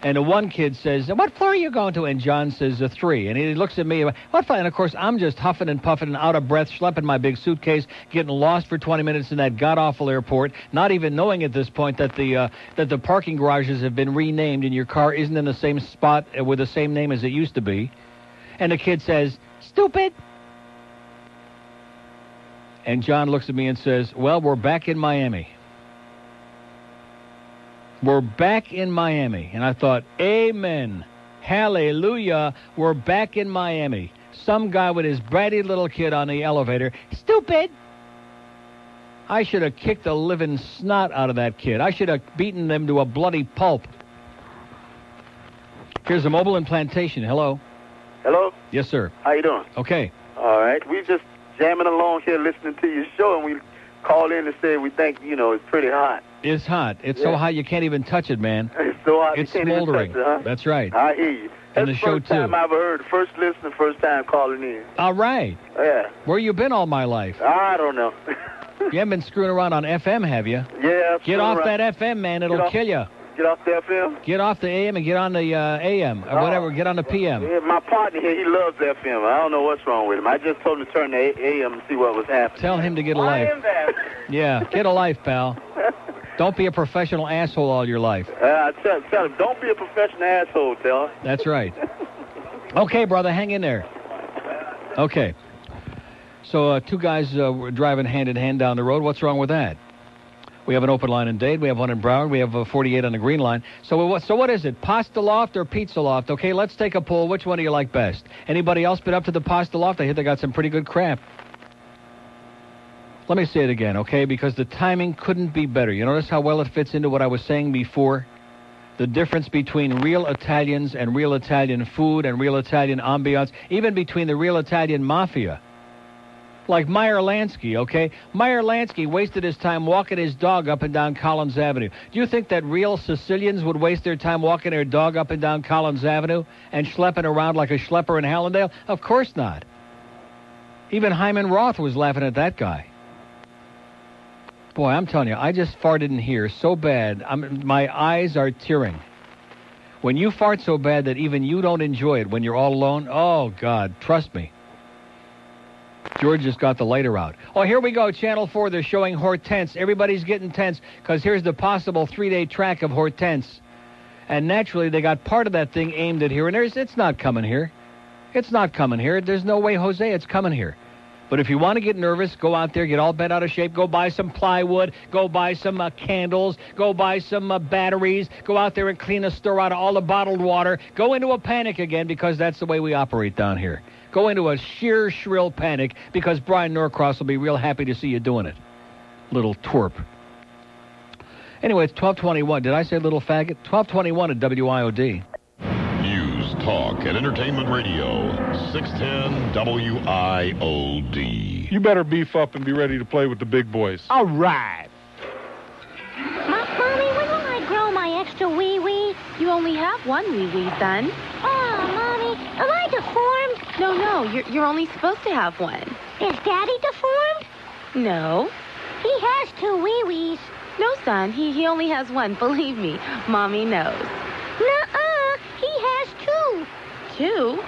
And the one kid says, what floor are you going to? And John says, 3. And he looks at me, what floor? And of course, I'm just huffing and puffing and out of breath, schlepping my big suitcase, getting lost for 20 minutes in that god-awful airport, not even knowing at this point that the parking garages have been renamed and your car isn't in the same spot with the same name as it used to be. And the kid says, stupid. And John looks at me and says, well, we're back in Miami. We're back in Miami. And I thought, amen. Hallelujah. We're back in Miami. Some guy with his bratty little kid on the elevator. Stupid. I should have kicked the living snot out of that kid. I should have beaten them to a bloody pulp. Here's a mobile in Plantation. Hello. Hello? Yes, sir. How you doing? Okay. All right. We just jamming along here listening to your show, and we call in and say we think, it's pretty hot. It's hot. It's so hot you can't even touch it, man. It's so hot it's you can't smoldering. Even touch it, huh? That's right. I hear you. And That's the show, first time too. I ever heard. First listener, first time calling in. All right. Yeah. Where you been all my life? I don't know. You haven't been screwing around on FM, have you? Yeah. Get off that FM, man. It'll kill you. Get off the FM? Get off the AM and get on the AM or whatever. Get on the PM. Yeah, my partner here, he loves FM. I don't know what's wrong with him. I just told him to turn the AM and see what was happening. Tell him to get a life. I am that. Yeah, get a life, pal. Don't be a professional asshole all your life. Tell him, don't be a professional asshole, tell him. That's right. Okay, brother, hang in there. Okay. So 2 guys were driving hand in hand down the road. What's wrong with that? We have an open line in Dade. We have one in Broward. We have 48 on the Green Line. So what is it, Pasta Loft or Pizza Loft? Okay, let's take a poll. Which one do you like best? Anybody else been up to the Pasta Loft? I hear they got some pretty good crap. Let me say it again, okay, because the timing couldn't be better. You notice how well it fits into what I was saying before? The difference between real Italians and real Italian food and real Italian ambiance, even between the real Italian mafia. Like Meyer Lansky, okay? Meyer Lansky wasted his time walking his dog up and down Collins Avenue. Do you think that real Sicilians would waste their time walking their dog up and down Collins Avenue and schlepping around like a schlepper in Hallandale? Of course not. Even Hyman Roth was laughing at that guy. Boy, I'm telling you, I just farted in here so bad. My eyes are tearing. When you fart so bad that even you don't enjoy it when you're all alone, oh, God, trust me. George just got the lighter out. Oh, here we go, Channel 4. They're showing Hortense. Everybody's getting tense because here's the possible 3-day track of Hortense. And naturally, they got part of that thing aimed at here. And it's not coming here. It's not coming here. There's no way, Jose, it's coming here. But if you want to get nervous, go out there, get all bent out of shape, go buy some plywood, go buy some candles, go buy some batteries, go out there and clean a store out of all the bottled water. Go into a panic again because that's the way we operate down here. Go into a sheer, shrill panic because Brian Norcross will be real happy to see you doing it. Little twerp. Anyway, it's 12:21. Did I say little faggot? 12:21 at WIOD. News, talk, and entertainment radio. 610 WIOD. You better beef up and be ready to play with the big boys. All right. Mommy, when will I grow my extra wee-wee? You only have one wee-wee, son. Oh, Mommy, am I deformed? No, you're only supposed to have one. Is Daddy deformed? No. He has two wee-wees. No, son, he only has one, believe me. Mommy knows. Nuh-uh, he has two. Two?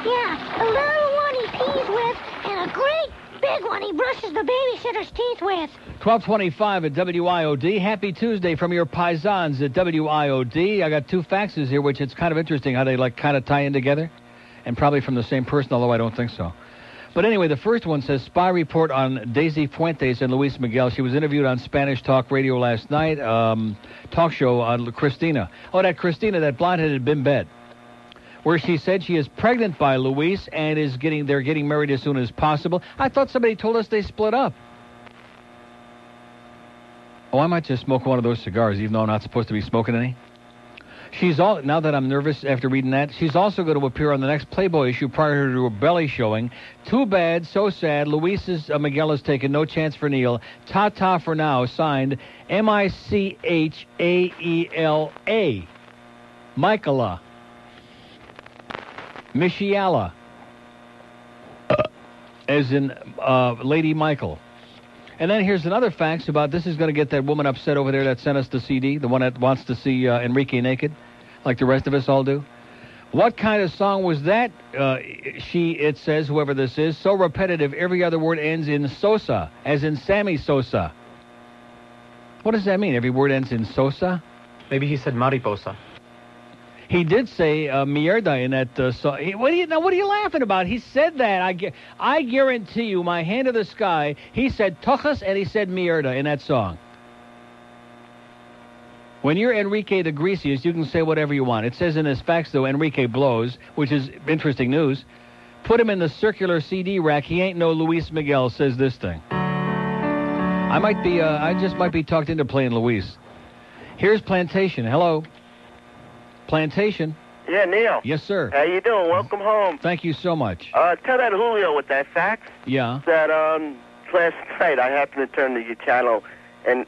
Yeah, a little one he pees with and a great big one he brushes the babysitter's teeth with. 12:25 at WIOD. Happy Tuesday from your paisans at WIOD. I got two faxes here, which it's kind of interesting how they kind of tie in together. And probably from the same person, although I don't think so. But anyway, the first one says, spy report on Daisy Fuentes and Luis Miguel. She was interviewed on Spanish Talk Radio last night, talk show on Christina. Oh, that Christina, that blonde-headed bimbette, where she said she is pregnant by Luis and they're getting married as soon as possible. I thought somebody told us they split up. Oh, I might just smoke one of those cigars, even though I'm not supposed to be smoking any. Now that I'm nervous after reading that, she's also going to appear on the next Playboy issue prior to her belly showing. Too bad, so sad. Miguel has taken no chance for Neil. Ta-ta for now. Signed, Michaela. Michaela. Michiala. As in Lady Michael. And then here's another fact about this is going to get that woman upset over there that sent us the CD, the one that wants to see Enrique naked, like the rest of us all do. What kind of song was that? It says, whoever this is, so repetitive, every other word ends in Sosa, as in Sammy Sosa. What does that mean? Every word ends in Sosa? Maybe he said mariposa. He did say mierda in that song. What are you laughing about? He said that. I guarantee you, my hand to the sky, he said tojas and he said mierda in that song. When you're Enrique the Greasiest, you can say whatever you want. It says in his fax, though, Enrique blows, which is interesting news. Put him in the circular CD rack. He ain't no Luis Miguel, says this thing. I just might be talked into playing Luis. Here's Plantation. Hello. Plantation. Yeah, Neil. Yes, sir. How you doing? Welcome home. Thank you so much. Tell that Julio with that fax. Yeah. That last night I happened to turn to your channel and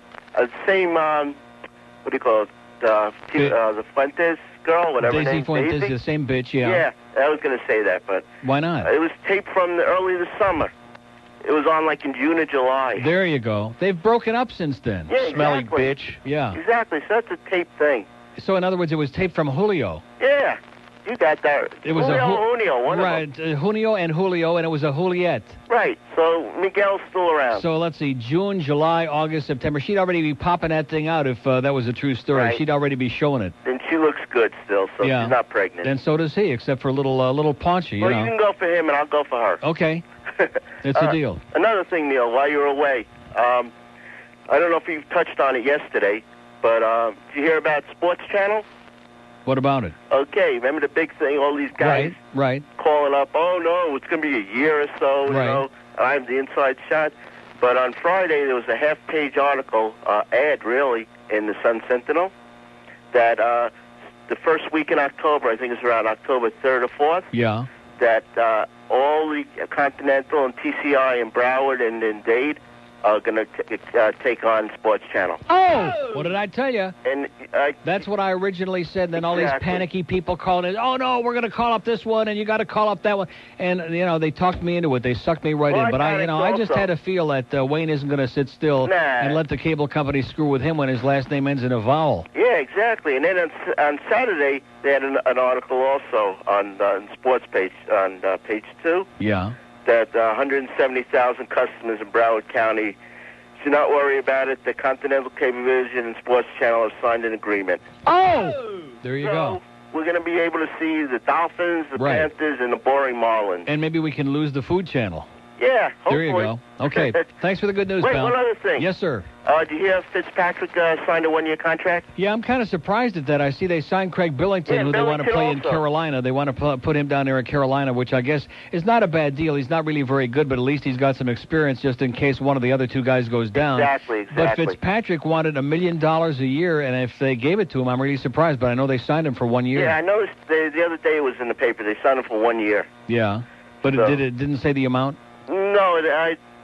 same what do you call it? The Fuentes girl, whatever her Daisy name. Fuentes, Daisy? the same bitch. Yeah. Yeah, I was gonna say that, but why not? It was taped from early this summer. It was on like in June or July. There you go. They've broken up since then. Yeah, Smelly exactly. bitch. Yeah. Exactly. So that's a taped thing. So in other words, it was taped from Julio. Yeah, you got that. It was Julio, one right, of them. Julio and Julio, and it was a Juliet. Right. So Miguel's still around. So let's see, June, July, August, September. She'd already be popping that thing out if that was a true story. Right. She'd already be showing it. And she looks good still, so Yeah. she's not pregnant. And so does he, except for a little paunchy, you well, know. you can go for him, and I'll go for her. Okay. It's a deal. Another thing, Neil, while you were away, I don't know if you touched on it yesterday, but did you hear about Sports Channel? What about it? Okay, remember the big thing, all these guys Right. calling up, oh, no, it's going to be a year or so, you know, I'm the inside shot. But on Friday, there was a half-page article, ad, really, in the Sun Sentinel, that the first week in October, I think it's around October 3rd or 4th, Yeah. that all the Continental and TCI and Broward and Dade are going to take on Sports Channel. Oh! What did I tell you? And that's what I originally said. And then all these Exactly. panicky people calling in. Oh, no, we're going to call up this one, and you got to call up that one. And, they talked me into it. They sucked me right Well, in. But I I just had a feel that Wayne isn't going to sit still and let the cable company screw with him when his last name ends in a vowel. Yeah, exactly. And then on Saturday, they had an article also on sports page, on page 2. Yeah. That 170,000 customers in Broward County should not worry about it. The Continental Cablevision and Sports Channel have signed an agreement. Oh! There you go. We're going to be able to see the Dolphins, the Panthers, and the boring Marlins. And maybe we can lose the Food Channel. Yeah, hopefully. There you go. Okay. Thanks for the good news, Wait, pal. one other thing. Yes, sir. Did you hear Fitzpatrick signed a one-year contract? Yeah, I'm kind of surprised at that. I see they signed Craig Billington, Yeah, who they want to Billington play in also. Carolina. They want to put him down there in Carolina, which I guess is not a bad deal. He's not really very good, but at least he's got some experience just in case one of the other two guys goes down. Exactly. But Fitzpatrick wanted $1 million a year, and if they gave it to him, I'm really surprised. But I know they signed him for 1 year. Yeah, I noticed the other day it was in the paper. They signed him for 1 year. Yeah. But So- it didn't say the amount? No,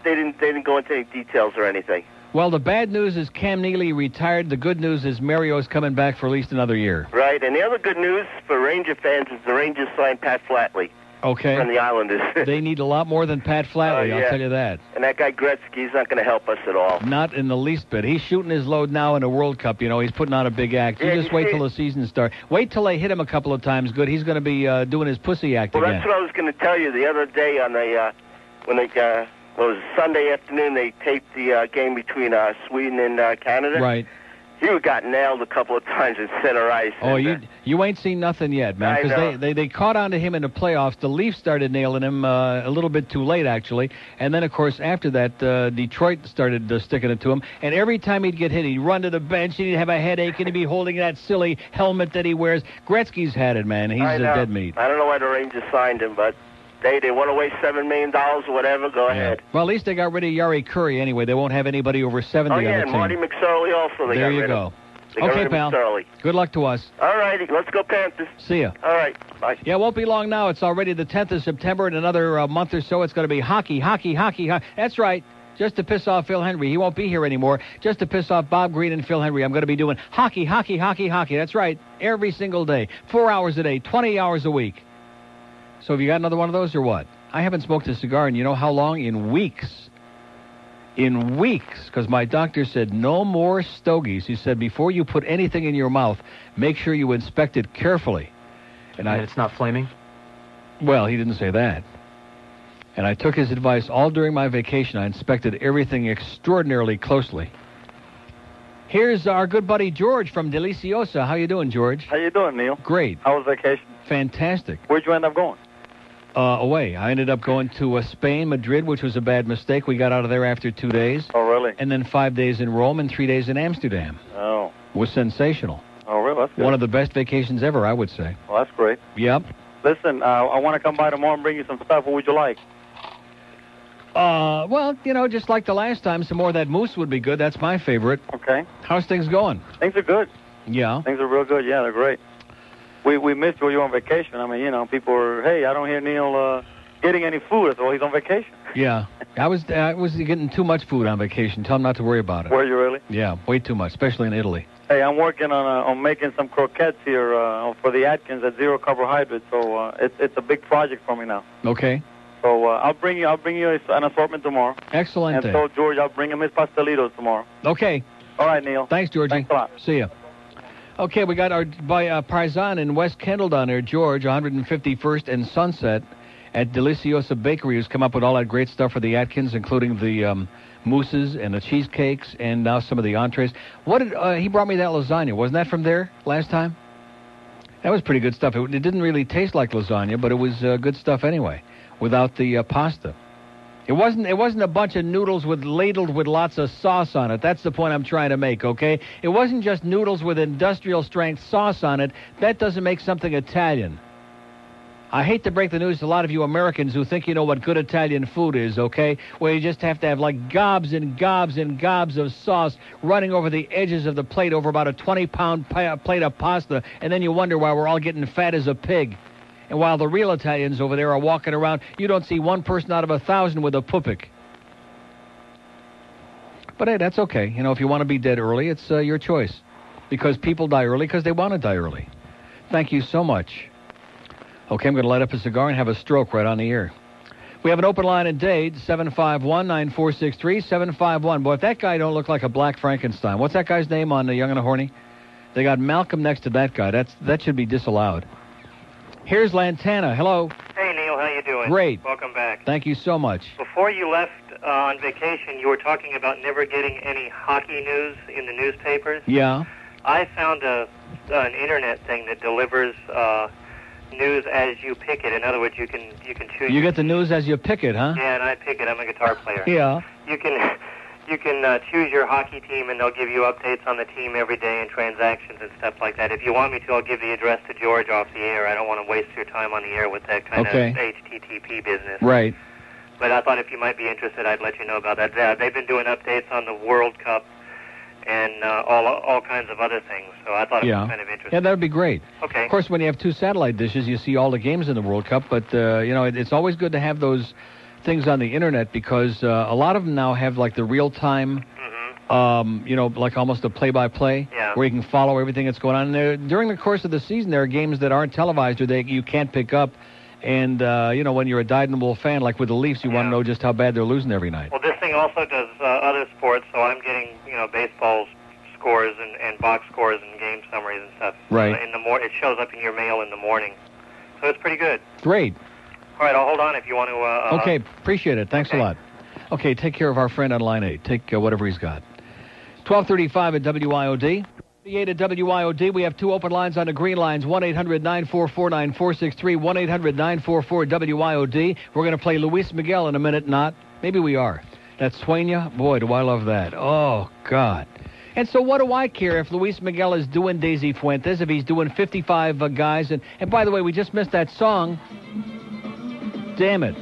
they didn't go into any details or anything. Well, the bad news is Cam Neely retired. The good news is Mario's coming back for at least another year. Right, and the other good news for Ranger fans is the Rangers signed Pat Flatley Okay. from the Islanders. They need a lot more than Pat Flatley, yeah. I'll tell you that. And that guy Gretzky's not going to help us at all. Not in the least bit. He's shooting his load now in the World Cup. He's putting on a big act. You Yeah, just you wait see- till the season starts. Wait till they hit him a couple of times good. He's going to be doing his pussy act Well, again. that's what I was going to tell you the other day on the when they what was it, Sunday afternoon. They taped the game between Sweden and Canada. Right. He got nailed a couple of times in center ice. Oh, and, you ain't seen nothing yet, man. I know. Because they caught on to him in the playoffs. The Leafs started nailing him a little bit too late, actually. And then, of course, after that, Detroit started sticking it to him. And every time he'd get hit, he'd run to the bench, and he'd have a headache, and he'd be holding that silly helmet that he wears. Gretzky's had it, man. He's I a know. dead meat. I don't know why the Rangers signed him, but they want to waste $7 million or whatever. Go ahead. Well, at least they got rid of Yari Curry anyway. They won't have anybody over 70 Oh on yeah, the and team. Marty McSorley also. They There got you rid go. of. They got Okay, rid of pal. McSorley. Good luck to us. All righty, let's go Panthers. See ya. All right, bye. Yeah, it won't be long now. It's already the 10th of September. In another month or so, it's going to be hockey. That's right. Just to piss off Phil Hendrie. He won't be here anymore. Just to piss off Bob Green and Phil Hendrie. I'm going to be doing hockey. That's right. Every single day. 4 hours a day. 20 hours a week. So have you got another one of those or what? I haven't smoked a cigar in you know how long? In weeks. In weeks. Because my doctor said no more stogies. He said before you put anything in your mouth, make sure you inspect it carefully. And it's not flaming? Well, he didn't say that. And I took his advice all during my vacation. I inspected everything extraordinarily closely. Here's our good buddy George from Deliciosa. How you doing, George? How you doing, Neil? Great. How was vacation? Fantastic. Where'd you end up going? Away. I ended up going to Spain, Madrid, which was a bad mistake. We got out of there after 2 days. Oh, really? And then 5 days in Rome and 3 days in Amsterdam. Oh. It was sensational. Oh, really? That's good. One of the best vacations ever, I would say. Well, that's great. Yep. Listen, I want to come by tomorrow and bring you some stuff. What would you like? Well, just like the last time, some more of that mousse would be good. That's my favorite. Okay. How's things going? Things are good. Yeah. Things are real good. Yeah, they're great. We missed you when you were on vacation. I mean, people were, hey, I don't hear Neil getting any food. I thought, well, he's on vacation. Yeah. I was getting too much food on vacation. Tell him not to worry about it. Were you really? Yeah, way too much, especially in Italy. Hey, I'm working on making some croquettes here for the Atkins at 0 carbohydrates. So it's a big project for me now. Okay. So I'll bring you an assortment tomorrow. Excellent. And so George, I'll bring him his pastelitos tomorrow. Okay. All right, Neil. Thanks, Georgie. Thanks a lot. See ya. Okay, we got our Paisan in West Kendall down there, George, 151st and Sunset at Deliciosa Bakery, who's come up with all that great stuff for the Atkins, including the mousses and the cheesecakes and now some of the entrees. What did he brought me that lasagna? Wasn't that from there last time? That was pretty good stuff. It didn't really taste like lasagna, but it was good stuff anyway, without the pasta. It wasn't a bunch of noodles ladled with lots of sauce on it. That's the point I'm trying to make, okay? It wasn't just noodles with industrial strength sauce on it. That doesn't make something Italian. I hate to break the news to a lot of you Americans who think you know what good Italian food is, okay? Where you just have to have like gobs and gobs and gobs of sauce running over the edges of the plate over about a 20-pound plate of pasta, and then you wonder why we're all getting fat as a pig. And while the real Italians over there are walking around, you don't see one person out of 1,000 with a pupik. But hey, that's okay. You know, if you want to be dead early, it's your choice. Because people die early because they want to die early. Thank you so much. Okay, I'm going to light up a cigar and have a stroke right on the air. We have an open line in Dade, 751-9463, 751. Boy, if that guy don't look like a black Frankenstein. What's that guy's name on the Young and the Horny? They got Malcolm next to that guy. That should be disallowed. Here's Lantana. Hello. Hey, Neil. How you doing? Great. Welcome back. Thank you so much. Before you left on vacation, you were talking about never getting any hockey news in the newspapers. Yeah. I found an internet thing that delivers news as you pick it. In other words, you can choose. You get the news as you pick it, huh? Yeah, and I pick it. I'm a guitar player. Yeah. You can choose your hockey team, and they'll give you updates on the team every day and transactions and stuff like that. If you want me to, I'll give the address to George off the air. I don't want to waste your time on the air with that kind of HTTP business. Right. But I thought if you might be interested, I'd let you know about that. They've been doing updates on the World Cup and all kinds of other things. So I thought it was kind of interesting. Yeah, that would be great. Okay. Of course, when you have two satellite dishes, you see all the games in the World Cup. But, it's always good to have those things on the Internet because a lot of them now have, like, the real-time, like almost a play-by-play where you can follow everything that's going on. And during the course of the season, there are games that aren't televised or you can't pick up. And, when you're a dyed-in-the-wool fan, like with the Leafs, you want to know just how bad they're losing every night. Well, this thing also does other sports, so I'm getting, baseball scores and box scores and game summaries and stuff. Right. It shows up in your mail in the morning. So it's pretty good. Great. All right, I'll hold on if you want to... okay, appreciate it. Thanks a lot. Okay, take care of our friend on line 8. Take whatever he's got. 1235 at WIOD. 38 at WIOD. We have two open lines on the green lines, 1-800-944-9463, 1-800-944-WIOD. We're going to play Luis Miguel in a minute. Not. Maybe we are. That's Sueña. Boy, do I love that. Oh, God. And so what do I care if Luis Miguel is doing Daisy Fuentes, if he's doing 55 guys? And by the way, we just missed that song. Damn it.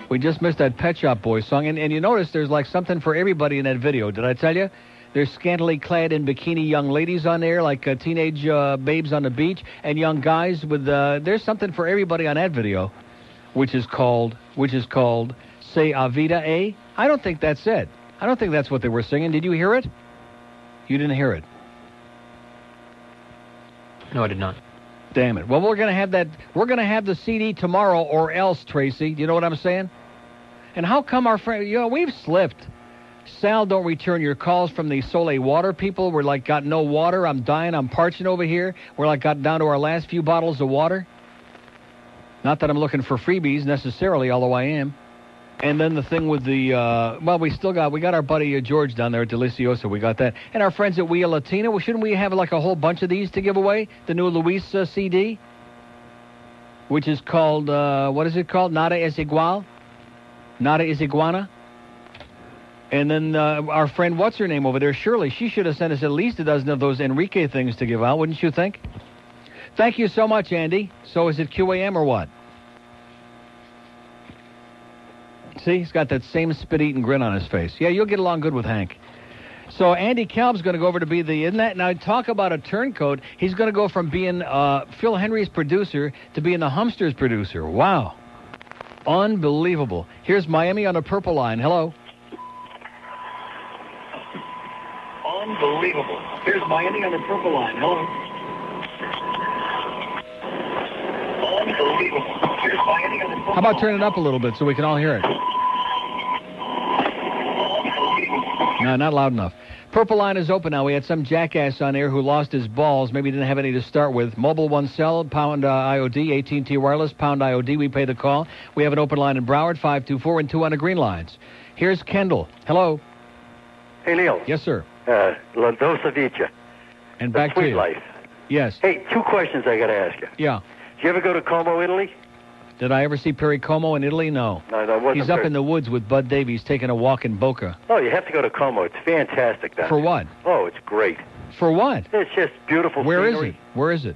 We just missed that Pet Shop Boys song. And you notice there's like something for everybody in that video. Did I tell you? There's scantily clad in bikini young ladies on there, like teenage babes on the beach, and young guys with, there's something for everybody on that video, which is called Say Avida, eh? I don't think that's it. I don't think that's what they were singing. Did you hear it? You didn't hear it. No, I did not. Damn it. Well, we're going to have that. We're going to have the CD tomorrow or else, Tracy. Do you know what I'm saying? And how come our friend, we've slipped. Sal, don't return your calls from the Soleil water people. We're like, got no water. I'm dying. I'm parching over here. We're like, got down to our last few bottles of water. Not that I'm looking for freebies necessarily, although I am. And then the thing with the, we got our buddy George down there at Delicioso. We got that. And our friends at Via Latina. Well, shouldn't we have like a whole bunch of these to give away? The new Luis CD, which is called, what is it called? Nada es igual? Nada es iguana? And then our friend, what's her name over there, Shirley, she should have sent us at least a dozen of those Enrique things to give out, wouldn't you think? Thank you so much, Andy. So is it QAM or what? See, he's got that same spit-eating grin on his face. Yeah, you'll get along good with Hank. So Andy Kalb's going to go over to be the, isn't that? Now, talk about a turncoat. He's going to go from being Phil Hendrie's producer to being the Humster's producer. Wow. Unbelievable. Here's Miami on the purple line. Hello. Unbelievable. Here's Miami on the purple line. Hello. Unbelievable. Here's Miami on the purple line. How about turn it up a little bit so we can all hear it? No, not loud enough. Purple line is open now. We had some jackass on air who lost his balls. Maybe didn't have any to start with. Mobile one cell, pound IOD, AT&T wireless, pound IOD. We pay the call. We have an open line in Broward, 524 and 2 on the green lines. Here's Kendall. Hello. Hey, Neil. Yes, sir. La Dosa Vicia. And back Sweet to you. Life. Yes. Hey, two questions I got to ask you. Yeah. Did you ever go to Como, Italy? Did I ever see Perry Como in Italy? No. No, that wasn't. He's up in the woods with Bud Davies taking a walk in Boca. Oh, you have to go to Como. It's fantastic down For there. what? Oh, it's great. For what? It's just beautiful Where scenery. is it? Where is it?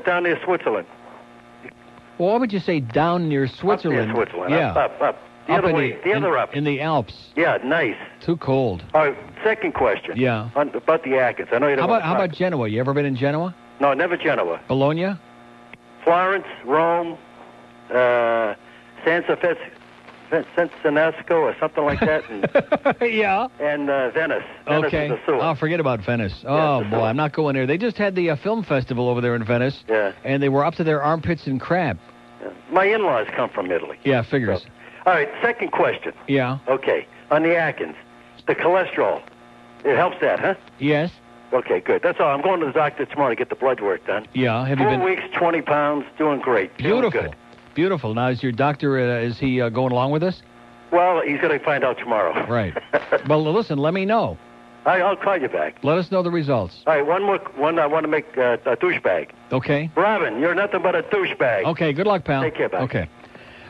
Down near Switzerland. Well, why would you say down near Switzerland? Up near Switzerland. Yeah. Up. The Up other in way. The other up. In the Alps. Yeah, nice. Too cold. All right, second question. Yeah. About the Atkins. I know you don't How about Genoa? You ever been in Genoa? No, never Genoa. Bologna? Florence, Rome, San Cincinnatusco or something like that. And, yeah. And Venice. Venice Okay. is a sewer. Oh, forget about Venice. Oh, boy, I'm not going there. They just had the film festival over there in Venice. Yeah. And they were up to their armpits in crab. Yeah. My in-laws come from Italy. Yeah, figures. So. All right, second question. Yeah. Okay, on the Atkins, the cholesterol, it helps that, huh? Yes. Okay, good. That's all. I'm going to the doctor tomorrow to get the blood work done. Yeah. Have you 4 been? weeks, 20 pounds, doing great. Doing Beautiful. good. Beautiful. Now, is your doctor, is he going along with us? Well, he's going to find out tomorrow. Right. Well, listen, let me know. I'll call you back. Let us know the results. All right, one I want to make a douchebag. Okay. Robin, you're nothing but a douchebag. Okay, good luck, pal. Take care, bye. Okay.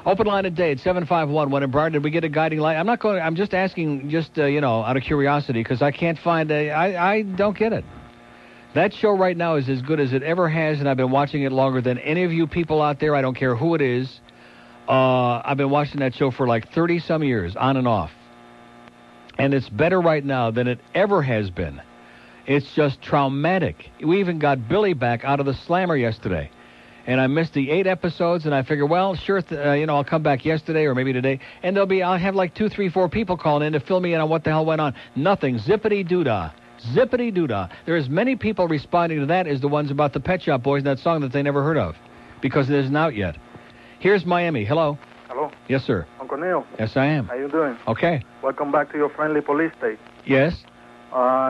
Open line at date 751. When in Brian, did we get a guiding light? I'm just asking, out of curiosity, because I can't find I don't get it. That show right now is as good as it ever has, and I've been watching it longer than any of you people out there. I don't care who it is. I've been watching that show for like 30-some years, on and off. And it's better right now than it ever has been. It's just traumatic. We even got Billy back out of the slammer yesterday. And I missed the 8 episodes, and I figure, well, sure, I'll come back yesterday or maybe today, and I'll have like 2, 3, 4 people calling in to fill me in on what the hell went on. Nothing. Zippity-doo-dah. Zippity-doo-dah. There are as many people responding to that as the ones about the Pet Shop Boys and that song that they never heard of, because it isn't out yet. Here's Miami. Hello. Hello. Yes, sir. Uncle Neil. Yes, I am. How you doing? Okay. Welcome back to your friendly police state. Yes.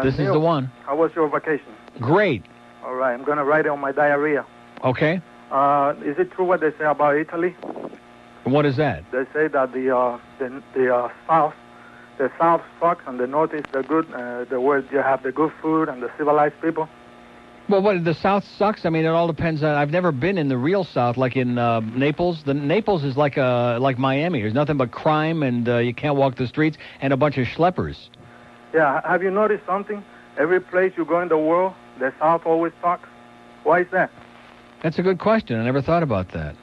This Neil, is the one. How was your vacation? Great. All right, I'm going to write it on my diarrhea. Okay. Is it true what they say about Italy? What is that? They say that the South sucks and the North is the good, where you have the good food and the civilized people. Well, what, the South sucks? I mean, it all depends on... I've never been in the real South, like in Naples. Naples is like Miami. There's nothing but crime, and you can't walk the streets, and a bunch of schleppers. Yeah, have you noticed something? Every place you go in the world, the South always sucks. Why is that? That's a good question. I never thought about that.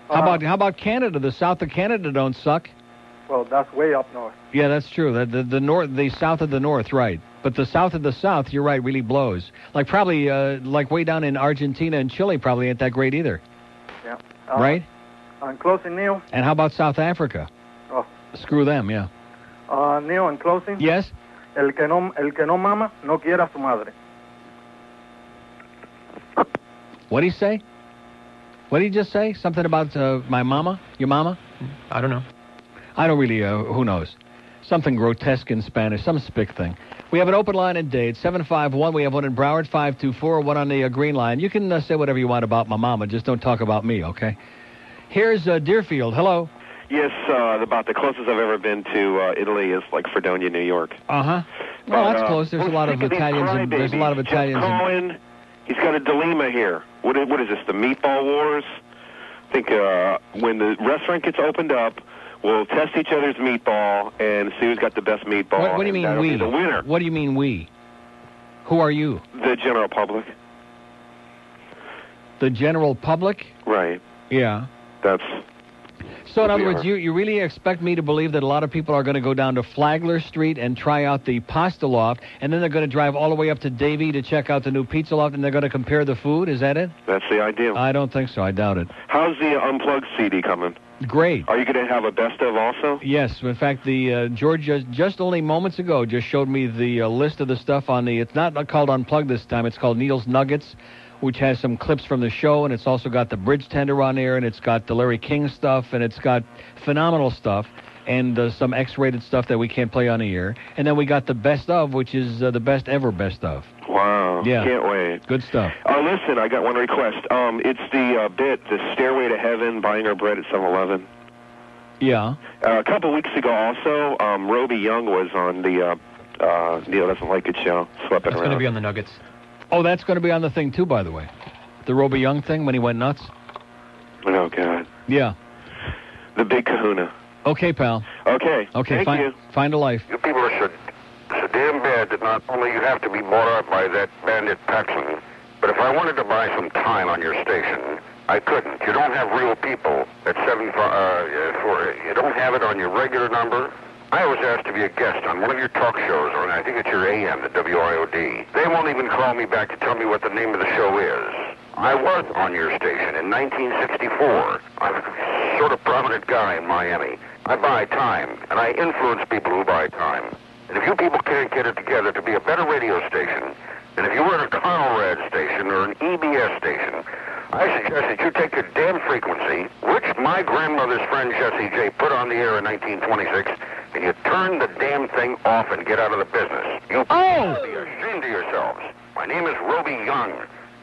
How about Canada? The South of Canada don't suck. Well, that's way up north. Yeah, that's true. The South of the North, right. But the South of the South, you're right, really blows. Like probably, like way down in Argentina and Chile probably ain't that great either. Yeah. Right? In closing, Neil. And how about South Africa? Oh. Screw them, yeah. Neil, in closing. Yes? El que no mama, no quiera a su madre. What'd he say? What did he just say? Something about my mama? Your mama? I don't know. I don't really, who knows? Something grotesque in Spanish, some spick thing. We have an open line in Dade, 751. We have one in Broward, 524, one on the green line. You can say whatever you want about my mama, just don't talk about me, okay? Here's Deerfield. Hello. Yes, about the closest I've ever been to Italy is like Fredonia, New York. Uh-huh. Well, that's close. There's a lot of Italians. There's a lot of Italians. Cohen, he's got a dilemma here. What is this, the Meatball Wars? I think when the restaurant gets opened up, we'll test each other's meatball and see who's got the best meatball. What do you mean we? Be the winner. What do you mean we? Who are you? The general public. The general public? Right. Yeah. That's... So, in other words, you really expect me to believe that a lot of people are going to go down to Flagler Street and try out the Pasta Loft, and then they're going to drive all the way up to Davie to check out the new Pizza Loft, and they're going to compare the food? Is that it? That's the idea. I don't think so. I doubt it. How's the Unplugged CD coming? Great. Are you going to have a best of also? Yes. In fact, the George just only moments ago just showed me the list of the stuff on the... It's not called Unplugged this time. It's called Neil's Nuggets, which has some clips from the show, and it's also got the Bridge Tender on there, and it's got the Larry King stuff, and it's got phenomenal stuff, and some X-rated stuff that we can't play on the air. And then we got the best of, which is the best ever best of. Wow. Yeah. Can't wait. Good stuff. Listen, I got one request. It's the the Stairway to Heaven, buying our bread at 7-Eleven. Yeah. A couple weeks ago also, Roby Young was on the Neil Doesn't Like It show, sweeping around. That's going to be on the Nuggets. Oh, that's going to be on the thing, too, by the way. The Roby Young thing, when he went nuts. Oh, God. Yeah. The Big Kahuna. Okay, pal. Okay. Okay, Thank you. Find a life. You people are so damn bad that not only you have to be bought out by that bandit Paxson, but if I wanted to buy some time on your station, I couldn't. You don't have real people at 75, you don't have it on your regular number. I was asked to be a guest on one of your talk shows, or I think it's your AM, the WIOD. They won't even call me back to tell me what the name of the show is. I was on your station in 1964. I'm a sort of prominent guy in Miami. I buy time, and I influence people who buy time. And if you people can't get it together to be a better radio station, and if you were at a Conrad station or an EBS station, I suggest that you take your damn frequency, which my grandmother's friend Jessie J put on the air in 1926, and you turn the damn thing off and get out of the business. You should be ashamed of yourselves. My name is Roby Young,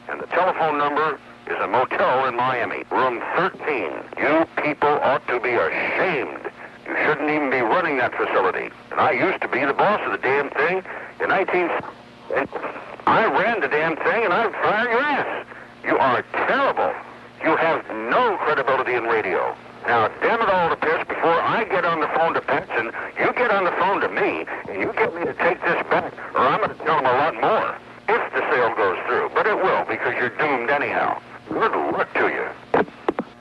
and the telephone number is a motel in Miami, room 13. You people ought to be ashamed. You shouldn't even be running that facility. And I used to be the boss of the damn thing in and I ran the damn thing, and I'd fire your ass. You are terrible. You have no credibility in radio. Now, damn it all to piss, before I get on the phone to Petson, you get on the phone to me, and you get me to take this back, or I'm going to tell them a lot more, if the sale goes through. But it will, because you're doomed anyhow. Good luck to you.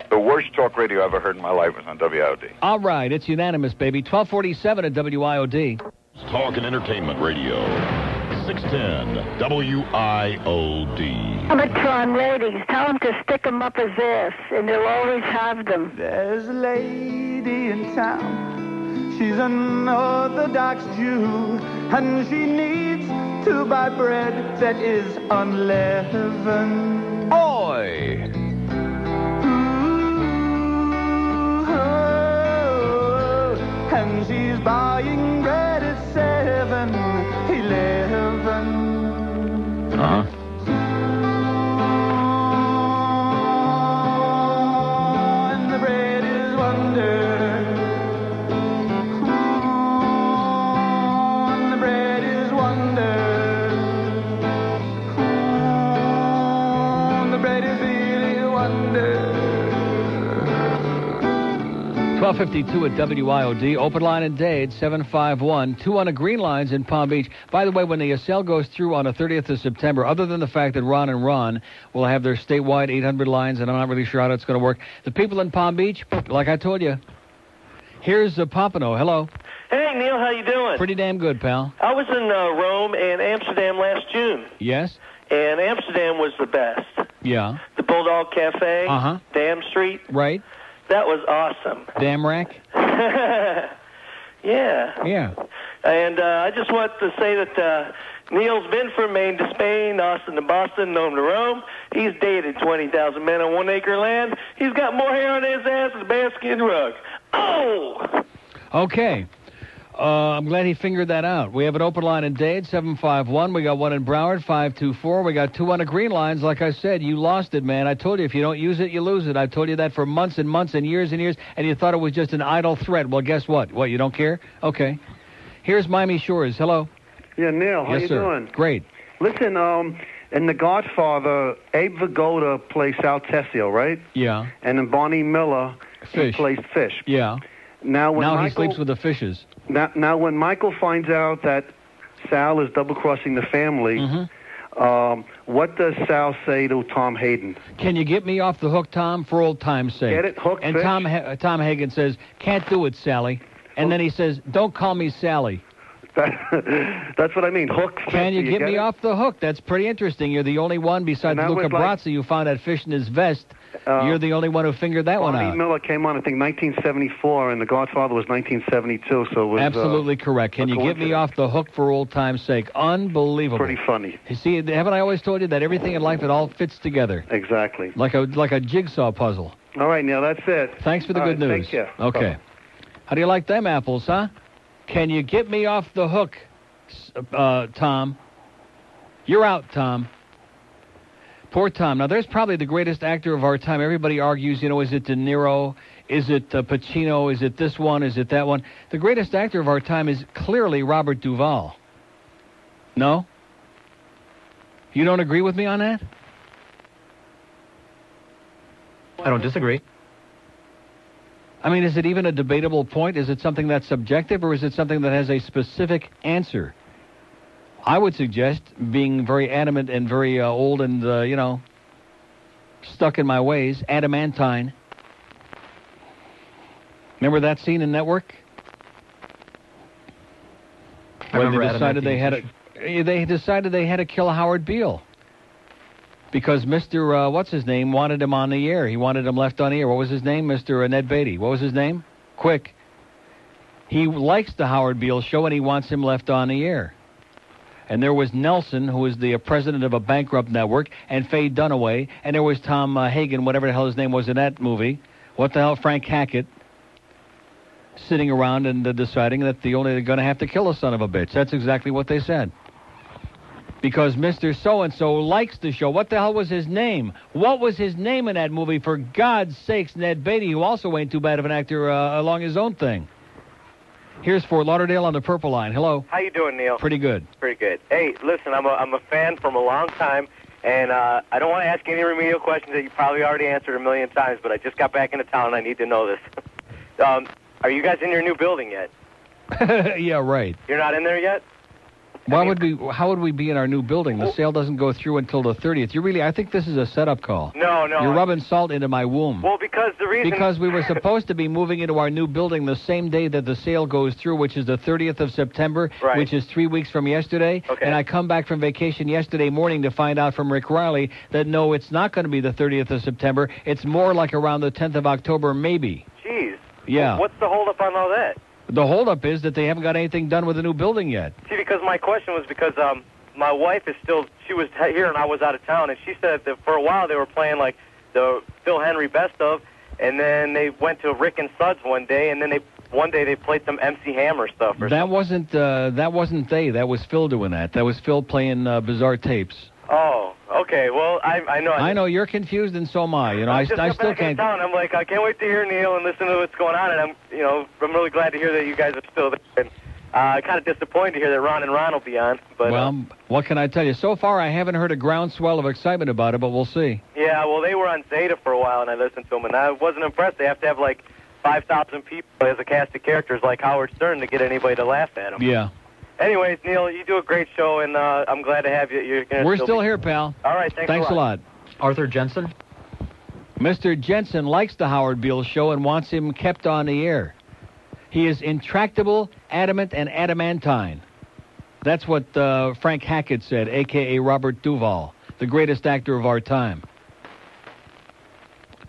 The worst talk radio I ever heard in my life was on WIOD. All right, it's unanimous, baby. 1247 at WIOD. Talk and Entertainment Radio. 610 WIOD. Electron ladies, tell them to stick them up his ass, and they'll always have them. There's a lady in town. She's an Orthodox Jew, and she needs to buy bread that is unleavened. Oi! And she's buying bread at 7-Eleven. Uh-huh. And the bread is wonder. And the bread is wonder. And the bread is really wonder. 1252 at WIOD. Open line in Dade, 751. 2 on the green lines in Palm Beach. By the way, when the sale goes through on the 30th of September, other than the fact that Ron and Ron will have their statewide 800 lines, and I'm not really sure how that's going to work, the people in Palm Beach, like I told you, here's Pompano. Hello. Hey, Neil, how you doing? Pretty damn good, pal. I was in Rome and Amsterdam last June. Yes? And Amsterdam was the best. Yeah. The Bulldog Cafe. Uh-huh. Dam Street. Right. That was awesome. Dam rack? Yeah. Yeah. And I just want to say that Neil's been from Maine to Spain, Austin to Boston, Nome to Rome. He's dated 20,000 men on 1 acre land. He's got more hair on his ass than a bearskin rug. Oh! Okay. I'm glad he fingered that out. We have an open line in Dade, 751. We got one in Broward, 524. We got 2 on the green lines. Like I said, you lost it, man. I told you, if you don't use it, you lose it. I've told you that for months and months and years, and you thought it was just an idle threat. Well, guess what? What, you don't care? Okay. Here's Miami Shores. Hello. Yeah, Neil, how yes, you sir. doing? Great. Listen, in The Godfather, Abe Vigoda plays Sal Tessio, right? Yeah. And in Barney Miller, he plays Fish. Yeah. Now he sleeps with the fishes. Now, when Michael finds out that Sal is double-crossing the family, what does Sal say to Tom Hayden? Can you get me off the hook, Tom, for old time's sake? Get it? Hook, and fish? Tom Hagen says, can't do it, Sally. And then he says, don't call me Sally. That's what I mean, hook, fish. Can you get me off the hook? That's pretty interesting. You're the only one besides Luca Brasi who found that fish in his vest. You're the only one who figured that one out. Barney Miller came on, I think, 1974, and The Godfather was 1972, so it was... Absolutely correct. Can you get me off the hook for old time's sake? Unbelievable. Pretty funny. You see, haven't I always told you that everything in life, it all fits together? Exactly. Like a jigsaw puzzle. All right, Neil, that's it. Thanks for the good news. Take care. Okay. Bye. How do you like them apples, huh? Can you get me off the hook, Tom? You're out, Tom. Poor Tom. Now, there's probably the greatest actor of our time. Everybody argues, is it De Niro? Is it Pacino? Is it this one? Is it that one? The greatest actor of our time is clearly Robert Duvall. No? You don't agree with me on that? I don't disagree. I mean, is it even a debatable point? Is it something that's subjective, or is it something that has a specific answer? I would suggest, being very adamant and very old and, stuck in my ways, adamantine. Remember that scene in Network? When they decided they had to kill Howard Beale. Because Mr. What's-his-name wanted him on the air. He wanted him left on the air. What was his name? Mr. Ned Beatty. What was his name? Quick. He likes the Howard Beale show, and he wants him left on the air. And there was Nelson, who was the president of a bankrupt network, and Faye Dunaway, and there was Tom Hagen, whatever the hell his name was in that movie. What the hell, Frank Hackett, sitting around and deciding that they're going to have to kill a son of a bitch. That's exactly what they said. Because Mr. So-and-so likes the show. What the hell was his name? What was his name in that movie? For God's sakes, Ned Beatty, who also ain't too bad of an actor along his own thing. Here's Fort Lauderdale on the Purple Line. Hello. How you doing, Neil? Pretty good. Pretty good. Hey, listen, I'm a fan from a long time, and I don't want to ask any remedial questions that you probably already answered a million times, but I just got back into town, and I need to know this. Are you guys in your new building yet? Yeah, right. You're not in there yet? How would we be in our new building? The sale doesn't go through until the 30th. I think this is a setup call. No. You're rubbing salt into my womb. Well, because the reason... Because we were supposed to be moving into our new building the same day that the sale goes through, which is the 30th of September, right. Which is 3 weeks from yesterday. Okay. And I come back from vacation yesterday morning to find out from Rick Riley that, no, it's not going to be the 30th of September. It's more like around the 10th of October, maybe. Jeez. Yeah. What's the holdup on all that? The holdup is that they haven't got anything done with the new building yet. See, because my question was because my wife she was here and I was out of town, and she said that for a while they were playing like the Phil Hendrie Best Of, and then they went to Rick and Suds one day, and then one day they played some MC Hammer stuff. That wasn't they. That was Phil doing that. That was Phil playing bizarre tapes. Oh, okay. Well, I know. I know you're confused, and so am I. You know, I still can't. Town. I'm like, I can't wait to hear Neil and listen to what's going on, and I'm really glad to hear that you guys are still there. And kind of disappointed to hear that Ron and Ron will be on. But well, what can I tell you? So far, I haven't heard a groundswell of excitement about it, but we'll see. Yeah, well, they were on Zeta for a while, and I listened to them, and I wasn't impressed. They have to have like 5,000 people as a cast of characters like Howard Stern to get anybody to laugh at them. Yeah. Anyways, Neil, you do a great show, and I'm glad to have you. We're still here, pal. All right, thanks a lot. Arthur Jensen? Mr. Jensen likes the Howard Beale show and wants him kept on the air. He is intractable, adamant, and adamantine. That's what Frank Hackett said, a.k.a. Robert Duvall, the greatest actor of our time.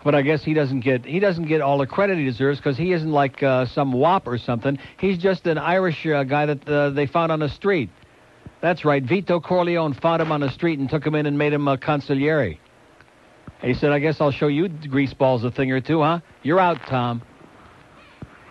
But I guess he doesn't get all the credit he deserves because he isn't like some wop or something. He's just an Irish guy that they found on the street. That's right. Vito Corleone found him on the street and took him in and made him a consigliere. He said, I guess I'll show you greaseballs a thing or two, huh? You're out, Tom.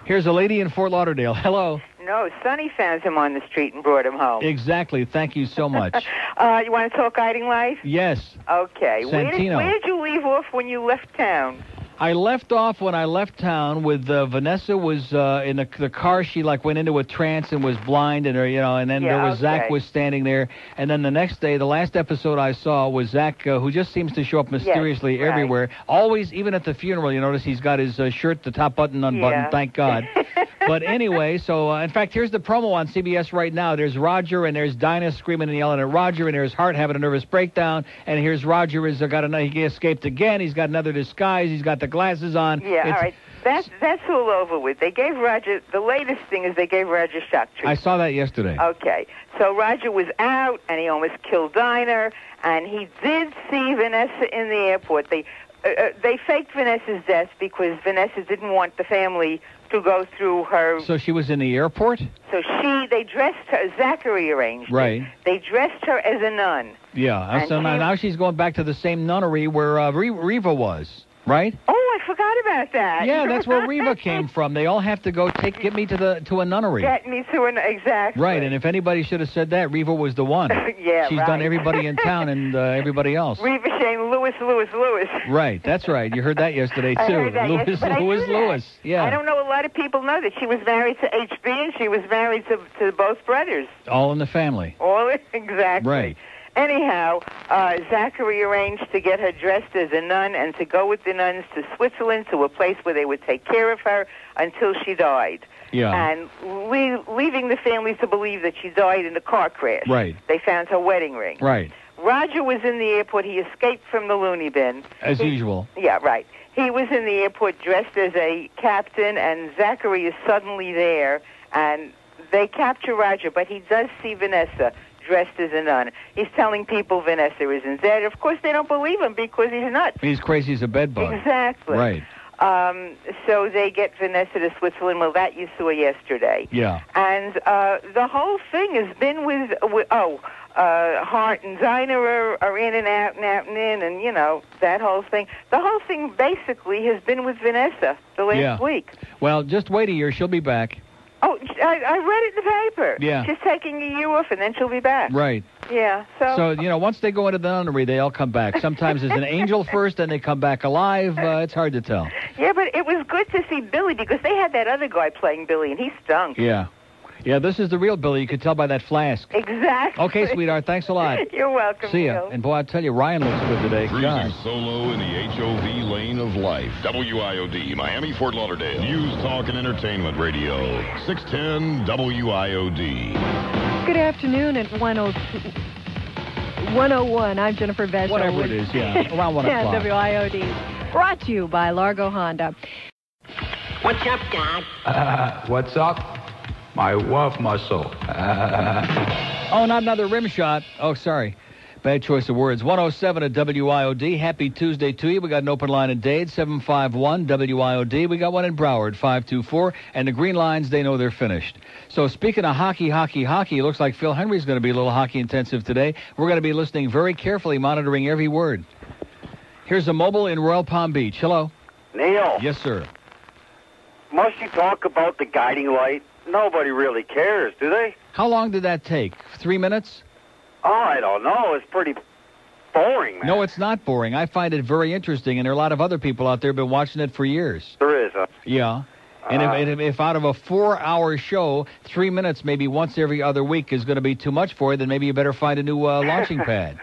Here's a lady in Fort Lauderdale. Hello. No, Sonny found him on the street and brought him home. Exactly. Thank you so much. You want to talk guiding life? Yes. Okay. Santino. Where did you leave off when you left town? I left off when I left town with Vanessa was in the car. She went into a trance and was blind, and then there was Zach was standing there. And then the next day, the last episode I saw was Zach, who just seems to show up mysteriously everywhere. Always, even at the funeral, you notice he's got his shirt, the top button unbuttoned. Thank God. But anyway, so in fact, here's the promo on CBS right now. There's Roger and there's Dinah screaming and yelling at Roger, and there's Hart having a nervous breakdown. And here's Roger he escaped again. He's got another disguise. He's got the glasses on. Yeah, all right. That's all over with. They gave Roger, the latest thing is they gave Roger shock treatment. I saw that yesterday. Okay. So Roger was out, and he almost killed Dinah, and he did see Vanessa in the airport. They faked Vanessa's death because Vanessa didn't want the family to go through her. So she was in the airport? So they dressed her, Zachary arranged right. They dressed her as a nun. Yeah, so now she's going back to the same nunnery where Reva was, right? Oh, I forgot about that. Yeah, that's where Reva came from. They all have to go get me to a nunnery. Get me to exactly. Right, and if anybody should have said that, Reva was the one. Yeah, She's done everybody in town and everybody else. Reva Shane Lewis. Right, that's right. You heard that yesterday, too. I heard that Lewis. Yeah. I don't know, a lot of people know that she was married to HB and she was married to both brothers. All in the family. All exactly. Right. Anyhow, Zachary arranged to get her dressed as a nun and to go with the nuns to Switzerland, to a place where they would take care of her until she died. Yeah. And leaving the family to believe that she died in a car crash. Right. They found her wedding ring. Right. Roger was in the airport. He escaped from the loony bin. As usual. Yeah, right. He was in the airport dressed as a captain, and Zachary is suddenly there, and they capture Roger, but he does see Vanessa dressed as a nun. He's telling people Vanessa isn't dead. Of course, they don't believe him because he's nuts. He's crazy as a bedbug. Exactly. Right. So they get Vanessa to Switzerland. Well, that you saw yesterday. Yeah. And the whole thing has been with Hart and Ziner are in and out and out and in, and, you know, that whole thing. The whole thing basically has been with Vanessa the last week. Well, just wait a year. She'll be back. Oh, I read it in the paper. Yeah. She's taking a year off, and then she'll be back. Right. Yeah, so you know, once they go into the nunnery, they all come back. Sometimes it's an angel first, then they come back alive. It's hard to tell. Yeah, but it was good to see Billy, because they had that other guy playing Billy, and he stunk. Yeah. Yeah, this is the real Billy. You could tell by that flask. Exactly. Okay, sweetheart. Thanks a lot. You're welcome. See ya. Neil. And boy, I tell you, Ryan looks good today. Cruising God. solo in the HOV lane of life. WIOD, Miami, Fort Lauderdale. News, talk, and entertainment radio. 610 WIOD. Good afternoon at 101. I'm Jennifer Vestal. Whatever it is, yeah. Around 1 o'clock. WIOD. Brought to you by Largo Honda. What's up, Doc? What's up? My wolf muscle. Oh, not another rim shot. Oh, sorry. Bad choice of words. 107 at WIOD. Happy Tuesday to you. We got an open line in Dade, 751 WIOD. We got one in Broward, 524. And the green lines, they know they're finished. So speaking of hockey, it looks like Phil Hendrie's going to be a little hockey intensive today. We're going to be listening very carefully, monitoring every word. Here's a mobile in Royal Palm Beach. Hello. Neil. Yes, sir. Must you talk about the guiding light? Nobody really cares, do they? How long did that take? 3 minutes? Oh, I don't know. It's pretty boring, man. No, it's not boring. I find it very interesting, and there are a lot of other people out there who have been watching it for years. There is, huh? Yeah. And if out of a 4-hour show, 3 minutes maybe once every other week is going to be too much for you, then maybe you better find a new launching pad.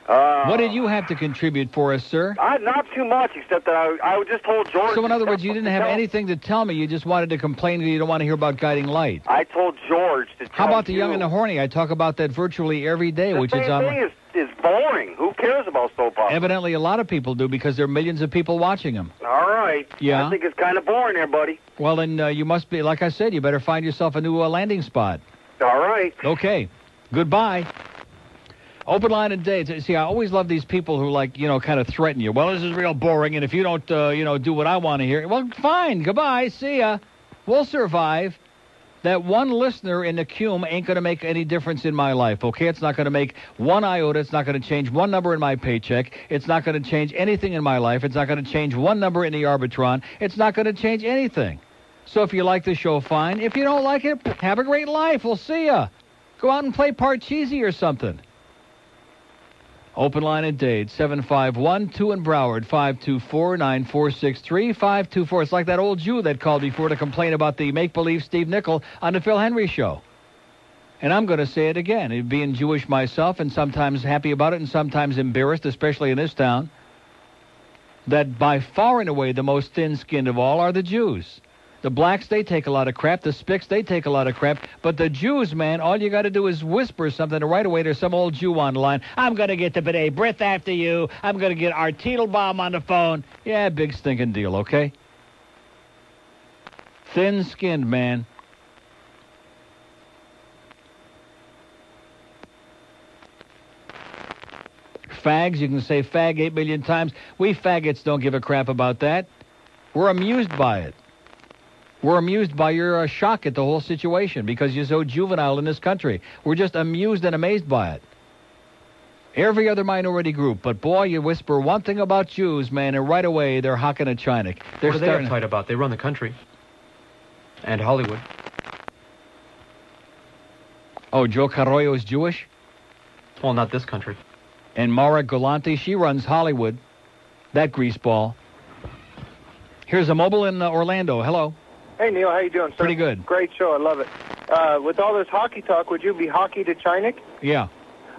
What did you have to contribute for us, sir? Not too much, except that I just told George... So in other words, you didn't have anything to tell me. You just wanted to complain that you don't want to hear about guiding light. I told George to tell How about the you. young and the horny? I talk about that virtually every day, which is... The thing is boring. Who cares about soap operas? Evidently, a lot of people do, because there are millions of people watching them. All right. Yeah? I think it's kind of boring here, buddy. Well, then you must be, like I said, you better find yourself a new landing spot. All right. Okay. Goodbye. Open line and dates. See, I always love these people who, like, you know, kind of threaten you. Well, this is real boring, and if you don't, do what I want to hear, well, fine. Goodbye. See ya. We'll survive. That one listener in the cume ain't going to make any difference in my life, okay? It's not going to make one iota. It's not going to change one number in my paycheck. It's not going to change anything in my life. It's not going to change one number in the Arbitron. It's not going to change anything. So if you like the show, fine. If you don't like it, have a great life. We'll see ya. Go out and play Parcheesi or something. Open line at Dade, 751-2 in Broward, 524-9463, 524. It's like that old Jew that called before to complain about the make-believe Steve Nickel on the Phil Hendrie Show. And I'm going to say it again, being Jewish myself and sometimes happy about it and sometimes embarrassed, especially in this town, that by far and away the most thin-skinned of all are the Jews. The blacks, they take a lot of crap. The Spics, they take a lot of crap. But the Jews, man, all you got to do is whisper something, and right away there's some old Jew on the line. I'm going to get the bidet breath after you. I'm going to get our Teetelbaum on the phone. Yeah, big stinking deal, okay? Thin-skinned, man. Fags, you can say fag 8 million times. We faggots don't give a crap about that. We're amused by it. We're amused by your shock at the whole situation because you're so juvenile in this country. We're just amused and amazed by it. Every other minority group, but boy, you whisper one thing about Jews, man, and right away they're hocking a Chinik. What are they uptight about? They run the country. And Hollywood. Oh, Joe Carollo is Jewish? Well, not this country. And Mara Galante, she runs Hollywood. That greaseball. Here's a mobile in Orlando. Hello. Hey, Neil, how you doing, sir? Pretty good. Great show, I love it. With all this hockey talk, would you be hockey to Chinik? Yeah.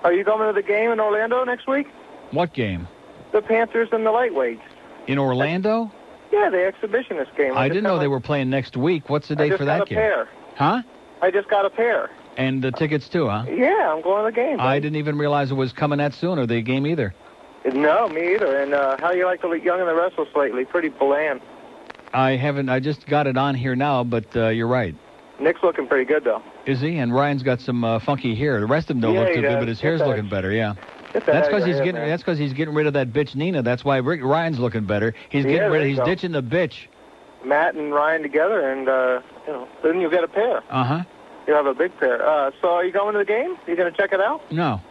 Are you going to the game in Orlando next week? What game? The Panthers and the lightweights. In Orlando? Yeah, the exhibitionist game. I didn't know they were playing next week. What's the date for that game? I just got a pair. Huh? I just got a pair. And the tickets too, huh? Yeah, I'm going to the game. Buddy. I didn't even realize it was coming that soon, or the game either. No, me either. And how do you like the Young and the Restless lately? Pretty bland. I haven't. I just got it on here now, but you're right. Nick's looking pretty good, though. Is he? And Ryan's got some funky hair. The rest of them don't look too good, but his hair's looking better, yeah. That's because he's getting rid of that bitch Nina. That's why Ryan's looking better. He's ditching the bitch. Matt and Ryan together, and then you get a pair. You have a big pair. So are you going to the game? You going to check it out? No.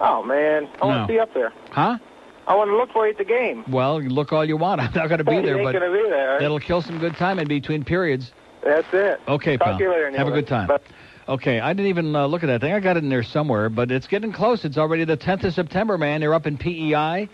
Oh man, I want to see you up there. Huh? I want to look for you at the game. Well, look all you want. I'm not going to be there, you ain't but gonna be there, right? that'll kill some good time in between periods. That's it. Okay, Talk pal. to you later, Neil. Have a good time. Bye. Okay, I didn't even look at that thing. I got it in there somewhere, but it's getting close. It's already the 10th of September, man. They're up in PEI,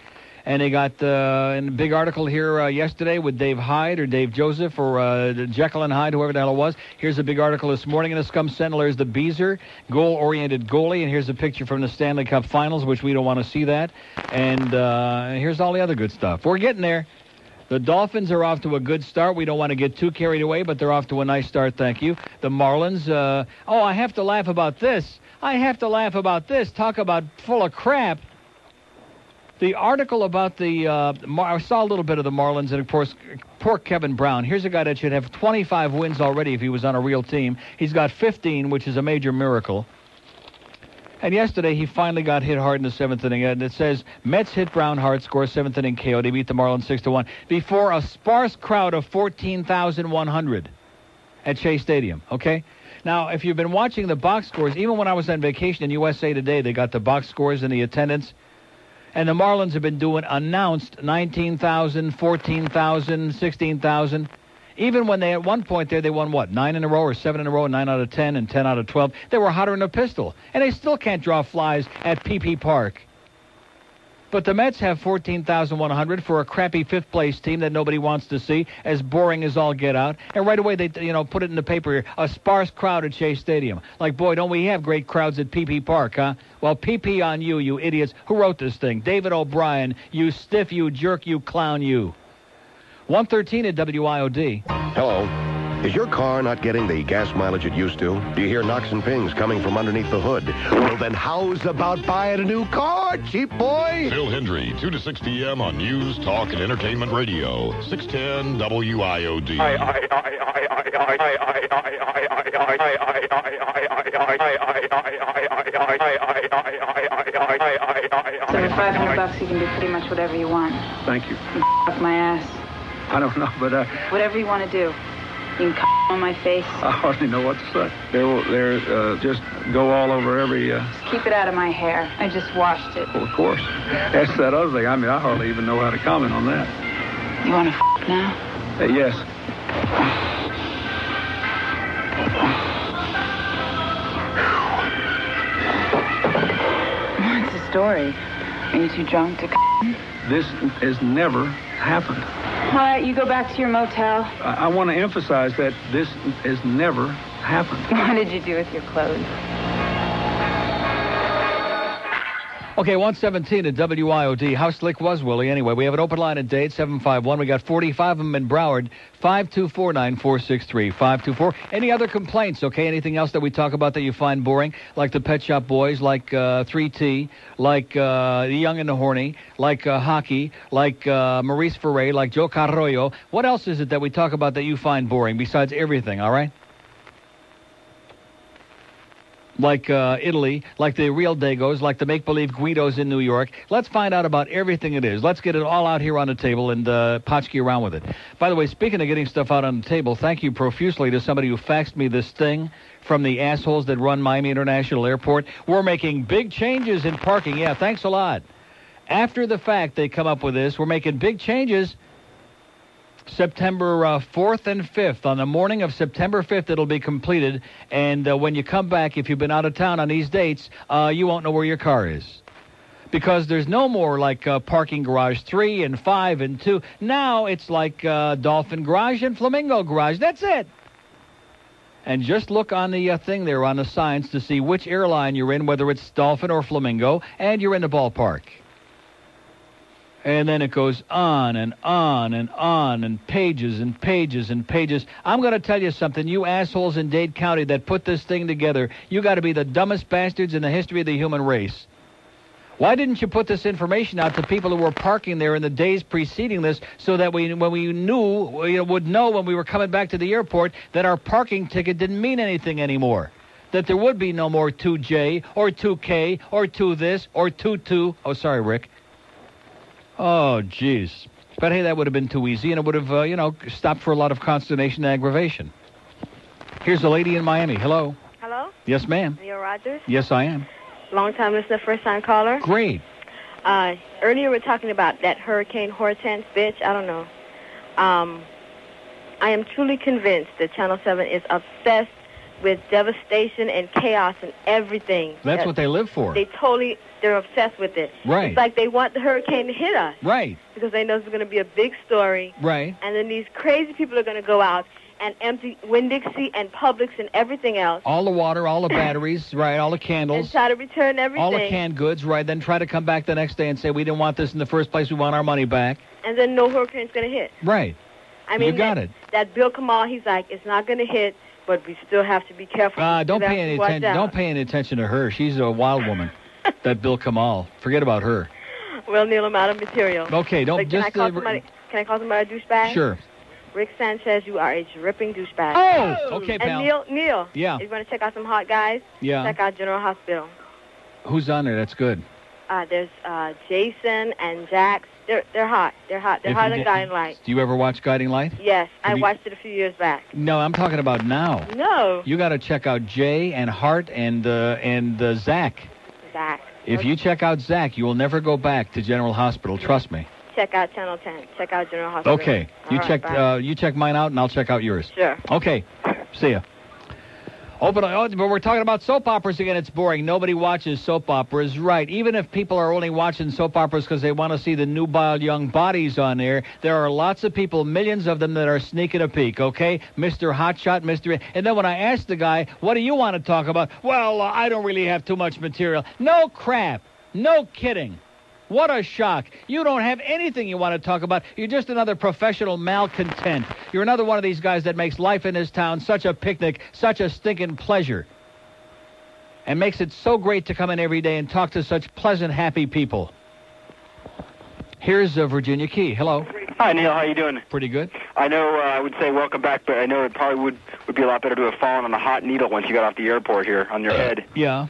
and they got in a big article here yesterday with Dave Hyde or Dave Joseph or Jekyll and Hyde, whoever the hell it was. Here's a big article this morning in the Scum Sentinel. There's the Beezer, goal-oriented goalie, and here's a picture from the Stanley Cup Finals, which we don't want to see that. And here's all the other good stuff. We're getting there. The Dolphins are off to a good start. We don't want to get too carried away, but they're off to a nice start, thank you. The Marlins, I have to laugh about this. Talk about full of crap. The article about I saw a little bit of the Marlins, and of course, poor Kevin Brown. Here's a guy that should have 25 wins already if he was on a real team. He's got 15, which is a major miracle. And yesterday, he finally got hit hard in the seventh inning. And it says, Mets hit Brown hard, score seventh inning KO. They beat the Marlins 6-1 before a sparse crowd of 14,100 at Shea Stadium, okay? Now, if you've been watching the box scores, even when I was on vacation in USA Today, they got the box scores and the attendance. And the Marlins have been doing announced 19,000, 14,000, 16,000. Even when they, at one point there, they won, 9 in a row or 7 in a row, 9 out of 10 and 10 out of 12. They were hotter than a pistol. And they still can't draw flies at PP Park. But the Mets have 14,100 for a crappy fifth-place team that nobody wants to see, as boring as all get out. And right away they, put it in the paper here, a sparse crowd at Shea Stadium. Like, boy, don't we have great crowds at PP Park, huh? Well, PP on you, you idiots. Who wrote this thing? David O'Brien, you stiff, you jerk, you clown, you. 113 at WIOD. Hello. Is your car not getting the gas mileage it used to? Do you hear knocks and pings coming from underneath the hood? Well, then how's about buying a new car, cheap boy? Phil Hendrie, 2 to 6 p.m. on News, Talk, and Entertainment Radio. 610 WIOD. 500 bucks, you can do pretty much whatever you want. Thank you. Fuck my ass. I don't know, but whatever you want to do. You can on my face. I hardly know what to say. They're just go all over every... Just keep it out of my hair. I just washed it. Well, of course. That's that other thing. I mean, I hardly even know how to comment on that. You want to f*** now? Yes. What's the story? Are you too drunk to This has never happened. All right, you go back to your motel. I want to emphasize that this has never happened. What did you do with your clothes? Okay, 117 at WIOD. How slick was Willie? Anyway, we have an open line at Dade, 751. We got 45 of them in Broward, 524-9463, 524. Any other complaints, okay? Anything else that we talk about that you find boring? Like the Pet Shop Boys, like 3T, like The Young and the Horny, like hockey, like Maurice Ferre, like Joe Carroyo. What else is it that we talk about that you find boring besides everything, all right? Like Italy, like the real Dagos, like the make-believe Guidos in New York. Let's find out about everything it is. Let's get it all out here on the table and potchkey around with it. By the way, speaking of getting stuff out on the table, thank you profusely to somebody who faxed me this thing from the assholes that run Miami International Airport. We're making big changes in parking. Yeah, thanks a lot. After the fact, they come up with this. We're making big changes. September 4th and 5th. On the morning of September 5th, it'll be completed. And when you come back, if you've been out of town on these dates, you won't know where your car is. Because there's no more like parking garage 3 and 5 and 2. Now it's like Dolphin Garage and Flamingo Garage. That's it. And just look on the thing there on the signs to see which airline you're in, whether it's Dolphin or Flamingo, and you're in the ballpark. And then it goes on and on and on and pages and pages and pages. I'm going to tell you something, you assholes in Dade County that put this thing together, you got to be the dumbest bastards in the history of the human race. Why didn't you put this information out to people who were parking there in the days preceding this so that when we knew, we would know when we were coming back to the airport that our parking ticket didn't mean anything anymore? that there would be no more 2J or 2K or 2 this or 2. Oh, sorry, Rick. Oh, jeez. But hey, that would have been too easy, and it would have, stopped for a lot of consternation and aggravation. Here's a lady in Miami. Hello. Hello? Yes, ma'am. Neil Rogers? Yes, I am. Long-time listener, first-time caller? Great. Earlier we were talking about that Hurricane Hortense bitch. I don't know. I am truly convinced that Channel 7 is obsessed with devastation and chaos and everything. That's what they live for. They're obsessed with it. Right. It's like they want the hurricane to hit us. Right. Because they know it's going to be a big story. Right. And then these crazy people are going to go out and empty Winn-Dixie and Publix and everything else. All the water, all the batteries, right, all the candles. And try to return everything. All the canned goods, right, then try to come back the next day and say, we didn't want this in the first place, we want our money back. And then no hurricane's going to hit. Right. I mean, you got it. That Bill Kamal, he's like, it's not going to hit, but we still have to be careful. Don't pay any attention. Don't pay any attention to her. She's a wild woman. That Bill Kamal. Forget about her. Well, Neil, I'm out of material. Okay, don't but just. Can I call somebody a douchebag? Sure. Rick Sanchez, you are a dripping douchebag. Oh, okay, pal. And Neil. Yeah. If you want to check out some hot guys, yeah. Check out General Hospital. Who's on there? That's good. There's Jason and Jax. They're hot. They're hot. They're hotter than Guiding Light. Do you ever watch Guiding Light? Yes, I watched it a few years back. No, I'm talking about now. No. You got to check out Jay and Hart and Zach. Zach. If you check out Zach, you will never go back to General Hospital. Trust me. Check out Channel 10. Check out General Hospital. Okay. You check mine out, and I'll check out yours. Sure. Okay. See ya. But we're talking about soap operas again. It's boring. Nobody watches soap operas. Right. Even if people are only watching soap operas because they want to see the nubile young bodies on there, there are lots of people, millions of them, that are sneaking a peek, okay? Mr. Hotshot, Mr. And then when I ask the guy, what do you want to talk about? Well, I don't really have too much material. No crap. No kidding. What a shock. You don't have anything you want to talk about. You're just another professional malcontent. You're another one of these guys that makes life in this town such a picnic, such a stinking pleasure, and makes it so great to come in every day and talk to such pleasant, happy people. Here's Virginia Key. Hello. Hi, Neil. How you doing? Pretty good. I know I would say welcome back, but I know it probably would be a lot better to have fallen on a hot needle once you got off the airport here on your head. Yeah.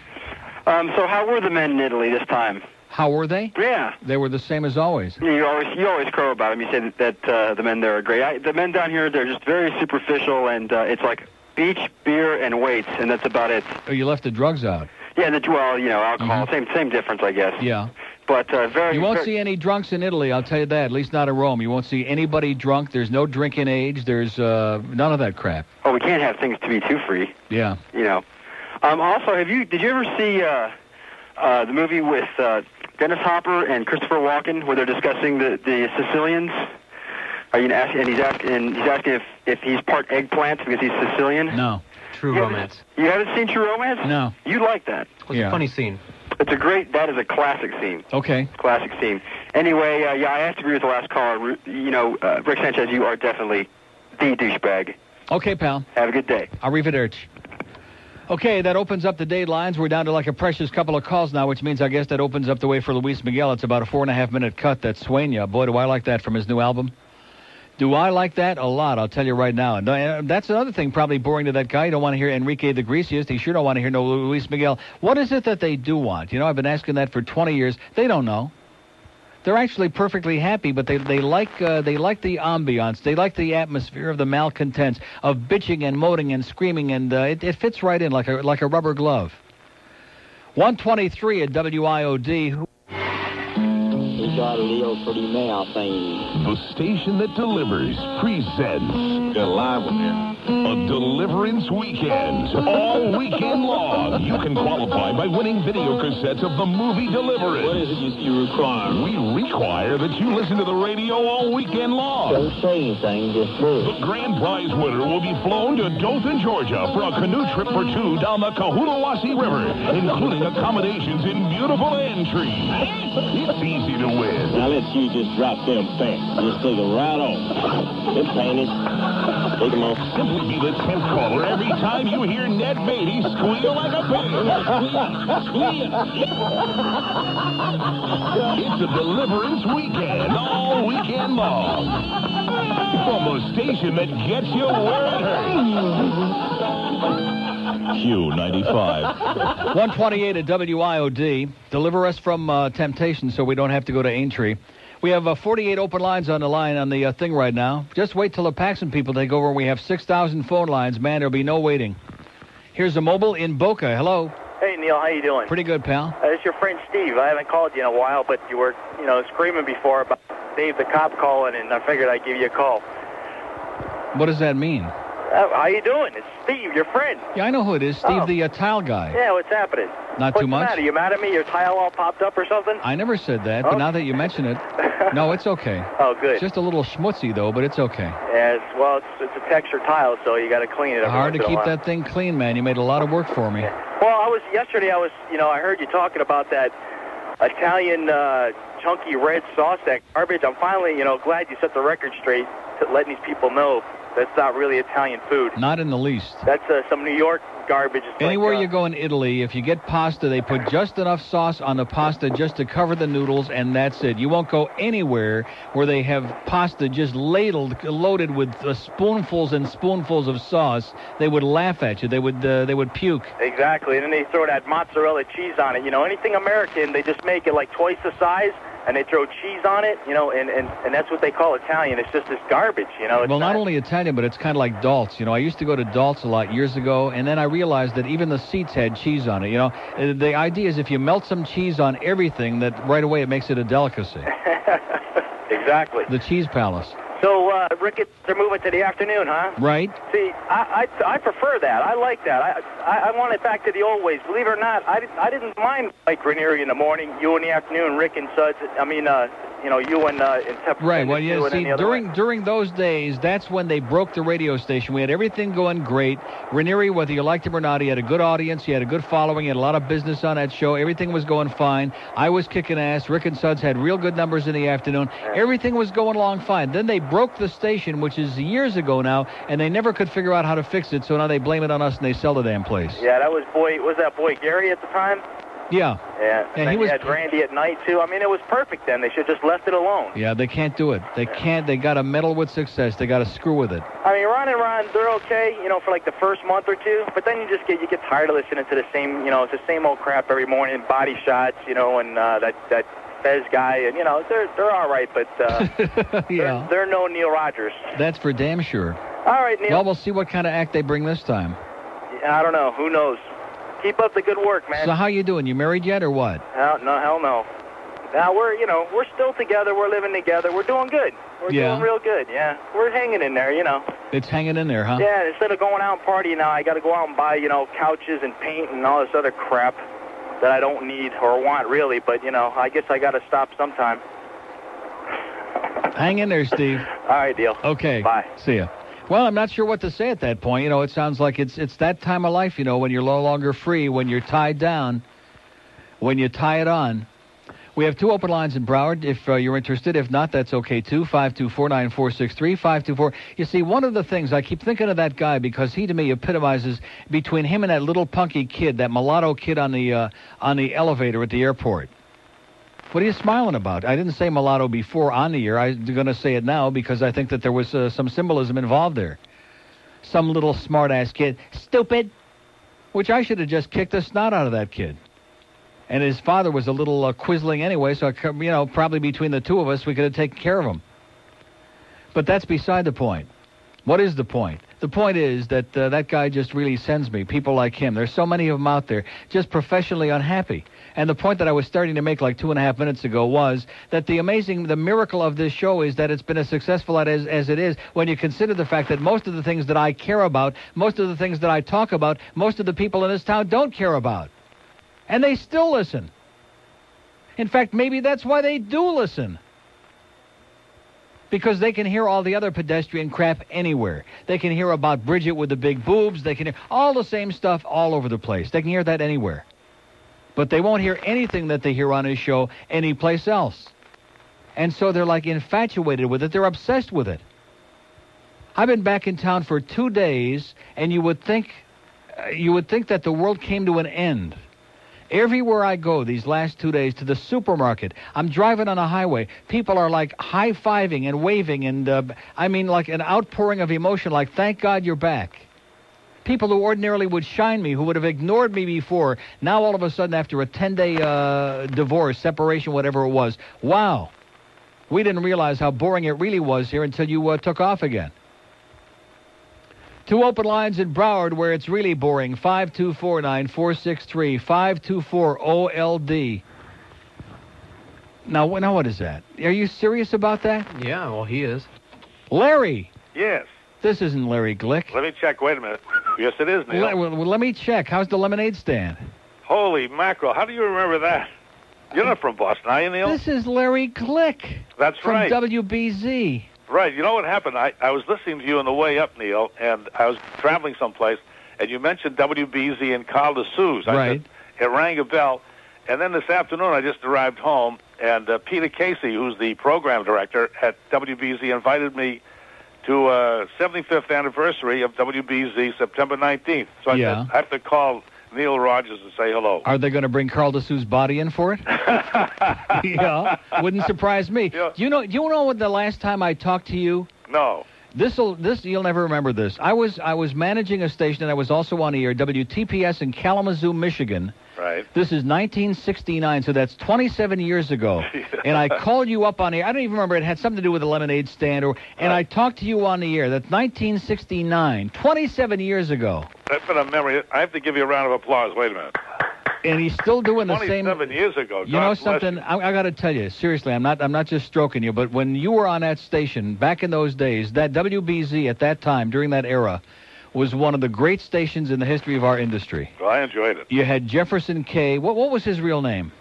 So how were the men in Italy this time? How were they? Yeah. They were the same as always. Yeah, you always crow about them. You say that the men there are great. The men down here, they're just very superficial, and it's like beach, beer, and weights, and that's about it. Oh, you left the drugs out. Yeah, alcohol, same difference, I guess. Yeah. But You won't see any drunks in Italy, I'll tell you that, at least not in Rome. You won't see anybody drunk. There's no drinking age. There's none of that crap. Oh, we can't have things to be too free. Yeah. Also, did you ever see the movie with Dennis Hopper and Christopher Walken, where they're discussing the Sicilians? He's asking if he's part eggplant because he's Sicilian. No. True Romance. You haven't seen True Romance? No. You like that? It was a funny scene. That is a classic scene. Okay. Classic scene. Anyway, I have to agree with the last caller. Rick Sanchez, you are definitely the douchebag. Okay, pal. Have a good day. Arrivederci. Okay, that opens up the datelines. We're down to like a precious couple of calls now, which means I guess that opens up the way for Luis Miguel. It's about a 4.5-minute cut. That's Sueña. Boy, do I like that from his new album. Do I like that? A lot, I'll tell you right now. And that's another thing probably boring to that guy. You don't want to hear Enrique the Greasiest. He sure don't want to hear no Luis Miguel. What is it that they do want? I've been asking that for 20 years. They don't know. They're actually perfectly happy, but they like the ambiance. They like the atmosphere of the malcontents, of bitching and moaning and screaming, and it fits right in like a rubber glove. 123 at WIOD. We got a little pretty mail thing. The station that delivers presents Got a live one there. a Deliverance Weekend. All weekend long, you can qualify by winning video cassettes of the movie Deliverance. What is it you require? We require that you listen to the radio all weekend long. Don't say anything, just do The grand prize winner will be flown to Dothan, Georgia for a canoe trip for two down the Cohulawasi River, including accommodations in beautiful Hendrie. It's easy to win. Now let you just drop them facts. Just take them right off. They're painted. Take them off. Simply be the 10th caller every time you hear Ned Beatty squeal like a pig. It's a Deliverance Weekend, all weekend long. From a station that gets you where it hurts. Q95. 128 at WIOD. Deliver us from temptation so we don't have to go to Aintree. We have 48 open lines on the line on the thing right now. Just wait till the Paxson people take over. We have 6,000 phone lines. Man, there'll be no waiting. Here's a mobile in Boca. Hello. Hey, Neil, how you doing? Pretty good, pal. It's your friend Steve. I haven't called you in a while, but you were, screaming before about Dave the cop calling, and I figured I'd give you a call. What does that mean? How you doing? It's Steve, your friend. Yeah, I know who it is. Steve, the tile guy. Yeah, what's happening? Not what's too much? What's the matter? You mad at me? Your tile all popped up or something? I never said that, but now that you mention it, no, it's okay. Oh, good. It's just a little schmutzy, though, but it's okay. Yeah, it's a textured tile, so you got to clean it. Hard to keep that thing clean, man. You made a lot of work for me. Well, yesterday, I heard you talking about that Italian chunky red sauce, that garbage. I'm finally, glad you set the record straight, letting these people know that's not really Italian food. Not in the least. That's some New York garbage. It's Anywhere you go in Italy, if you get pasta, they put just enough sauce on the pasta just to cover the noodles, and that's it. You won't go anywhere where they have pasta just loaded with spoonfuls and spoonfuls of sauce. They would laugh at you. They would puke. Exactly, and then they throw that mozzarella cheese on it. Anything American, they just make it like twice the size, and they throw cheese on it, and that's what they call Italian. It's just this garbage, Well, not only Italian, but it's kind of like Dalt's. I used to go to Dalt's a lot years ago, and then I realized that even the seats had cheese on it. The idea is if you melt some cheese on everything, that right away it makes it a delicacy. Exactly. The Cheese Palace. So, Rick, they're moving to the afternoon, huh? Right. See, I prefer that. I like that. I want it back to the old ways. Believe it or not, I didn't mind like Ranieri in the morning, you in the afternoon, Rick and Suds. I mean, you and right. Well, yeah. See, during those days, that's when they broke the radio station. We had everything going great. Ranieri, whether you liked him or not, he had a good audience. He had a good following. He had a lot of business on that show. Everything was going fine. I was kicking ass. Rick and Suds had real good numbers in the afternoon. Everything was going along fine. Then they broke the station, which is years ago now, and they never could figure out how to fix it. So now they blame it on us and they sell the damn place. Yeah, was that boy Gary at the time? Yeah. Yeah. And he had Randy at night, too. I mean, it was perfect then. They should have just left it alone. Yeah, they can't do it. They can't. They got to meddle with success. They got to screw with it. I mean, Ron and Ron, they're okay, for like the first month or two. But then you get tired of listening to the same, it's the same old crap every morning, body shots, and that Fez guy. And, they're all right, but yeah. they're no Neil Rogers. That's for damn sure. All right, Neil. Well, we'll see what kind of act they bring this time. I don't know. Who knows? Keep up the good work, man. So how you doing? You married yet or what? No, hell no. Now we're still together. We're living together. We're doing good. We're doing real good. Yeah, we're hanging in there. It's hanging in there, huh? Yeah. Instead of going out and partying now, I got to go out and buy couches and paint and all this other crap that I don't need or want really. But I guess I got to stop sometime. Hang in there, Steve. All right, deal. Okay. Bye. See ya. Well, I'm not sure what to say at that point. It sounds like it's that time of life, when you're no longer free, when you're tied down, when you tie it on. We have 2 open lines in Broward if you're interested. If not, that's okay, too. 524-9463, 524. You see, one of the things, I keep thinking of that guy because he, to me, epitomizes between him and that little punky kid, that mulatto kid on the elevator at the airport. What are you smiling about? I didn't say mulatto before on the air. I'm going to say it now because I think that there was some symbolism involved there. Some little smart-ass kid. Stupid! Which I should have just kicked the snot out of that kid. And his father was a little quizzling anyway, so, probably between the two of us, we could have taken care of him. But that's beside the point. What is the point? The point is that that guy just really sends me. People like him. There's so many of them out there just professionally unhappy. And the point that I was starting to make like 2.5 minutes ago was that the miracle of this show is that it's been as successful as it is when you consider the fact that most of the things that I care about, most of the things that I talk about, most of the people in this town don't care about. And they still listen. In fact, maybe that's why they do listen. Because they can hear all the other pedestrian crap anywhere. They can hear about Bridget with the big boobs. They can hear all the same stuff all over the place. They can hear that anywhere. But they won't hear anything that they hear on his show anyplace else. And so they're like infatuated with it. They're obsessed with it. I've been back in town for 2 days, and you would think that the world came to an end. Everywhere I go these last 2 days, to the supermarket, I'm driving on a highway. People are like high-fiving and waving, and I mean like an outpouring of emotion, like, thank God you're back. People who ordinarily would shine me, who would have ignored me before, now all of a sudden after a 10-day divorce, separation, whatever it was, wow. We didn't realize how boring it really was here until you took off again. 2 open lines in Broward where it's really boring. 524-9463, 524-OLD. Now what is that? Are you serious about that? Yeah, well, he is. Larry! Yes. This isn't Larry Glick. Let me check. Wait a minute. Yes, it is, Neil. Well, let me check. How's the lemonade stand? Holy mackerel. How do you remember that? You're not from Boston, are you, Neil? This is Larry Glick. That's right. From WBZ. Right. You know what happened? I was listening to you on the way up, Neil, and I was traveling someplace, and you mentioned WBZ and Carl DeSouza. Right. It rang a bell. And then this afternoon, I just arrived home, and Peter Casey, who's the program director at WBZ, invited me to 75th anniversary of WBZ, September 19th. So I said, I have to call Neil Rogers and say hello. Are they going to bring Carl DeSouza's body in for it? Yeah, wouldn't surprise me. Yeah. Do you know what the last time I talked to you? No. This you'll never remember this. I was managing a station and I was also on the air, WTPS in Kalamazoo, Michigan. Right. This is 1969, so that's 27 years ago. And I called you up on the air. I don't even remember. It had something to do with the lemonade stand. And I talked to you on the air. That's 1969, 27 years ago. That's been a memory. I have to give you a round of applause. Wait a minute. And he's still doing the same. 27 years ago. You know something? I got to tell you, seriously, I'm not just stroking you, but when you were on that station back in those days, that WBZ at that time, during that era, was one of the great stations in the history of our industry. Well, I enjoyed it. You had Jefferson K. What was his real name?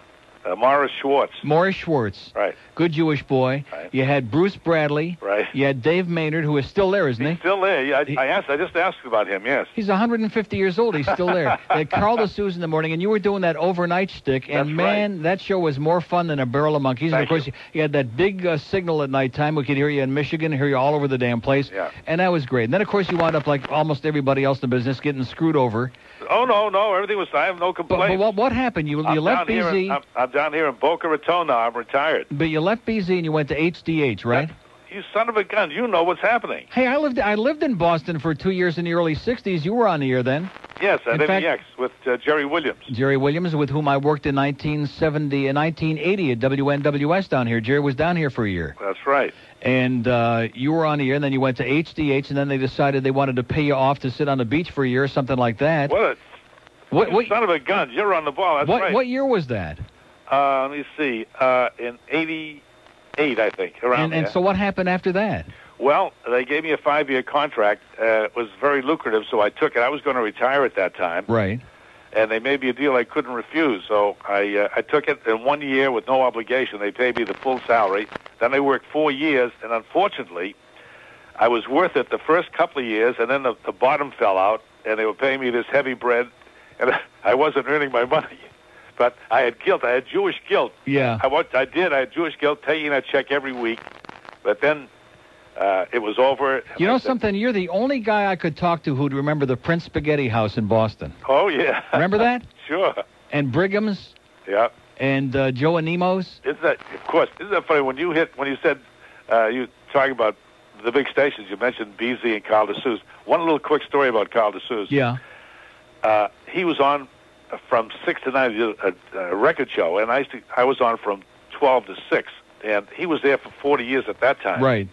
Morris Schwartz. Morris Schwartz. Right. Good Jewish boy. Right. You had Bruce Bradley. Right. You had Dave Maynard, who is still there, isn't he? He's still there. Yeah, I just asked about him, yes. He's 150 years old. He's still there. They had Carl DeSouza in the morning, and you were doing that overnight shtick. And, man, that show was more fun than a barrel of monkeys. And, of course, you had that big signal at nighttime. We could hear you in Michigan, hear you all over the damn place. Yeah. And that was great. And then, of course, you wound up like almost everybody else in the business getting screwed over. Oh, no. Everything was... I have no complaints. But what happened? You left BZ... I'm down here in Boca Raton now. I'm retired. But you left BZ and you went to HDH, right? You son of a gun. You know what's happening. Hey, I lived in Boston for 2 years in the early 60s. You were on the air then. Yes, at MEX with Jerry Williams. Jerry Williams, with whom I worked in 1970 and 1980 at WNWS down here. Jerry was down here for a year. That's right. And you were on the air, and then you went to HDH, and then they decided they wanted to pay you off to sit on the beach for a year or something like that. What son of a gun. You're on the ball. That's right. What year was that? Let me see. In 88, I think, around And so what happened after that? Well, they gave me a 5-year contract. It was very lucrative, so I took it. I was going to retire at that time. Right. And they made me a deal I couldn't refuse, so I took it in 1 year with no obligation. They paid me the full salary. Then I worked 4 years, and unfortunately, I was worth it the first couple of years, and then the bottom fell out, and they were paying me this heavy bread, and I wasn't earning my money. But I had guilt. I had Jewish guilt. Yeah. I had Jewish guilt, taking that check every week. But then it was over. You know something? You're the only guy I could talk to who'd remember the Prince Spaghetti House in Boston. Oh, yeah. Remember that? Sure. And Brigham's? Yeah. And Joe and Nemo's? Isn't that funny? When you said you talking about the big stations, you mentioned BZ and Carl DeSouza. One little quick story about Carl DeSouza. Yeah. He was on from 6 to 9, a record show, and I was on from 12 to 6, and he was there for 40 years at that time. Right.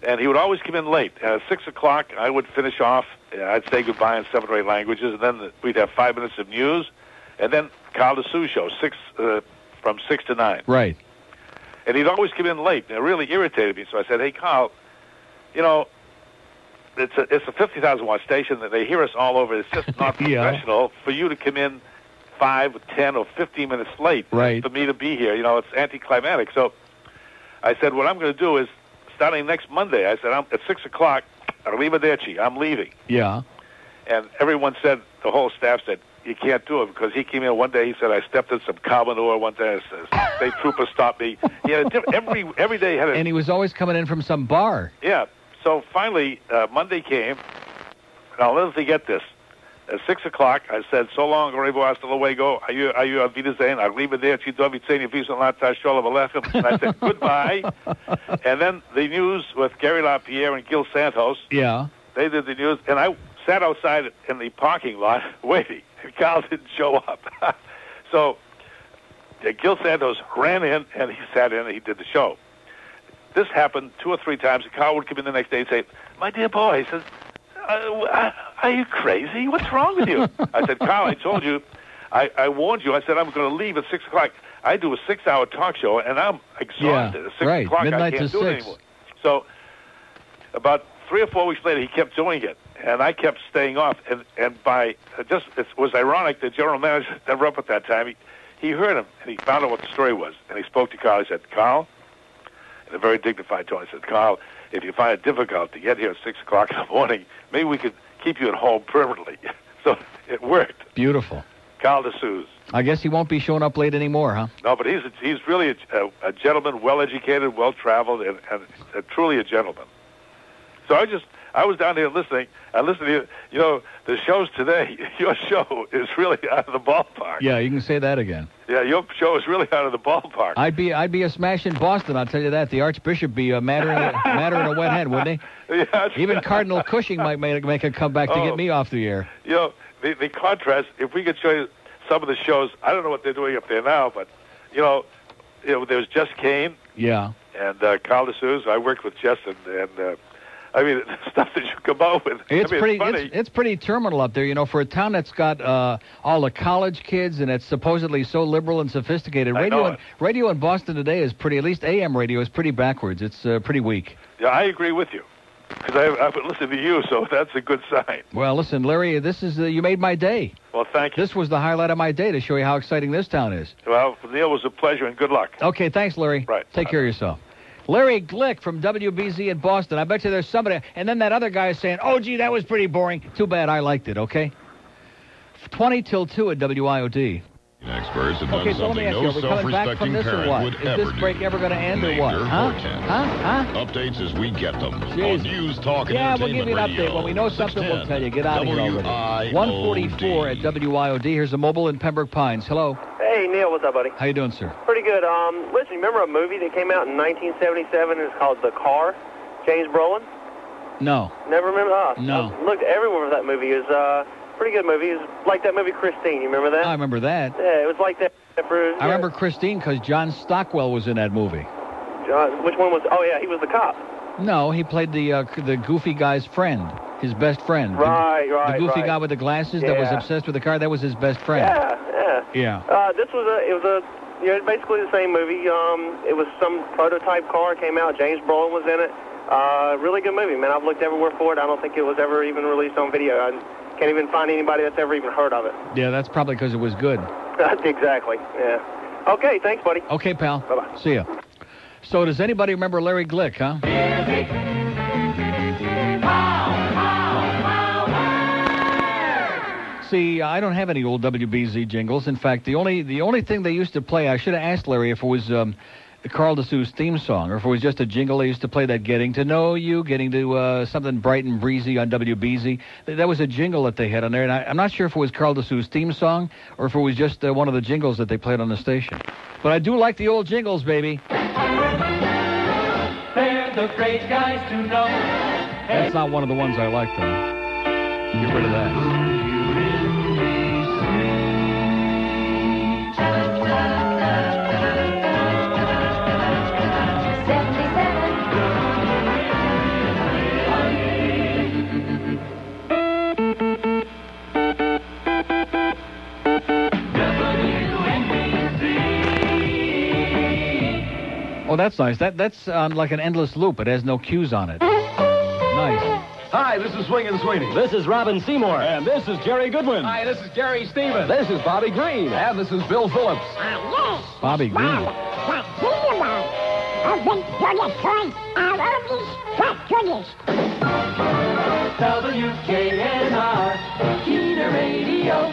And he would always come in late. At 6 o'clock, I would finish off. I'd say goodbye in 7 or 8 languages, and then we'd have 5 minutes of news, and then Carl DeSouza show, from 6 to 9. Right. And he'd always come in late, and it really irritated me. So I said, hey, Carl, you know, it's a 50,000-watt station that they hear us all over. It's just not professional for you to come in 5, 10, or 15 minutes late for me to be here. You know, it's anticlimactic. So I said, what I'm going to do is, starting next Monday, I said, at 6 o'clock, arrivederci, I'm leaving. Yeah. And everyone said, the whole staff said, you can't do it, because he came in one day, he said, I stepped in some carbonor one day, a state trooper stopped me. He had every day had a... And he was always coming in from some bar. Yeah. So finally, Monday came, and I'll never forget this. At 6 o'clock, I said, so long, au revoir, hasta luego, are you auf Wiedersehen, arrivederci, do vicenia, visa lata, sholem alechem. And I said, goodbye. And then the news with Gary LaPierre and Gil Santos. Yeah. They did the news, and I sat outside in the parking lot waiting, and Carl didn't show up. So Gil Santos ran in, and he sat in, and he did the show. This happened 2 or 3 times, and Carl would come in the next day and say, "My dear boy," he says, "are you crazy? What's wrong with you?" I said, "Carl, I told you, I warned you. I said I'm going to leave at 6 o'clock. I do a 6-hour talk show, and I'm exhausted. At 6 o'clock, midnight I can't to do 6. it anymore." So about 3 or 4 weeks later, he kept doing it, and I kept staying off. And by it was ironic. The general manager was never up at that time. He heard him, and he found out what the story was. And he spoke to Carl. He said, "Carl," in a very dignified tone, he said, "Carl, if you find it difficult to get here at 6 o'clock in the morning, maybe we could keep you at home permanently." So it worked. Beautiful. Carl DeSouza. I guess he won't be showing up late anymore, huh? No, but he's really a gentleman, well-educated, well-traveled, and truly a gentleman. So I was down here listening. I listened to you. The shows today. Your show is really out of the ballpark. Yeah, you can say that again. Yeah, your show is really out of the ballpark. I'd be a smash in Boston. I'll tell you that. The Archbishop be madder in a wet head, wouldn't he? Yeah. Even Cardinal Cushing might make a comeback to get me off the air. The contrast. If we could show you some of the shows, I don't know what they're doing up there now, but there was Jess Kane. Yeah. And Carl DeSouza. I worked with Jess and I mean, stuff that you come out with. It's pretty. It's funny. It's pretty terminal up there, for a town that's got all the college kids and it's supposedly so liberal and sophisticated. Radio in Boston today is pretty. At least AM radio is pretty backwards. It's pretty weak. Yeah, I agree with you. Because I've been listening to you, so that's a good sign. Well, listen, Larry, this is you made my day. Well, thank you. This was the highlight of my day to show you how exciting this town is. Well, Neil, it was a pleasure and good luck. Okay, thanks, Larry. Right. Take care of yourself. Larry Glick from WBZ in Boston. I bet you there's somebody. And then that other guy is saying, "Oh, gee, that was pretty boring." Too bad I liked it, okay? 20 till 2 at WIOD. Experts have done Okay, so let me something ask you, no are we coming back from self-respecting this or parent what? would Is ever this break do. ever going to end or Major what? or tense. Huh? Updates as we get them. Jeez. On News Talk and Yeah, we'll give Entertainment you an update. Radio. When we know something, we'll tell you. Get out of here already. WIOD. 144 at WIOD. Here's a mobile in Pembroke Pines. Hello. Hey, Neil, what's up, buddy? How you doing, sir? Pretty good. Listen, remember a movie that came out in 1977? It's called The Car? James Brolin? No. Never remember? No. I looked everywhere for that movie. It was pretty good movie. It was like that movie Christine. You remember that? I remember that. Yeah, it was like that. I remember Christine because John Stockwell was in that movie. Which one was? Oh, yeah, he was the cop. No, he played the goofy guy's friend, his best friend. Right. The goofy guy with the glasses that was obsessed with the car. That was his best friend. Yeah. Yeah. This was basically the same movie. It was some prototype car came out. James Brolin was in it. Really good movie, man. I've looked everywhere for it. I don't think it was ever even released on video. I can't even find anybody that's ever even heard of it. Yeah, that's probably because it was good. Exactly. Yeah. Okay, thanks, buddy. Okay, pal. Bye-bye. See ya. So does anybody remember Larry Glick, huh? See, I don't have any old WBZ jingles. In fact, the only thing they used to play, I should have asked Larry if it was Carl DeSouza's theme song, or if it was just a jingle they used to play, that Getting to Know You, getting to something bright and breezy on WBZ. That was a jingle that they had on there, and I'm not sure if it was Carl DeSouza's theme song, or if it was just one of the jingles that they played on the station. But I do like the old jingles, baby. They're the great guys to know. That's not one of the ones I like, though. Get rid of that. Oh, that's nice. That's like an endless loop. It has no cues on it. Nice. Hi, this is Swingin' Sweeney. This is Robin Seymour. And this is Jerry Goodwin. Hi, this is Jerry Stevens. This is Bobby Green. And this is Bill Phillips. Bobby Green. WKNR, Keener Radio.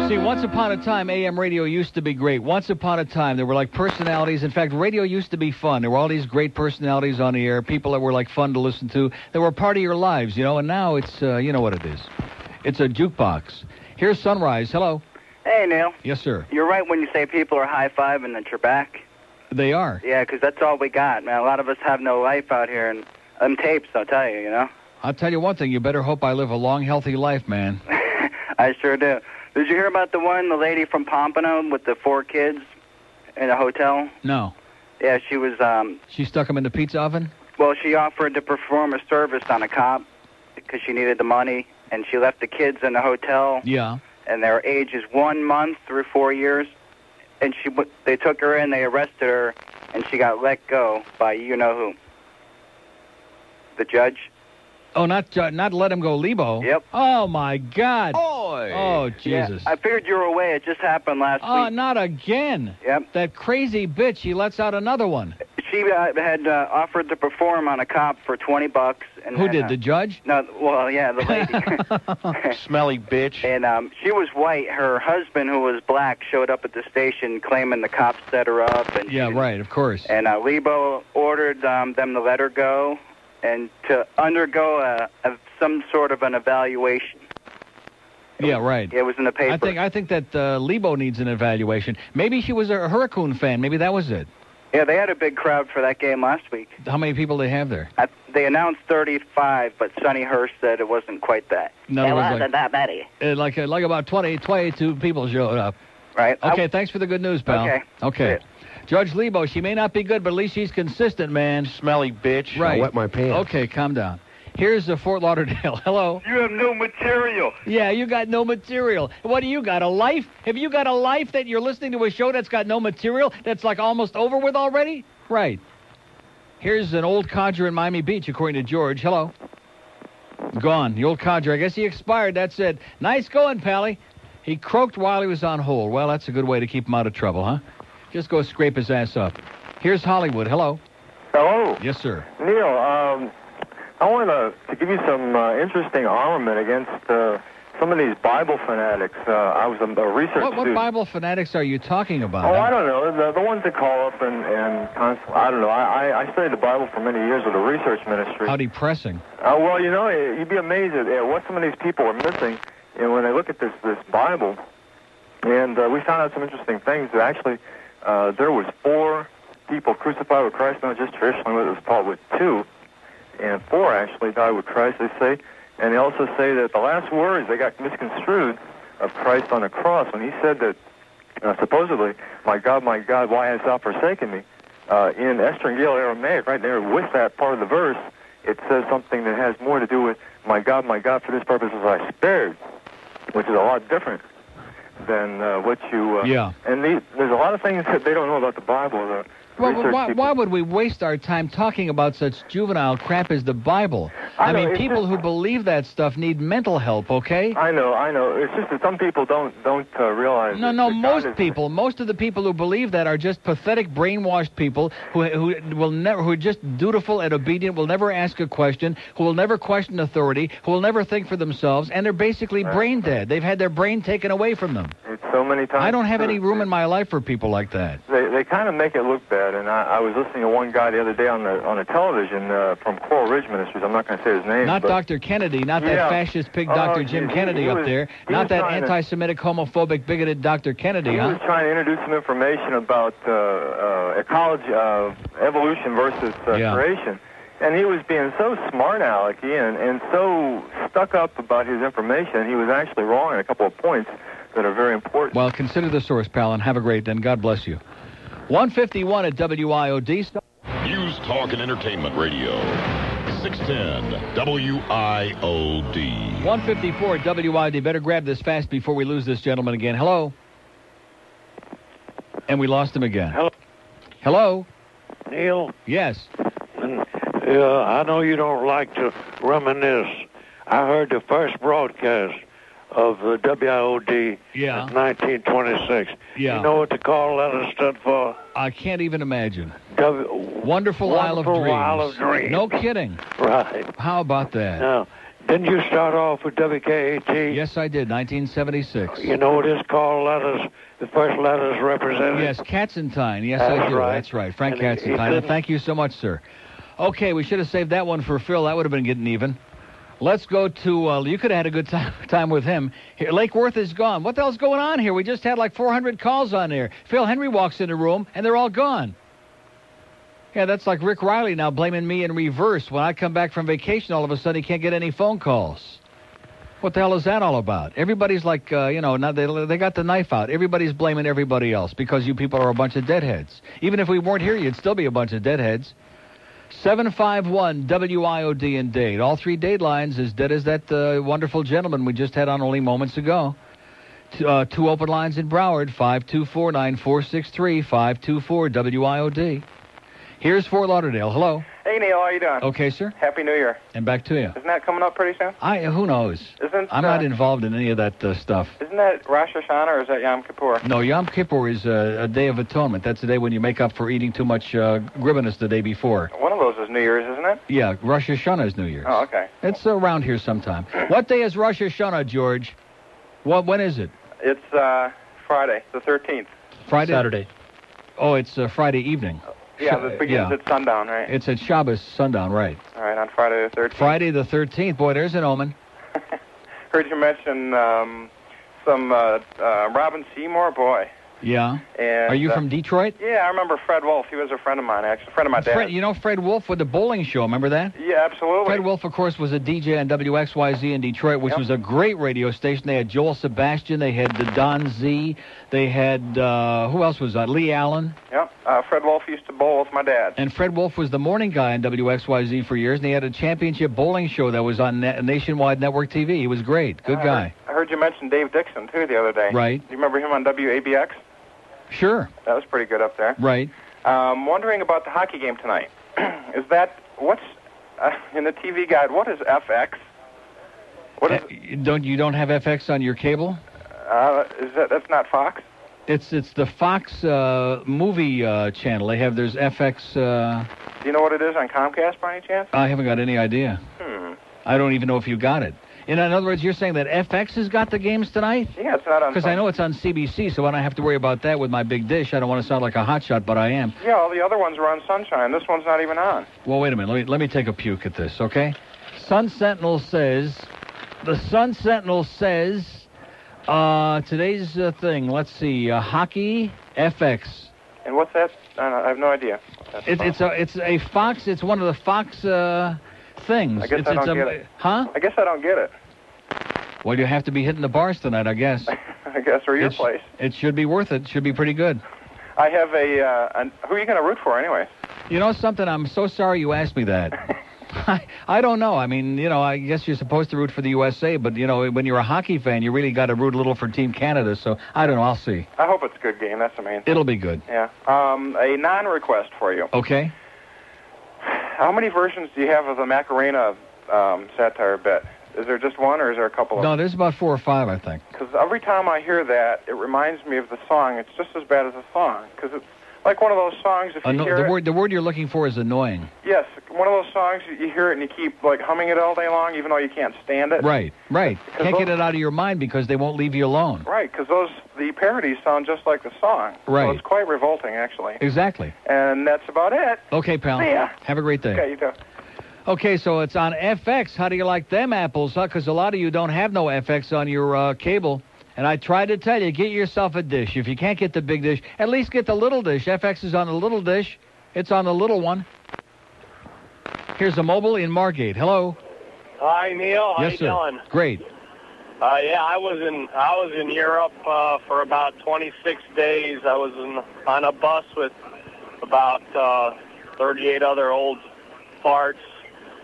See, once upon a time, AM radio used to be great. Once upon a time, there were like personalities. In fact, radio used to be fun. There were all these great personalities on the air, people that were like fun to listen to. They were part of your lives, you know, and now it's, you know what it is. It's a jukebox. Here's Sunrise. Hello. Hey, Neil. Yes, sir. You're right when you say people are high-fiving that you're back. They are. Yeah, because that's all we got, man. A lot of us have no life out here, and them tapes, I'll tell you, you know? I'll tell you one thing. You better hope I live a long, healthy life, man. I sure do. Did you hear about the lady from Pompano with the 4 kids in a hotel? No. Yeah, she was, She stuck them in the pizza oven? Well, she offered to perform a service on a cop because she needed the money, and she left the kids in the hotel. Yeah. And their age is 1 month through 4 years. And they took her in, they arrested her, and she got let go by you-know-who. The judge. Oh, not let him go, Lebo. Yep. Oh, my God. Oy. Oh, Jesus. Yeah, I figured you were away. It just happened last week. Oh, not again. Yep. That crazy bitch, he lets out another one. She had offered to perform on a cop for $20. And Who did, the judge? No, well, yeah, the lady. Smelly bitch. And she was white. Her husband, who was black, showed up at the station claiming the cops set her up. And yeah, right, of course. And Lebo ordered them to let her go and to undergo some sort of an evaluation. Yeah, right. It was in the paper. I think that Lebo needs an evaluation. Maybe she was a Hurricane fan. Maybe that was it. Yeah, they had a big crowd for that game last week. How many people they have there? They announced 35, but Sonny Hurst said it wasn't quite that. No, it it was wasn't that many. Like about 22 people showed up. Right. Okay, thanks for the good news, pal. Okay. Judge Lebo, she may not be good, but at least she's consistent, man. Smelly bitch. Right. I wet my pants. Okay, calm down. Here's Fort Lauderdale. Hello. You have no material. Yeah, you got no material. What do you got, a life? Have you got a life that you're listening to a show that's got no material, that's like almost over with already? Right. Here's an old codger in Miami Beach, according to George. Hello. Gone. The old codger. I guess he expired. That's it. Nice going, Pally. He croaked while he was on hold. Well, that's a good way to keep him out of trouble, huh? Just go scrape his ass up. Here's Hollywood. Hello. Hello. Yes, sir. Neil, I want to give you some interesting armament against some of these Bible fanatics. I was a research What student. Bible fanatics are you talking about? Oh, I don't know. The ones that call up and I don't know. I studied the Bible for many years with a research ministry. How depressing. Well, you know, you'd be amazed at what some of these people are missing when they look at this Bible. And we found out some interesting things. Actually, there was 4 people crucified with Christ, not just traditionally what it was taught with 2. And 4 actually died with Christ, they say. And they also say that the last words, they got misconstrued of Christ on the cross when he said that, supposedly, my God, why hast thou forsaken me? In Estrangale Aramaic, right there with that part of the verse, it says something that has more to do with, my God, for this purpose was I spared, which is a lot different than what you... yeah. And there's a lot of things that they don't know about the Bible. Well, why would we waste our time talking about such juvenile crap as the Bible? I mean, people who believe that stuff need mental help, okay? I know. It's just that some people don't realize. No, most of the people who believe that are just pathetic, brainwashed people who are just dutiful and obedient, will never ask a question, who will never question authority, who will never think for themselves, and they're basically brain dead. They've had their brain taken away from them. It's so many times. I don't have any room in my life for people like that. They kind of make it look bad. And I was listening to one guy the other day on the television from Coral Ridge Ministries. I'm not going to say his name. Not Dr. Kennedy, not that fascist pig Dr. Jim Kennedy up there, not that anti-Semitic, homophobic, bigoted Dr. Kennedy, He was trying to introduce some information about ecology, evolution versus creation. And he was being so smart-alecky and so stuck up about his information, he was actually wrong in a couple of points that are very important. Well, consider the source, pal, and have a great day, and God bless you. 151 at WIOD. News, Talk, and Entertainment Radio. 610 WIOD. 154 at WIOD. Better grab this fast before we lose this gentleman again. Hello? And we lost him again. Hello? Hello? Neil? Yes. I know you don't like to reminisce. I heard the first broadcast of the WIOD in 1926. Yeah. You know what the call letter stood for? I can't even imagine. Wonderful Isle of Dreams. Isle of Dreams. No kidding. Right. How about that? Now, Didn't you start off with WKAT? Yes, I did, 1976. You know what his call letters, the first letters represented? Yes, Katzenstein. Yes, I do. Right. That's right, Frank And he Katzenstein. And thank you so much, sir. Okay, we should have saved that one for Phil. That would have been getting even. Let's go to, you could have had a good time with him. Here, Lake Worth is gone. What the hell's going on here? We just had like 400 calls on there. Phil Hendrie walks in the room, and they're all gone. Yeah, that's like Rick Riley now blaming me in reverse. When I come back from vacation, all of a sudden he can't get any phone calls. What the hell is that all about? Everybody's like, now they got the knife out. Everybody's blaming everybody else because you people are a bunch of deadheads. Even if we weren't here, you'd still be a bunch of deadheads. 751 WIOD in Dade. All 3 Dade lines as dead as that wonderful gentleman we just had on only moments ago. 2 open lines in Broward, 524-9463, 524-WIOD. Here's Fort Lauderdale. Hello. Hey, Neil, how you doing? Okay, sir. Happy New Year. And back to you. Isn't that coming up pretty soon? Who knows? I'm not involved in any of that stuff. Isn't that Rosh Hashanah or is that Yom Kippur? No, Yom Kippur is a Day of Atonement. That's the day when you make up for eating too much gribbiness the day before. One of those is New Year's, isn't it? Yeah, Rosh Hashanah is New Year's. Oh, okay. It's around here sometime. What day is Rosh Hashanah, George? When is it? It's Friday, the 13th. Friday? Saturday. Oh, it's Friday evening. Yeah, it begins at sundown, right? It's at Shabbos sundown, right. All right, on Friday the 13th. Friday the 13th. Boy, there's an omen. Heard you mention some Robin Seymour, boy. Yeah. And, are you from Detroit? Yeah, I remember Fred Wolf. He was a friend of mine, actually. A friend of my dad. You know Fred Wolf with the bowling show, remember that? Yeah, absolutely. Fred Wolf, of course, was a DJ on WXYZ in Detroit, which was a great radio station. They had Joel Sebastian. They had Don Z. They had, who else was on? Lee Allen. Yep. Fred Wolf used to bowl with my dad. And Fred Wolf was the morning guy on WXYZ for years, and he had a championship bowling show that was on Nationwide Network TV. He was great. Good guy. I heard you mention Dave Dixon, too, the other day. Right. Do you remember him on WABX? Sure. That was pretty good up there. Right. Wondering about the hockey game tonight. What's in the TV guide, what is FX? What is you don't have FX on your cable? That's not Fox? It's the Fox movie channel. There's FX. Do you know what it is on Comcast by any chance? I haven't got any idea. I don't even know if you got it. In other words, you're saying that FX has got the games tonight? Yeah, it's not on. Because I know it's on CBC, so I don't have to worry about that with my big dish. I don't want to sound like a hotshot, but I am. Yeah, all the other ones are on Sunshine. This one's not even on. Well, wait a minute. Let me take a puke at this, okay? The Sun Sentinel says, today's thing, let's see, hockey, FX. And what's that? I have no idea. It's a Fox, it's one of the Fox things. I guess I don't get it. Huh? I guess I don't get it. Well, you have to be hitting the bars tonight, I guess. I guess, or your place. It should be worth it. Should be pretty good. I have who are you going to root for anyway? You know something? I'm so sorry you asked me that. I don't know. I mean, I guess you're supposed to root for the USA, but, when you're a hockey fan, you really got to root a little for Team Canada, so I don't know. I'll see. I hope it's a good game. That's the main thing. It'll be good. Yeah. A non-request for you. Okay. How many versions do you have of the Macarena satire bit? Is there just one, or is there a couple of them? No, there's about 4 or 5, I think. Because every time I hear that, it reminds me of the song. It's just as bad as the song, because it's like one of those songs, if you hear the word you're looking for is annoying. Yes, one of those songs, you hear it and you keep, humming it all day long, even though you can't stand it. Right. Can't get it out of your mind because they won't leave you alone. Right, because the parodies sound just like the song. Right. So it's quite revolting, actually. Exactly. And that's about it. Okay, pal. See ya. Have a great day. Okay, you too. Okay, so it's on FX. How do you like them apples, huh? Because a lot of you don't have no FX on your cable. And I tried to tell you, get yourself a dish. If you can't get the big dish, at least get the little dish. FX is on the little dish. It's on the little one. Here's a mobile in Margate. Hello. Hi, Neil. How yes, you sir. doing? Great. Yeah, I was in Europe for about 26 days. I was on a bus with about 38 other old farts.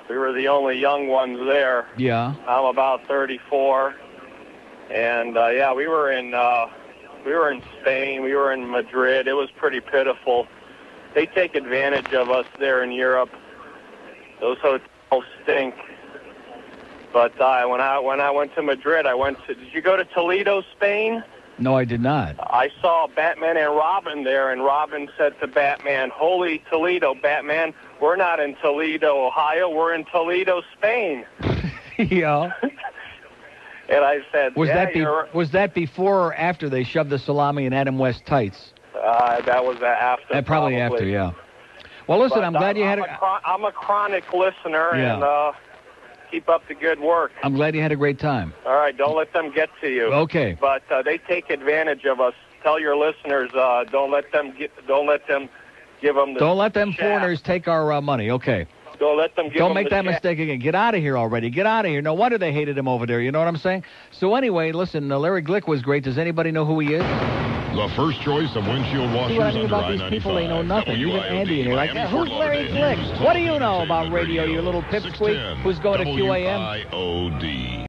We were the only young ones there. Yeah. I'm about 34. And we were in Spain. We were in Madrid. It was pretty pitiful. They take advantage of us there in Europe. Those hotels stink. But when I went to Madrid, did you go to Toledo, Spain? No, I did not. I saw Batman and Robin there, and Robin said to Batman, "Holy Toledo, Batman, we're not in Toledo, Ohio. We're in Toledo, Spain." Yeah. And I said, Was yeah, was that before or after they shoved the salami in Adam West tights? that was after. Probably after, yeah. Well, listen, I'm glad you had I'm a chronic listener, Yeah. and keep up the good work. I'm glad you had a great time. All right, don't let them get to you. Okay. But they take advantage of us. Tell your listeners, don't let them give them the Don't let them shaft. foreigners take our money. Okay. Don't let them give Don't them make the that shaft. mistake again. Get out of here already. Get out of here. No wonder they hated him over there. You know what I'm saying? So anyway, listen, Larry Glick was great. Does anybody know who he is? The first choice of windshield See washers what I mean under about these people? They know I-95. nothing. Even WIOD, Andy in here. Like, Miami, who's Fort Larry Lauderdale. Glick? What do you know about radio, you little pipsqueak who's going to QAM? WIOD.